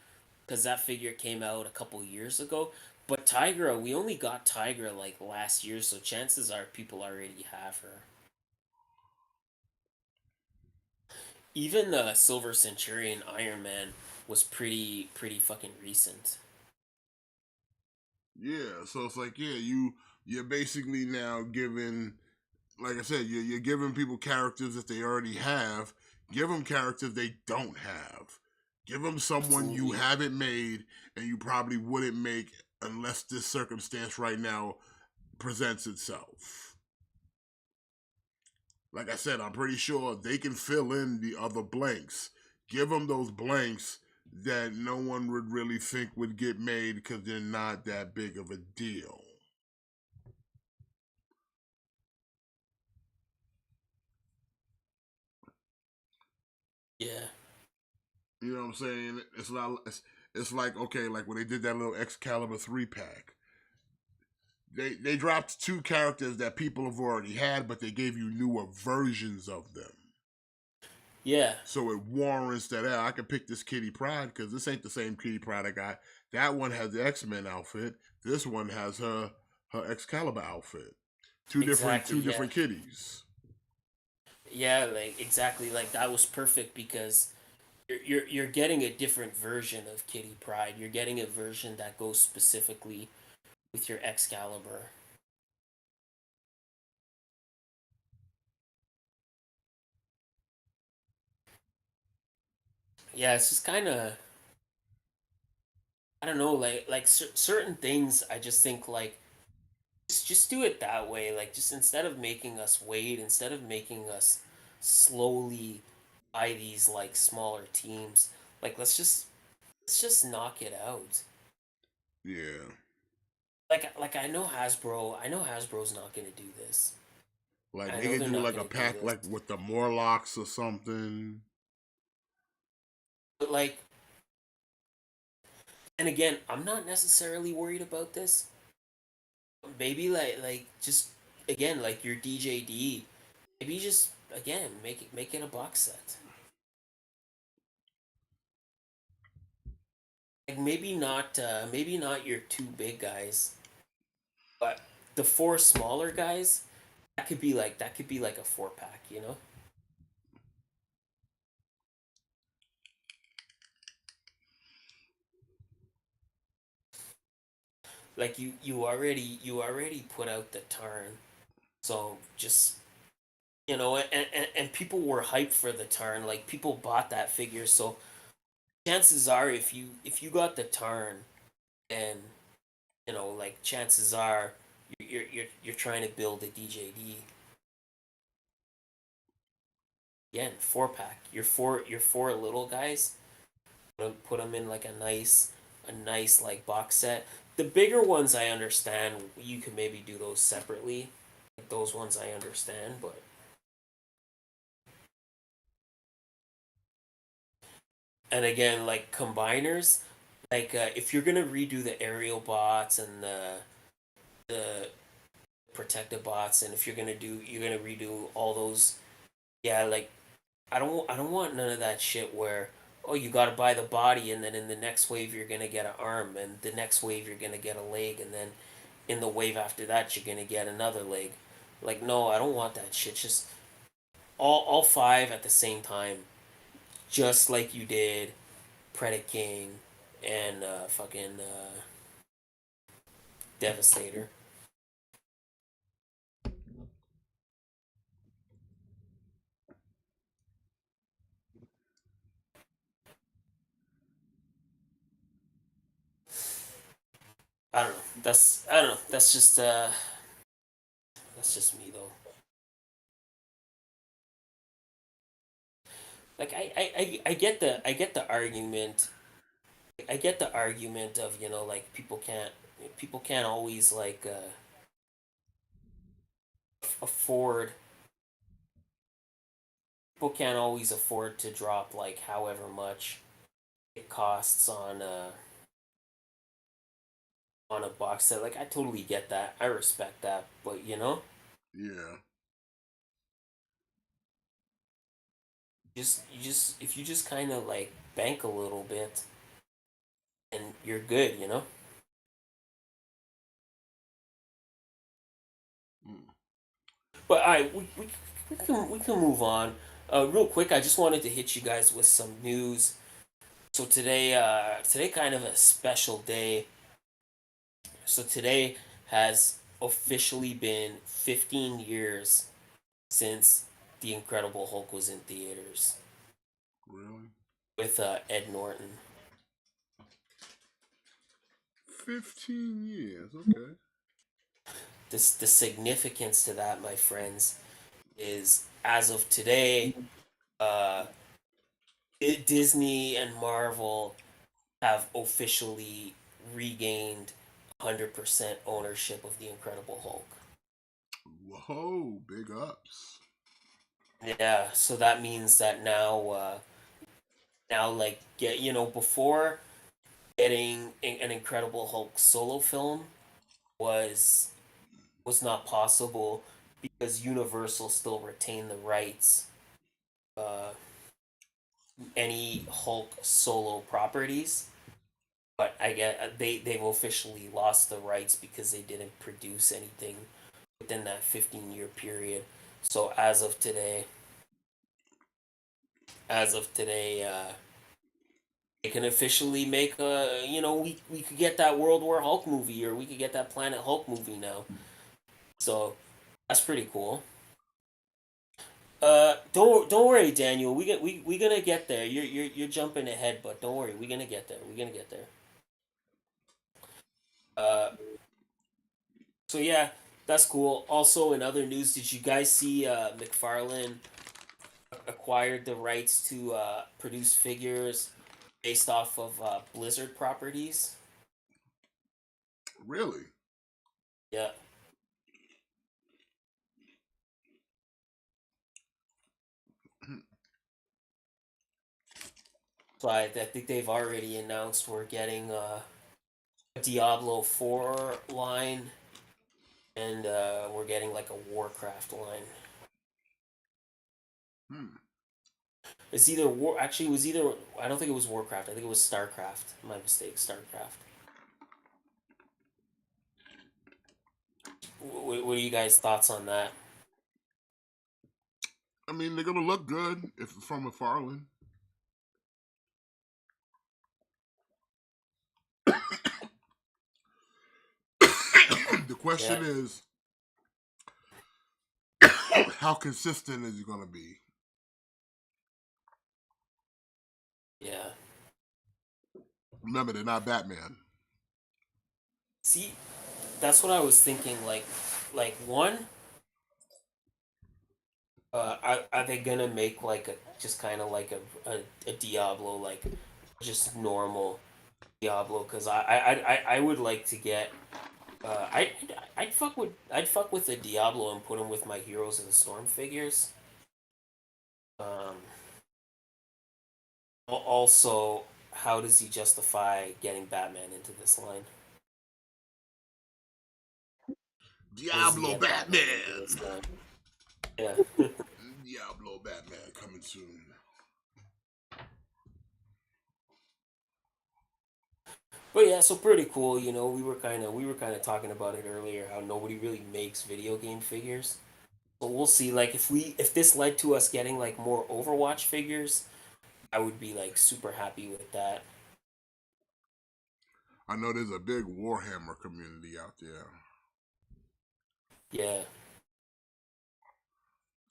because that figure came out a couple years ago. But Tigra, we only got Tigra like last year, so chances are people already have her. Even the Silver Centurion Iron Man was pretty fucking recent. Yeah, so it's like you're basically now giving, like I said, you're giving people characters that they already have. Give them characters they don't have. Give them someone you Absolutely. haven't made and you probably wouldn't make unless this circumstance right now presents itself. Like I said, I'm pretty sure they can fill in the other blanks. Give them those blanks that no one would really think would get made because they're not that big of a deal. Yeah. You know what I'm saying? It's like okay, like when they did that little Excalibur 3 pack. They dropped two characters that people have already had, but they gave you newer versions of them. Yeah. So it warrants that I can pick this Kitty Pride because this ain't the same Kitty Pride That one has the X-Men outfit. This one has her Excalibur outfit. Exactly. Two Yeah. different kitties. Yeah. Like exactly. Like that was perfect because you're getting a different version of Kitty Pride. You're getting a version that goes specifically with your Excalibur. Yeah, it's just kind of I don't know, like certain things. I just think like just do it that way. Like just instead of making us wait, instead of making us slowly buy these like smaller teams, like let's just knock it out. Yeah. Like I know Hasbro's not gonna do this. Like I they know could they're do not like a gonna do pack this. like with the Morlocks or something. But like, and again, I'm not necessarily worried about this. Maybe like just again like your DJD. Maybe just again make it a box set. Like maybe not your two big guys, but the four smaller guys. That could be like a four pack. You know, like you already put out the turn, so just you know, and people were hyped for the turn. Like people bought that figure, so chances are if you got the turn and you know like chances are you're trying to build a DJD again four pack. Your four little guys. Put them in like a nice like box set. The bigger ones I understand. You can maybe do those separately. Like, those ones I understand, but and again like combiners. Like if you're gonna redo the aerial bots and the protective bots, and if you're gonna redo all those. Yeah, like I don't want none of that shit where oh you got to buy the body and then in the next wave you're gonna get an arm and the next wave you're gonna get a leg and then in the wave after that you're gonna get another leg. Like no, I don't want that shit. Just all five at the same time, just like you did Predator King and fucking Devastator. I don't know. I don't know. That's just me though. Like I get the argument. I get the argument of you know like people can't always like afford people can't always afford to drop like however much it costs on a box set. Like I totally get that. I respect that, but you know, Yeah. just if you just kind of like bank a little bit and you're good, you know. Mm. But all right, we can move on. Real quick, I just wanted to hit you guys with some news. So today kind of a special day. So today has officially been 15 years since The Incredible Hulk was in theaters Really? with Ed Norton. 15 years. Okay. The significance to that, my friends, is as of today, uh, Disney and Marvel have officially regained 100% ownership of the Incredible Hulk. Whoa, big ups. Yeah, so that means that now like get you know before getting an Incredible Hulk solo film was not possible because Universal still retained the rights uh any Hulk solo properties. but I get they've officially lost the rights because they didn't produce anything within that 15-year period. So as of today, they can officially make a we could get that World War Hulk movie, or we could get that Planet Hulk movie now. So that's pretty cool. Don't worry, Daniel. We gonna get there. You're jumping ahead, but don't worry. We're gonna get there. We're gonna get there. Uh, so yeah, that's cool. Also, in other news, did you guys see McFarlane acquired the rights to produce figures based off of Blizzard properties? Really? Yeah. So I think they've already announced we're getting a Diablo 4 line, and we're getting like a Warcraft line. Hmm. It's either War. Actually, it was either. I don't think it was Warcraft. I think it was Starcraft. My mistake. Starcraft. What are you guys' thoughts on that? I mean, they're gonna look good if it's from McFarlane. The Yeah. question is, how consistent is it gonna be? Yeah. Remember, they're not Batman. See, that's what I was thinking. One, are they gonna make like a just kind of like a Diablo, like just normal Diablo? Because I would like to get I'd fuck with the Diablo and put him with my Heroes of the Storm figures. Um, Also, how does he justify getting Batman into this line? How does he Diablo get Batman into this Batman. line? Yeah. Diablo Batman coming soon. But yeah, so pretty cool. We were kind of talking about it earlier, how nobody really makes video game figures. So we'll see. Like if this led to us getting like more Overwatch figures, I would be like super happy with that. I know there's a big Warhammer community out there Yeah.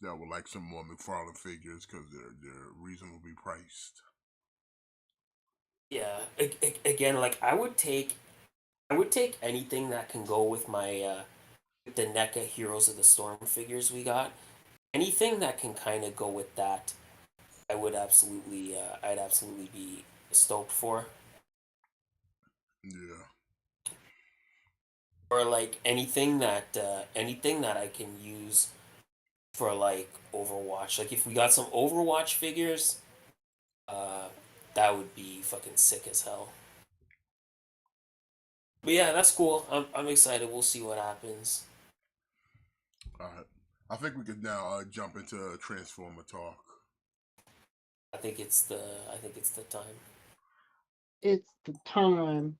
that would like some more McFarlane figures because they're reasonably priced. Yeah. Again, like I would take anything that can go with my the NECA Heroes of the Storm figures we got. Anything that can kind of go with that, I'd absolutely be stoked for. Yeah. Or like anything that I can use for like Overwatch. Like if we got some Overwatch figures, uh, that would be fucking sick as hell. But yeah, that's cool. I'm excited. We'll see what happens. All right. I think we could now jump into Transformer talk. I think it's the I think it's the time. It's the time.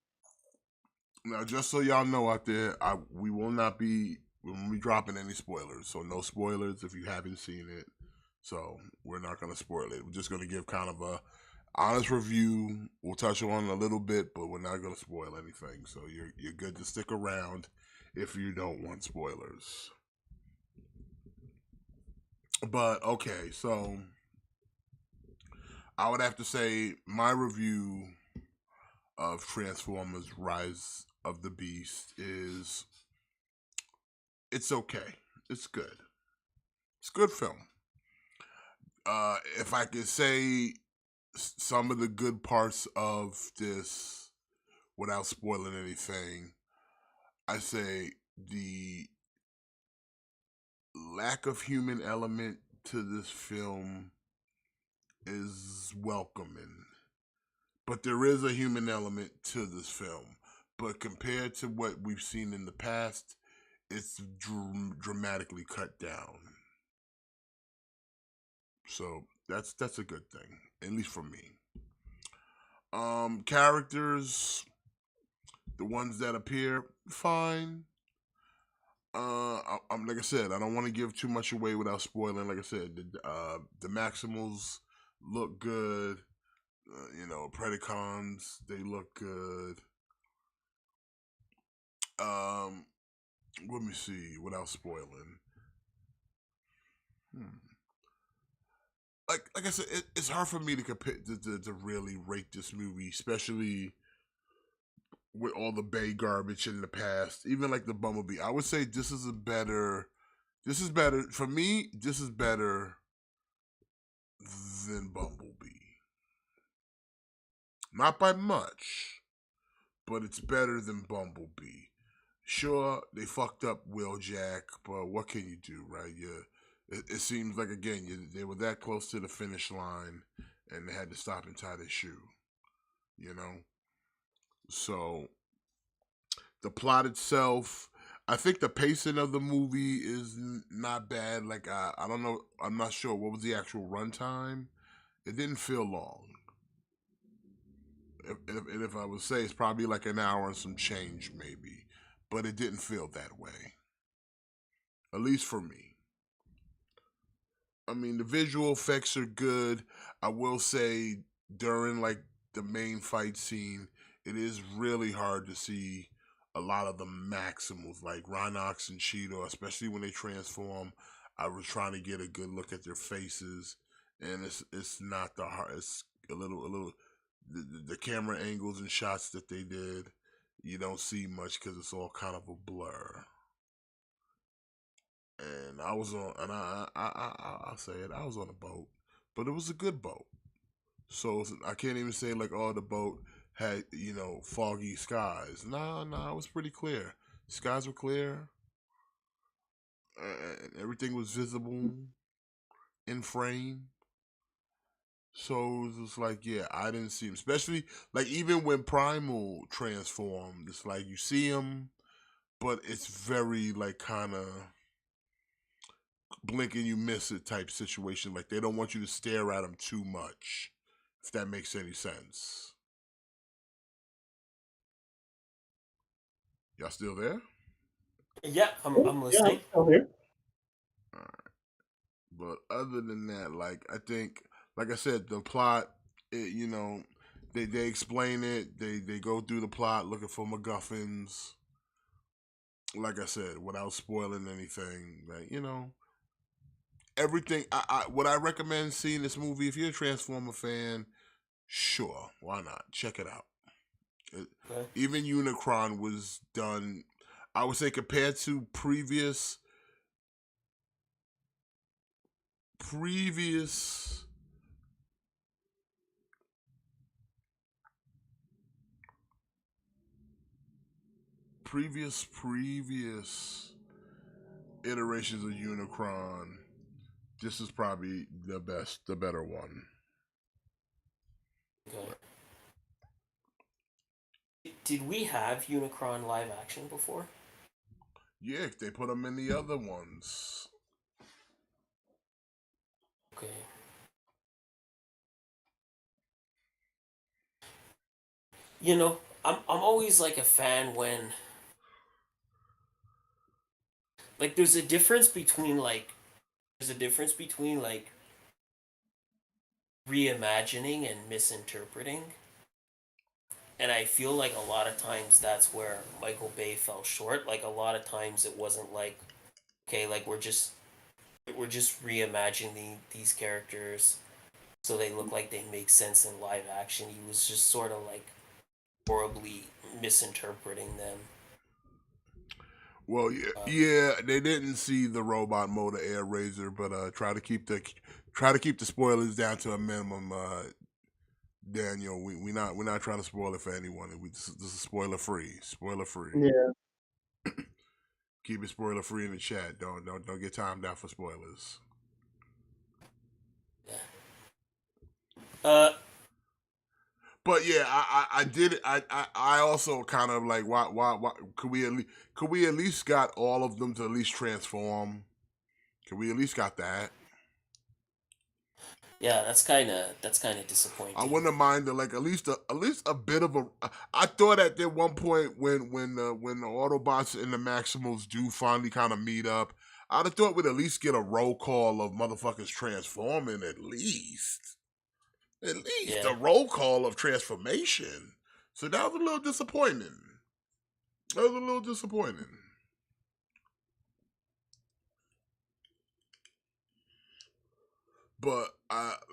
Now, just so y'all know out there, we won't be dropping any spoilers. So no spoilers if you haven't seen it. So we're not gonna spoil it. We're just gonna give kind of a honest review. We'll touch on it a little bit, but we're not gonna spoil anything. So you're good to stick around if you don't want spoilers. But okay, so I would have to say my review of Transformers Rise of the Beast is it's okay. It's good. It's a good film. If I could say some of the good parts of this without spoiling anything, I say the lack of human element to this film is welcoming. But there is a human element to this film. But compared to what we've seen in the past, it's dramatically cut down. So that's a good thing, at least for me. Characters, The ones that appear, fine. I'm like I said, I don't want to give too much away without spoiling. Like I said, the Maximals look good. Predacons, they look good. Let me see without spoiling. Like I said, it's hard for me to compare to really rate this movie, especially with all the Bay garbage in the past. Even like the Bumblebee, I would say this is better for me. This is better than Bumblebee, not by much, but it's better than Bumblebee. Sure, they fucked up Wheeljack, but what can you do, right? It seems like again they were that close to the finish line, and they had to stop and tie their shoe. You know, so the plot itself, I think the pacing of the movie is not bad. Like I don't know, I'm not sure what was the actual runtime. It didn't feel long. If I would say it's probably like an hour and some change, maybe, but it didn't feel that way. At least for me. I mean, the visual effects are good. I will say during like the main fight scene, it is really hard to see a lot of the Maximals, like Rhinox and Cheetor, especially when they transform. I was trying to get a good look at their faces, and it's not the hard. It's a little the camera angles and shots that they did. You don't see much because it's all kind of a blur. And I was on, and I'll say it, I was on a boat, but it was a good boat. So I can't even say like, oh, the boat had foggy skies. Nah, it was pretty clear. Skies were clear, and everything was visible in frame. So it was like, yeah, I didn't see him. Especially like even when Primal transformed, it's like you see him, but it's very like kind of blink and you miss it type situation. Like they don't want you to stare at them too much, if that makes any sense. Y'all still there? Yeah, I'm Yeah, I'm listening. still here. All right. But other than that, like I think, like I said, the plot, they explain it. They go through the plot looking for MacGuffins. Like I said, without spoiling anything, like everything. Would I recommend seeing this movie if you're a Transformer fan? Sure, why not? Check it out. Okay. Even Unicron was done, I would say, compared to previous previous iterations of Unicron, this is probably the better one. Okay. Did we have Unicron live action before? Yeah, they put them in the other ones. Okay. I'm always like a fan when like there's a difference between like reimagining and misinterpreting. And I feel like a lot of times that's where Michael Bay fell short. Like a lot of times it wasn't like, okay, like we're just reimagining these characters so they look like they make sense in live action. He was just sort of like horribly misinterpreting them. Well, yeah, Uh, yeah, they didn't see the robot motor air razor, but try to keep the spoilers down to a minimum. Daniel, we're not trying to spoil it for anyone. This is spoiler free. Spoiler free. Yeah. Keep it spoiler free in the chat. Don't get timed out for spoilers. yeah. Uh, But yeah, I did. I also kind of like why could we at least got all of them to at least transform? Could we at least got that? Yeah, that's kind of I disappointing. wouldn't mind like at least a bit of a. I thought at that one point when the Autobots and the Maximals do finally kind of meet up, I'd have thought we'd at least get a roll call of motherfuckers transforming at least Yeah. a roll call of transformation. So that was a little disappointing. That was a little disappointing. But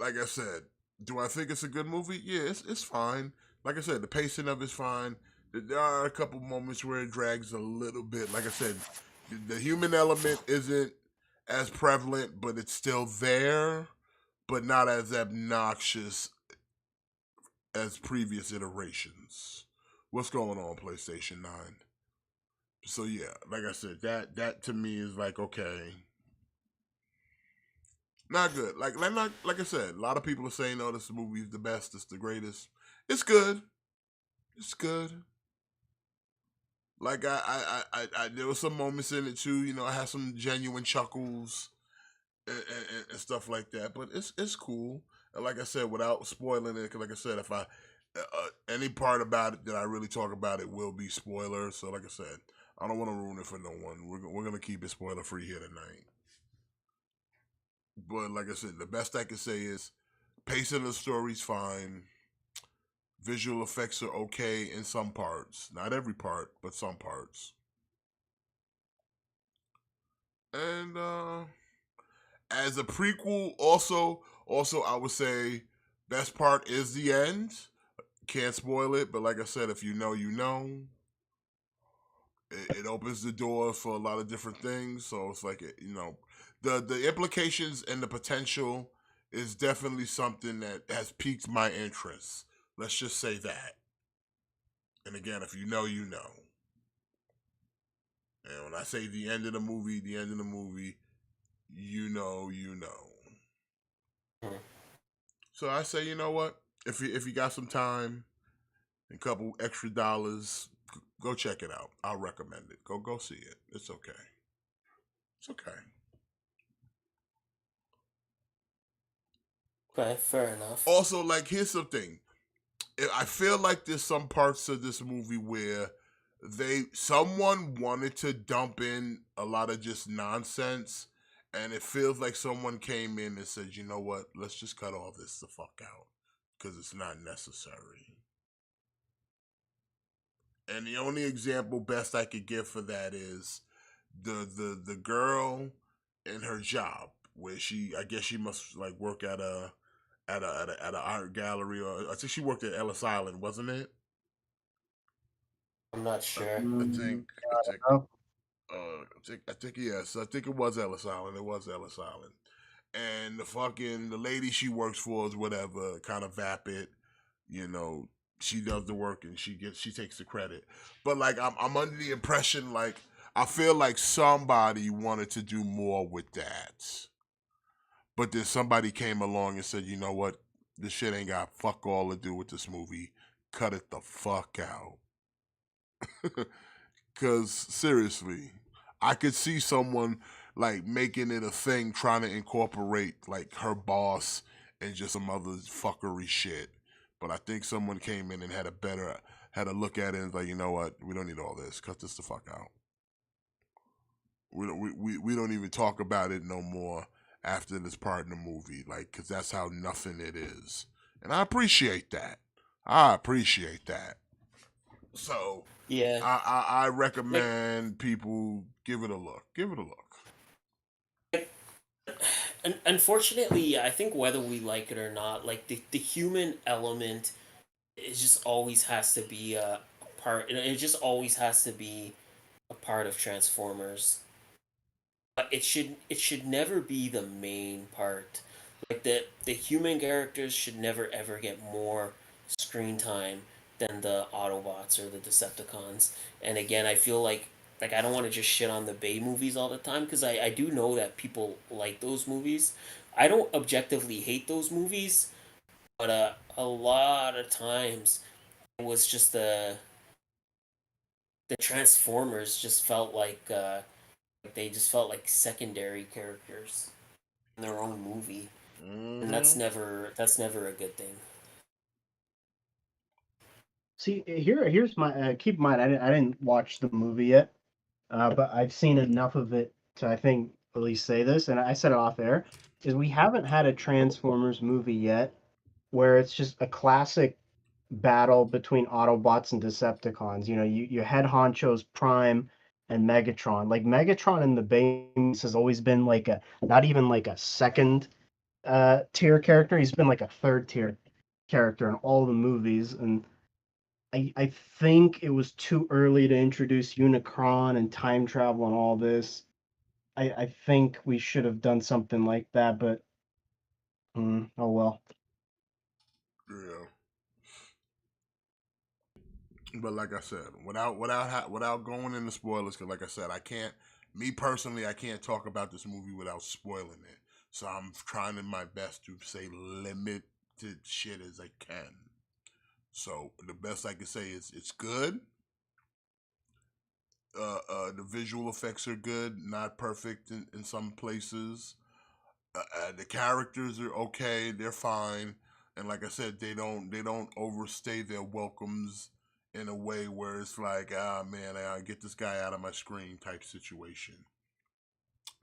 like I said, do I think it's a good movie? Yeah, it's fine. Like I said, the pacing of it's fine. There are a couple moments where it drags a little bit. Like I said, the human element isn't as prevalent, but it's still there, but not as obnoxious as previous iterations. What's going on, PlayStation 9? So yeah, like I said, that to me is like okay, not good. Like I said, a lot of people are saying, "Oh, this movie is the best. It's the greatest." It's good. It's good. Like there were some moments in it too. You know, I had some genuine chuckles and stuff like that. But it's cool. And like I said, without spoiling it, 'cause like I said, if I any part about it that I really talk about, it will be spoiler. So like I said, I don't want to ruin it for no one. We're gonna keep it spoiler free here tonight. But like I said, the best I can say is pacing of the story's fine. Visual effects are okay in some parts. Not every part, but some parts. And as a prequel, also I would say best part is the end. Can't spoil it, but like I said, if you know, you know. It opens the door for a lot of different things. So it's like the implications and the potential is definitely something that has piqued my interest. Let's just say that. And again, if you know, you know. And when I say the end of the movie, you know. Mhm. So I say, you know what? If you got some time, a couple extra dollars, go check it out. I'll recommend it. Go see it. It's okay. It's okay. Okay, fair enough. Also, like here's the thing. I feel like there's some parts of this movie where someone wanted to dump in a lot of just nonsense, and it feels like someone came in and said, "You know what? Let's just cut all this the fuck out because it's not necessary." And the only example best I could give for that is the girl in her job where I guess she must like work at an art gallery, or I think she worked at Ellis Island, wasn't it? I'm not I, sure. I think I think Oh, I think yes. I think it was Ellis Island. It was Ellis Island. And the lady she works for is whatever, kind of vapid, you know, she does the work and she takes the credit. But like I'm under the impression like I feel like somebody wanted to do more with that. But then somebody came along and said, "You know what? This shit ain't got fuck all to do with this movie. Cut it the fuck out." Cause seriously, I could see someone like making it a thing, trying to incorporate like her boss and just some other fuckery shit. But I think someone came in and had a look at it and was like, you know what, we don't need all this. Cut this the fuck out. We don't even talk about it no more after this part in the movie, like, cause that's how nothing it is, and I appreciate that. I appreciate that. So Yeah, I like, recommend people give it a look. Give it a look. unfortunately, I think whether we like it or not, like the human element, it just always has to be a part. It just always has to be a part of Transformers. It should never be the main part. Like the human characters should never ever get more screen time than the Autobots or the Decepticons. And again, I feel like I don't want to just shit on the Bay movies all the time because I do know that people like those movies. I don't objectively hate those movies, but a lot of times it was just the Transformers just felt like they just felt like secondary characters in their own movie. And that's never a good thing. See, here's my keep in mind I didn't watch the movie yet, but I've seen enough of it to I think at least say this, and I said it off air, is we haven't had a Transformers movie yet where it's just a classic battle between Autobots and Decepticons. You know, you had Honcho's Prime and Megatron. Like Megatron in the base has always been like a not even like a second tier character. He's been like a third tier character in all the movies, and I think it was too early to introduce Unicron and time travel and all this. I think we should have done something like that, but oh well. Yeah. But like I said, without going into spoilers, because like I said, I can't. Me personally, I can't talk about this movie without spoiling it. So I'm trying in my best to say limited shit as I can. So the best I can say is it's good. The visual effects are good, not perfect in some places. The characters are okay, they're fine, and like I said, they don't overstay their welcomes in a way where it's like, ah man, I get this guy out of my screen type situation.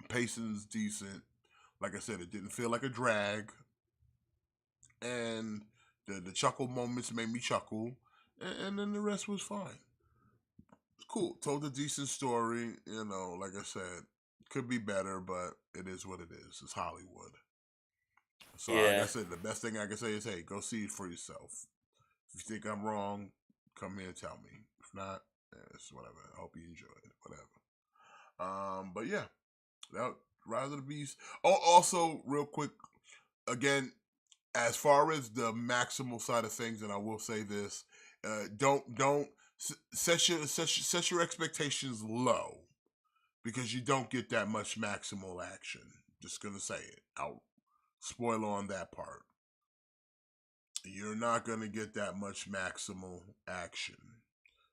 Pacing's decent. Like I said, it didn't feel like a drag, and the chuckle moments made me chuckle, and then the rest was fine. It's cool. Told a decent story. You know, like I said, could be better, but it is what it is. It's Hollywood. So, like I Yeah. said, the best thing I can say is, hey, go see it for yourself. If you think I'm wrong, come here and tell me. If not, it's whatever. I hope you enjoy it. Whatever. But yeah, that Rise of the Beast. Oh, also, real quick, again, as far as the maximal side of things, and I will say this: don't set your expectations low because you don't get that much maximal action. Just gonna say it. I'll spoil on that part. You're not gonna get that much maximal action.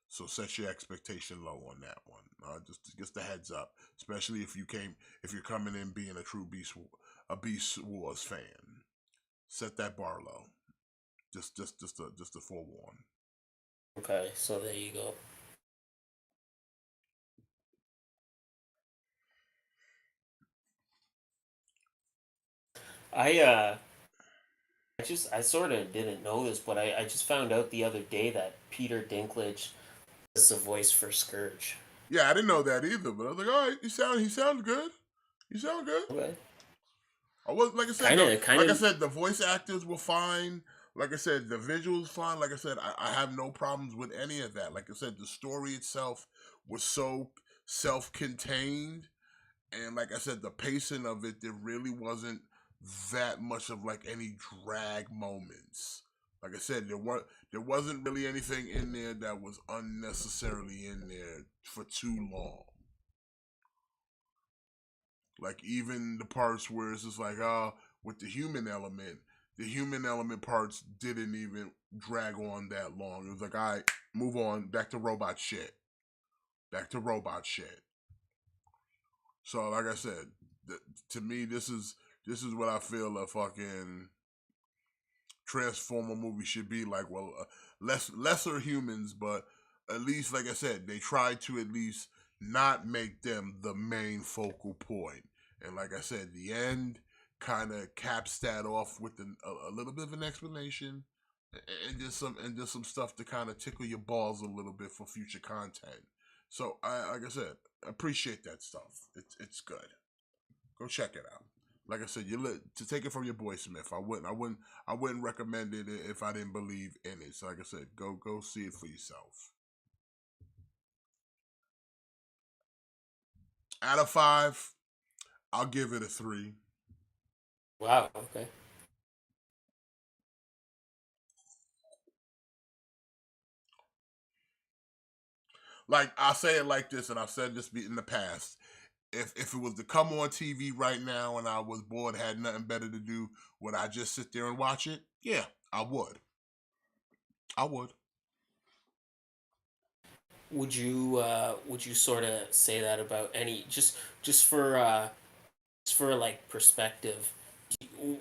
So set your expectation low on that one. Just a heads up, especially if you're coming in being a true Beast Wars fan. Set that bar low. Just a forewarn. Okay, so there you go. I I sort of didn't know this, but I just found out the other day that Peter Dinklage is the voice for Scourge. Yeah, I didn't know that either, but I was like, all right, he sounds good. He sounds good. Okay. I was like I said, Kind of, kind of. the voice actors were fine. Like I said, the visuals fine. Like I said, I have no problems with any of that. Like I said, the story itself was so self-contained, and like I said, the pacing of it, there really wasn't that much of like any drag moments. Like I said, there wasn't really anything in there that was unnecessarily in there for too long. Like even the parts where it's just like, with the human element parts didn't even drag on that long. It was like, all right, move on, back to robot shit. Back to robot shit. So like I said, to me, this is what I feel a fucking Transformer movie should be like. Well, lesser humans, but at least, like I said, they tried to at least not make them the main focal point. And like I said, the end kind of caps that off with a little bit of an explanation and just some stuff to kind of tickle your balls a little bit for future content. So I like I said, appreciate that stuff. It's good. Go check it out. Like I said, to take it from your boy Smith. I wouldn't recommend it if I didn't believe in it. So like I said, go see it for yourself. Out of 5, I'll give it a 3. Wow. Okay. Like I'll say it like this, and I've said this in the past. If it was to come on TV right now and I was bored, had nothing better to do, would I just sit there and watch it? Yeah, I would. I would. Would you sort of say that about any just for like perspective?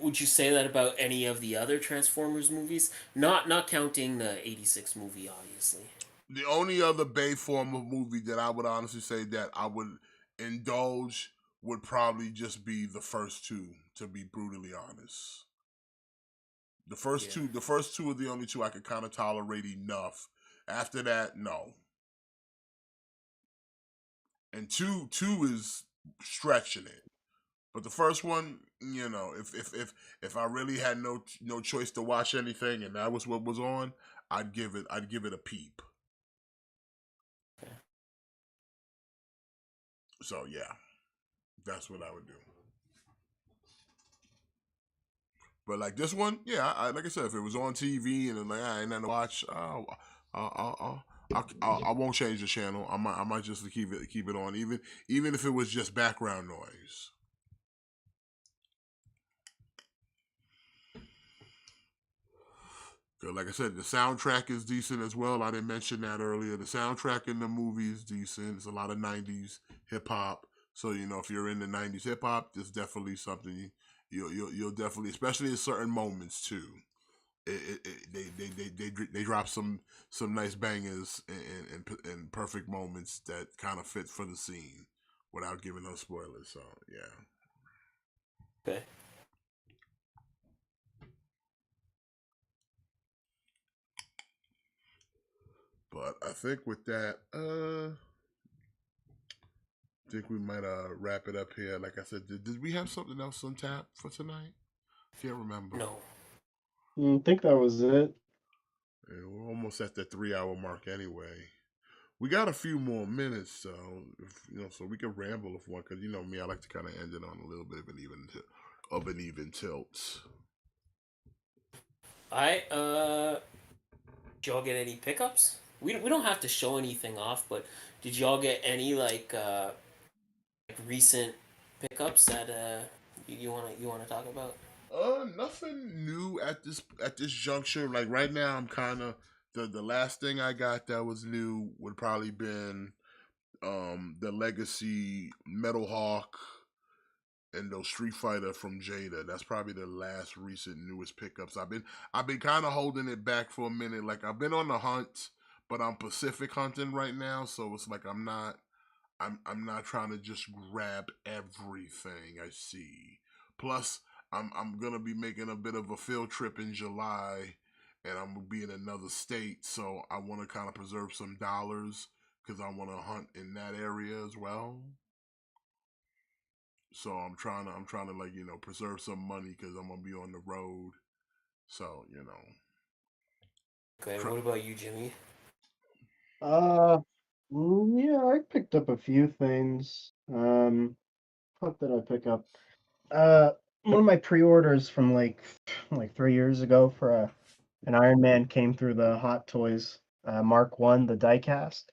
would you say that about any of the other Transformers movies? Not counting the '86 movie, obviously. The only other Bay form of movie that I would honestly say that I would indulge would probably just be the first two, to be brutally honest. Yeah. The first two are the only two I could kind of tolerate enough. After that, no. And two is stretching it. But the first one, if I really had no choice to watch anything and that was what was on, I'd give it a peep. So yeah, that's what I would do. But like this one, yeah, like I said, if it was on TV and like I ain't nothing to watch, I won't change the channel. I might just keep it on, even if it was just background noise. Like I said, the soundtrack is decent as well. I didn't mention that earlier. The soundtrack in the movie is decent. It's a lot of '90s hip hop. So if you're in the '90s hip hop, there's definitely something you'll definitely, especially in certain moments too. They drop some nice bangers and perfect moments that kind of fit for the scene without giving no spoilers. So yeah. Okay. But I think with that, I think we might wrap it up here. Like I said, did we have something else on tap for tonight? Can't remember. No. I think that was it. Yeah, we're almost at the 3 hour mark anyway. We got a few more minutes, so so we can ramble if one. Because me, I like to kind of end it on a little bit of an even tilt. Did y'all get any pickups? We don't have to show anything off, but did y'all get any like recent pickups that you wanna talk about? Nothing new at this juncture. Like right now, I'm kind of the last thing I got that was new would probably been the Legacy Metal Hawk and those Street Fighter from Jada. That's probably the last recent newest pickups. I've been kind of holding it back for a minute. Like I've been on the hunt, but I'm Pacific hunting right now, so it's like I'm not trying to just grab everything I see. Plus, I'm gonna be making a bit of a field trip in July, and I'm gonna be in another state, so I want to kind of preserve some dollars because I want to hunt in that area as well. So I'm trying to like preserve some money because I'm gonna be on the road. So Okay, try, what about you, Jimmy? Uh, yeah, I picked up a few things. What did I pick up? Uh, One of my pre-orders from like 3 years ago for an Iron Man came through the Hot Toys Mark One, the diecast.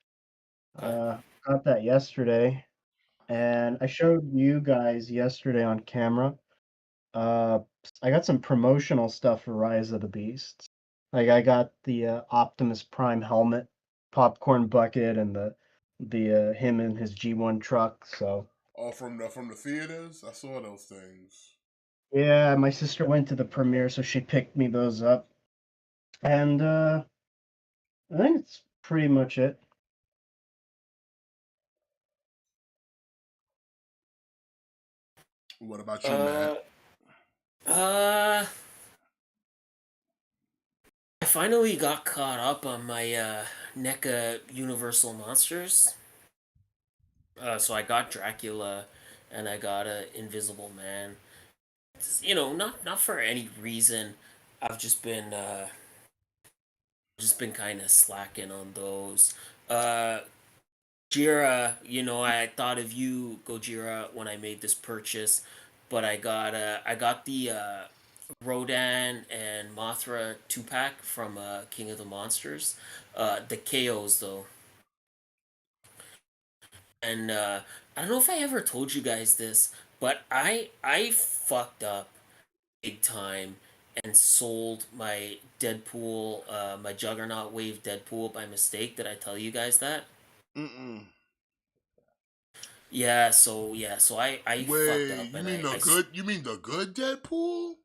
Okay. Got that yesterday, and I showed you guys yesterday on camera. Uh, I got some promotional stuff for Rise of the Beasts. Like I got the Optimus Prime helmet, popcorn bucket, and the him and his G1 truck. So all from the theaters. I saw those things. yeah, my sister went to the premiere, so she picked me those up, and I think it's pretty much it. What about you, Matt? Uh, uh, I finally got caught up on my NECA Universal Monsters. So I got Dracula, and I got a Invisible Man. Not for any reason. I've just been kind of slacking on those. Uh, Jira, I thought of you, Gojira, when I made this purchase, but I got the Rodan and Mothra 2 pack from King of the Monsters. The KOs though. And I don't know if I ever told you guys this, but I fucked up big time and sold my Deadpool, my Juggernaut Wave Deadpool by mistake. Did I tell you guys that? Mm-mm. Yeah, so I fucked Wait, up you and mean I the good? You mean the good Deadpool?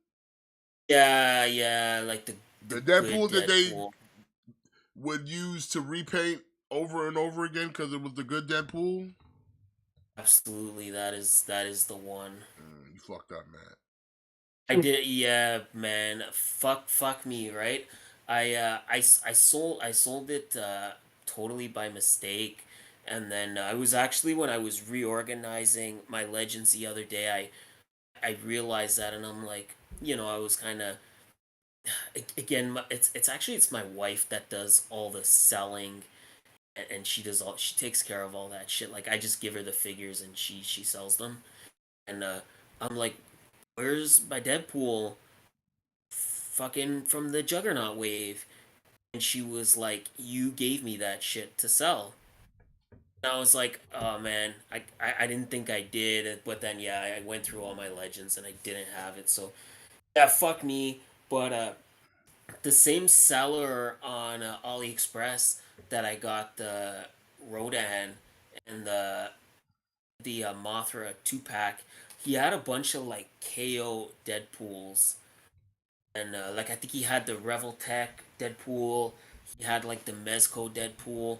Yeah, like the The good Deadpool that they Deadpool. would use to repaint over and over again because it was the good Deadpool. Absolutely, that is the one. You fucked up, Matt. I did, yeah, man. Fuck me, right? I sold it totally by mistake, and then I was actually when I was reorganizing my legends the other day, I realized that, and I'm like, I was kind of again, it's actually it's my wife that does all the selling, and she takes care of all that shit. Like I just give her the figures, and she sells them, and I'm like, where's my Deadpool? Fucking from the Juggernaut wave. And she was like, you gave me that shit to sell. And I was like, oh man, I didn't think I did. But then, yeah, I went through all my legends and I didn't have it. So, yeah, fuck me. But the same seller on AliExpress that I got the Rodan and the Mothra 2 pack, he had a bunch of like KO Deadpools, and like I think he had the Reveltech Deadpool, he had like the Mezco Deadpool,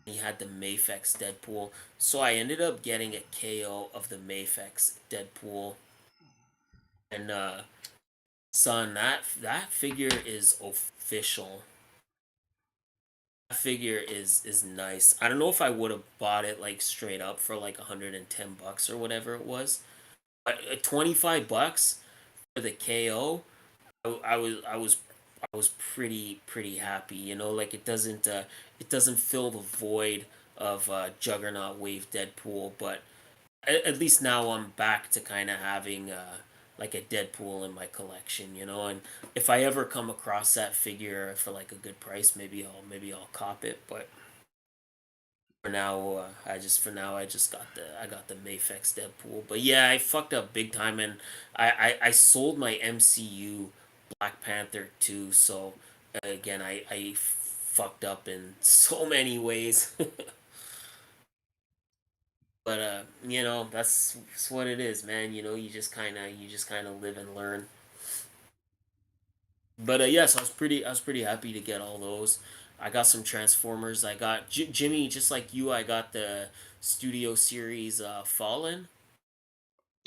he had the Mafex Deadpool. So I ended up getting a KO of the Mafex Deadpool, and son, that figure is official. That figure is nice. I don't know if I would have bought it like straight up for like $110 or whatever it was, but $25 for the KO, I was pretty happy. Like it doesn't fill the void of Juggernaut Wave Deadpool, but at least now I'm back to kind of having like a Deadpool in my collection. And if I ever come across that figure for like a good price, maybe I'll cop it. But for now I just got the Mafex Deadpool. But yeah, I fucked up big time, and I sold my MCU Black Panther too. So again, I fucked up in so many ways. But that's what it is, man. You just kind of live and learn. But yes, I was pretty happy to get all those. I got some Transformers. I got Jimmy, just like you. I got the Studio Series Fallen.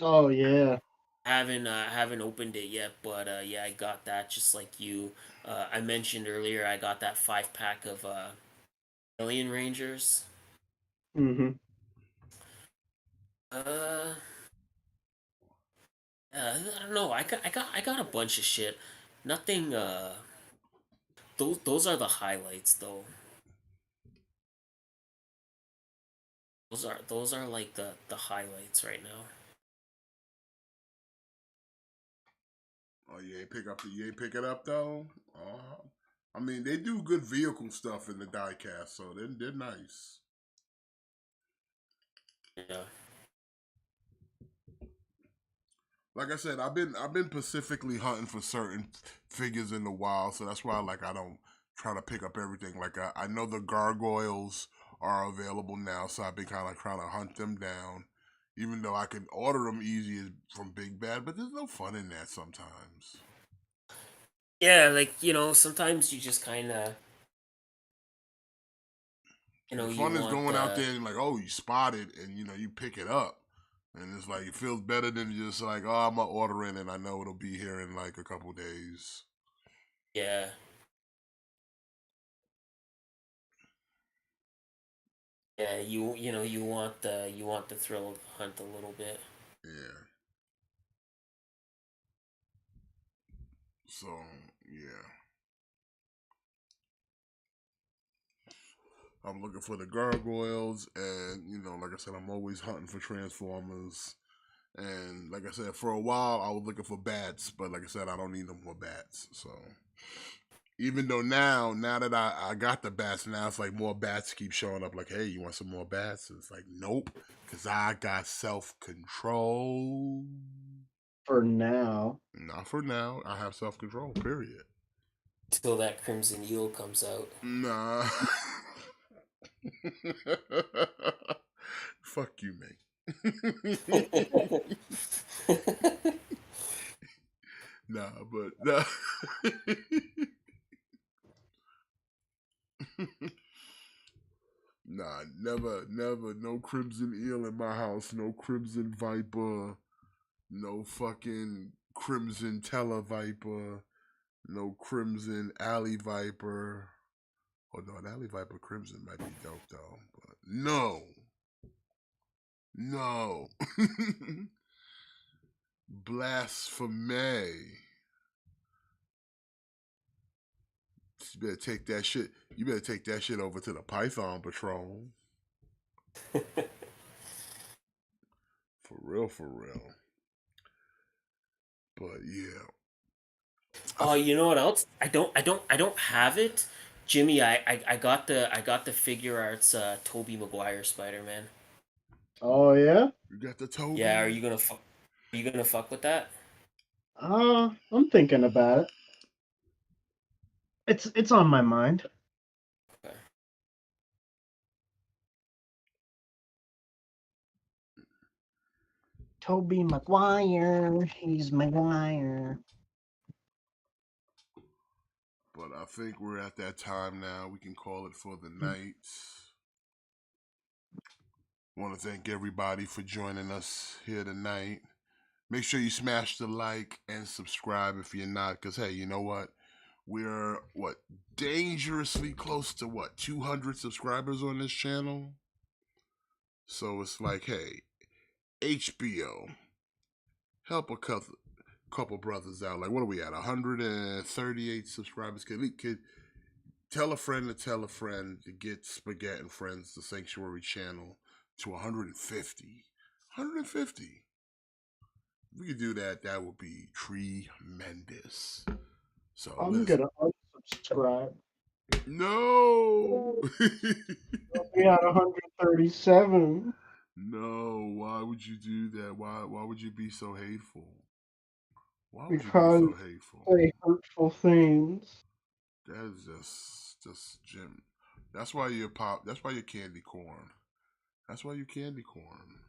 Oh yeah. I haven't opened it yet, but yeah, I got that just like you. I mentioned earlier I got that 5 pack of Alien Rangers. Mm-hmm. Uh, I don't know. I got a bunch of shit. Nothing. Those are the highlights though. Those are like the highlights right now. Oh, you ain't pick it up though. Oh, I mean, they do good vehicle stuff in the diecast, so they're nice. Yeah. Like I said, I've been specifically hunting for certain figures in the wild, so that's why I don't try to pick up everything. Like I know the gargoyles are available now, so I've been kind of trying to hunt them down. Even though I can order them easy from Big Bad, but there's no fun in that sometimes. Yeah, like sometimes you just kind of The you fun is want going out there and like, oh, you spot it, and you pick it up, and it's like it feels better than just like, oh, I'm gonna order it, and I know it'll be here in like a couple days. yeah. Yeah, you want the thrill of the hunt a little bit. Yeah. So yeah, I'm looking for the gargoyles, and like I said, I'm always hunting for Transformers. And like I said, for a while I was looking for bats, but like I said, I don't need no more bats. So even though now that I got the bats, now it's like more bats keep showing up. Like, hey, you want some more bats? It's like, nope, because I got self control. For now. Not for now. I have self control. Period. Till that Crimson Eel comes out. Nah. Fuck you, man. Nah, but nah. Nah, never, no Crimson Eel in my house, no Crimson Viper, no fucking Crimson Televiper, no Crimson Alley Viper. Oh no, an Alley Viper Crimson might be dope though, but no. Blasphemy. You better take that shit. You better take that shit over to the Python Patrol. For real. But yeah. Oh, you know what else? I don't have it. Jimmy, I got the figure arts Toby Maguire Spider-Man. Oh yeah. You got the Toby. Yeah, are you gonna fuck with that? I'm thinking about it. It's on my mind. Okay. Toby Maguire, he's Maguire. But I think we're at that time now. We can call it for the night. Want to thank everybody for joining us here tonight. Make sure you smash the like and subscribe if you're not, because hey, you know what? We're dangerously close to 200 subscribers on this channel. So it's like, hey, HBO, help a couple brothers out. Like, what are we at? 138 subscribers. Could tell a friend to get Spaghett Friends, the Sanctuary channel, to 150. 150. If we could do that, that would be tremendous. So I'm gonna unsubscribe. No. We had 137. No, why would you do that? Why would you be so hateful? Why would Because you be so hateful? say hurtful things. That is just Jim. That's why you're that's why you're candy corn. That's why you candy corn.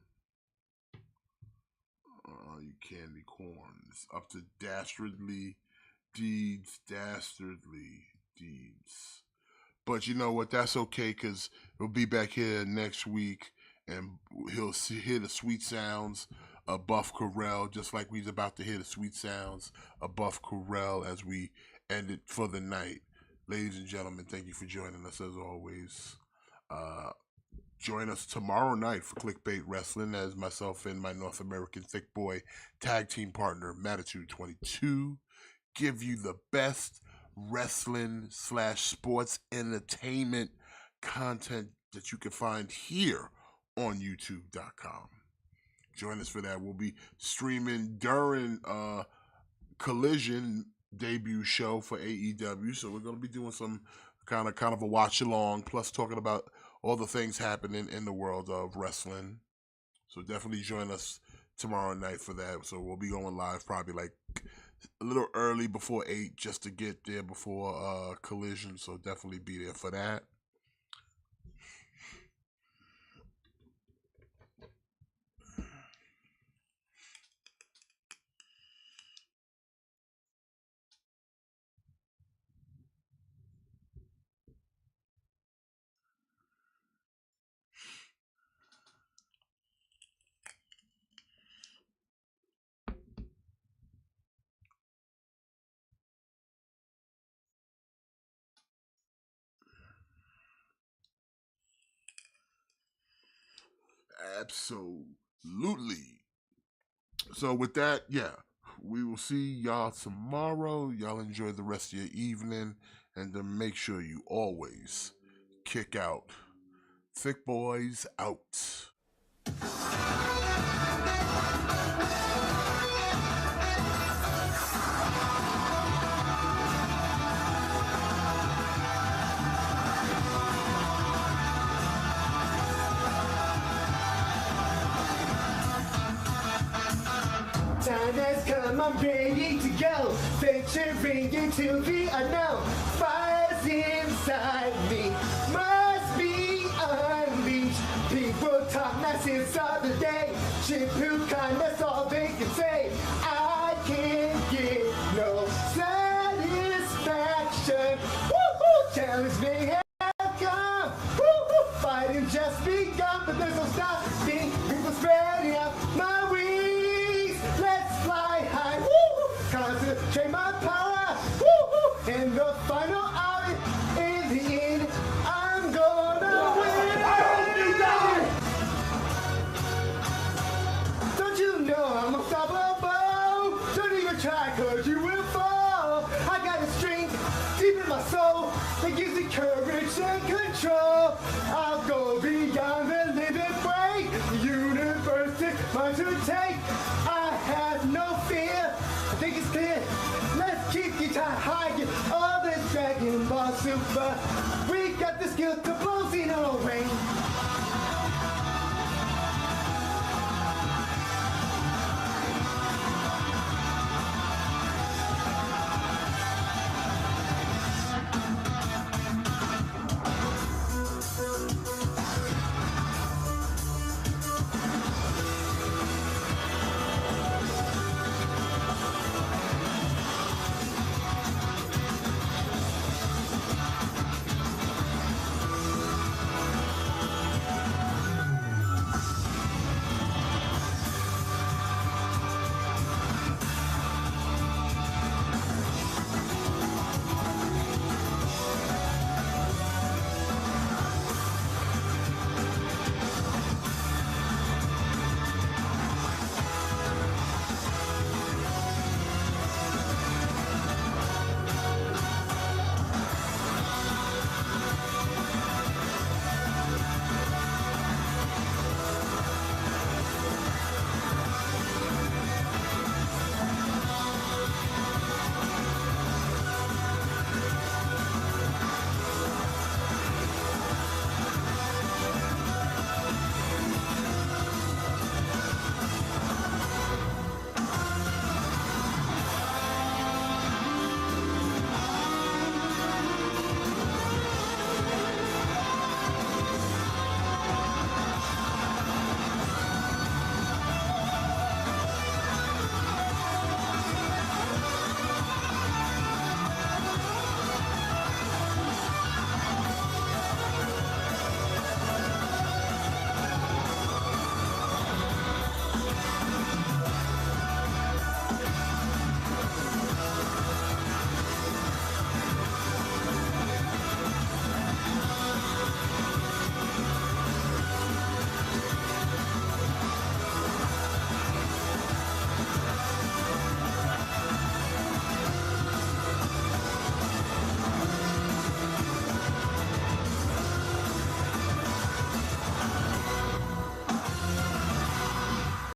You candy corn. It's up to dastardly deeds. But you know what? That's okay, because we'll be back here next week, and he'll hear the sweet sounds of Buff Corral, just like we's about to hear the sweet sounds of Buff Corral as we end it for the night. Ladies and gentlemen, thank you for joining us as always. Join us tomorrow night for Clickbait Wrestling as myself and my North American Thick Boy tag team partner, Matitude 22, give you the best wrestling/sports entertainment content that you can find here on YouTube.com. Join us for that. We'll be streaming during Collision debut show for AEW, so we're going to be doing some kind of a watch along, plus talking about all the things happening in the world of wrestling. So definitely join us tomorrow night for that. So we'll be going live probably like a little early before 8 just to get there before Collision. So definitely be there for that. Absolutely. So with that, yeah, we will see y'all tomorrow. Y'all enjoy the rest of your evening, and then make sure you always kick out. Thick Boys out. Time has come, I'm ready to go. Venturing into the unknown. Fire's inside me, must be unleashed. People talk nonsense all the day. Shampoo kindness, all they can say. I can't get no satisfaction. Woo-hoo, challenge may have come. Woo-hoo, fighting just begun, but there's no stopping. People spreading out my wings. Let's fly high. Woo-hoo, concentrate my power. Woo-hoo, in the final hour, in the end, I'm gonna win. I hope you die. Don't you know I'm unstoppable? Don't even try, cause you will fall. I got a strength deep in my soul that gives me courage and control. I'll go beyond the limit break. The universe is mine to take. I have no fear. I think it's clear. Let's keep you high. Get all this Dragon Ball Super. We got the skill to blow Xeno rain.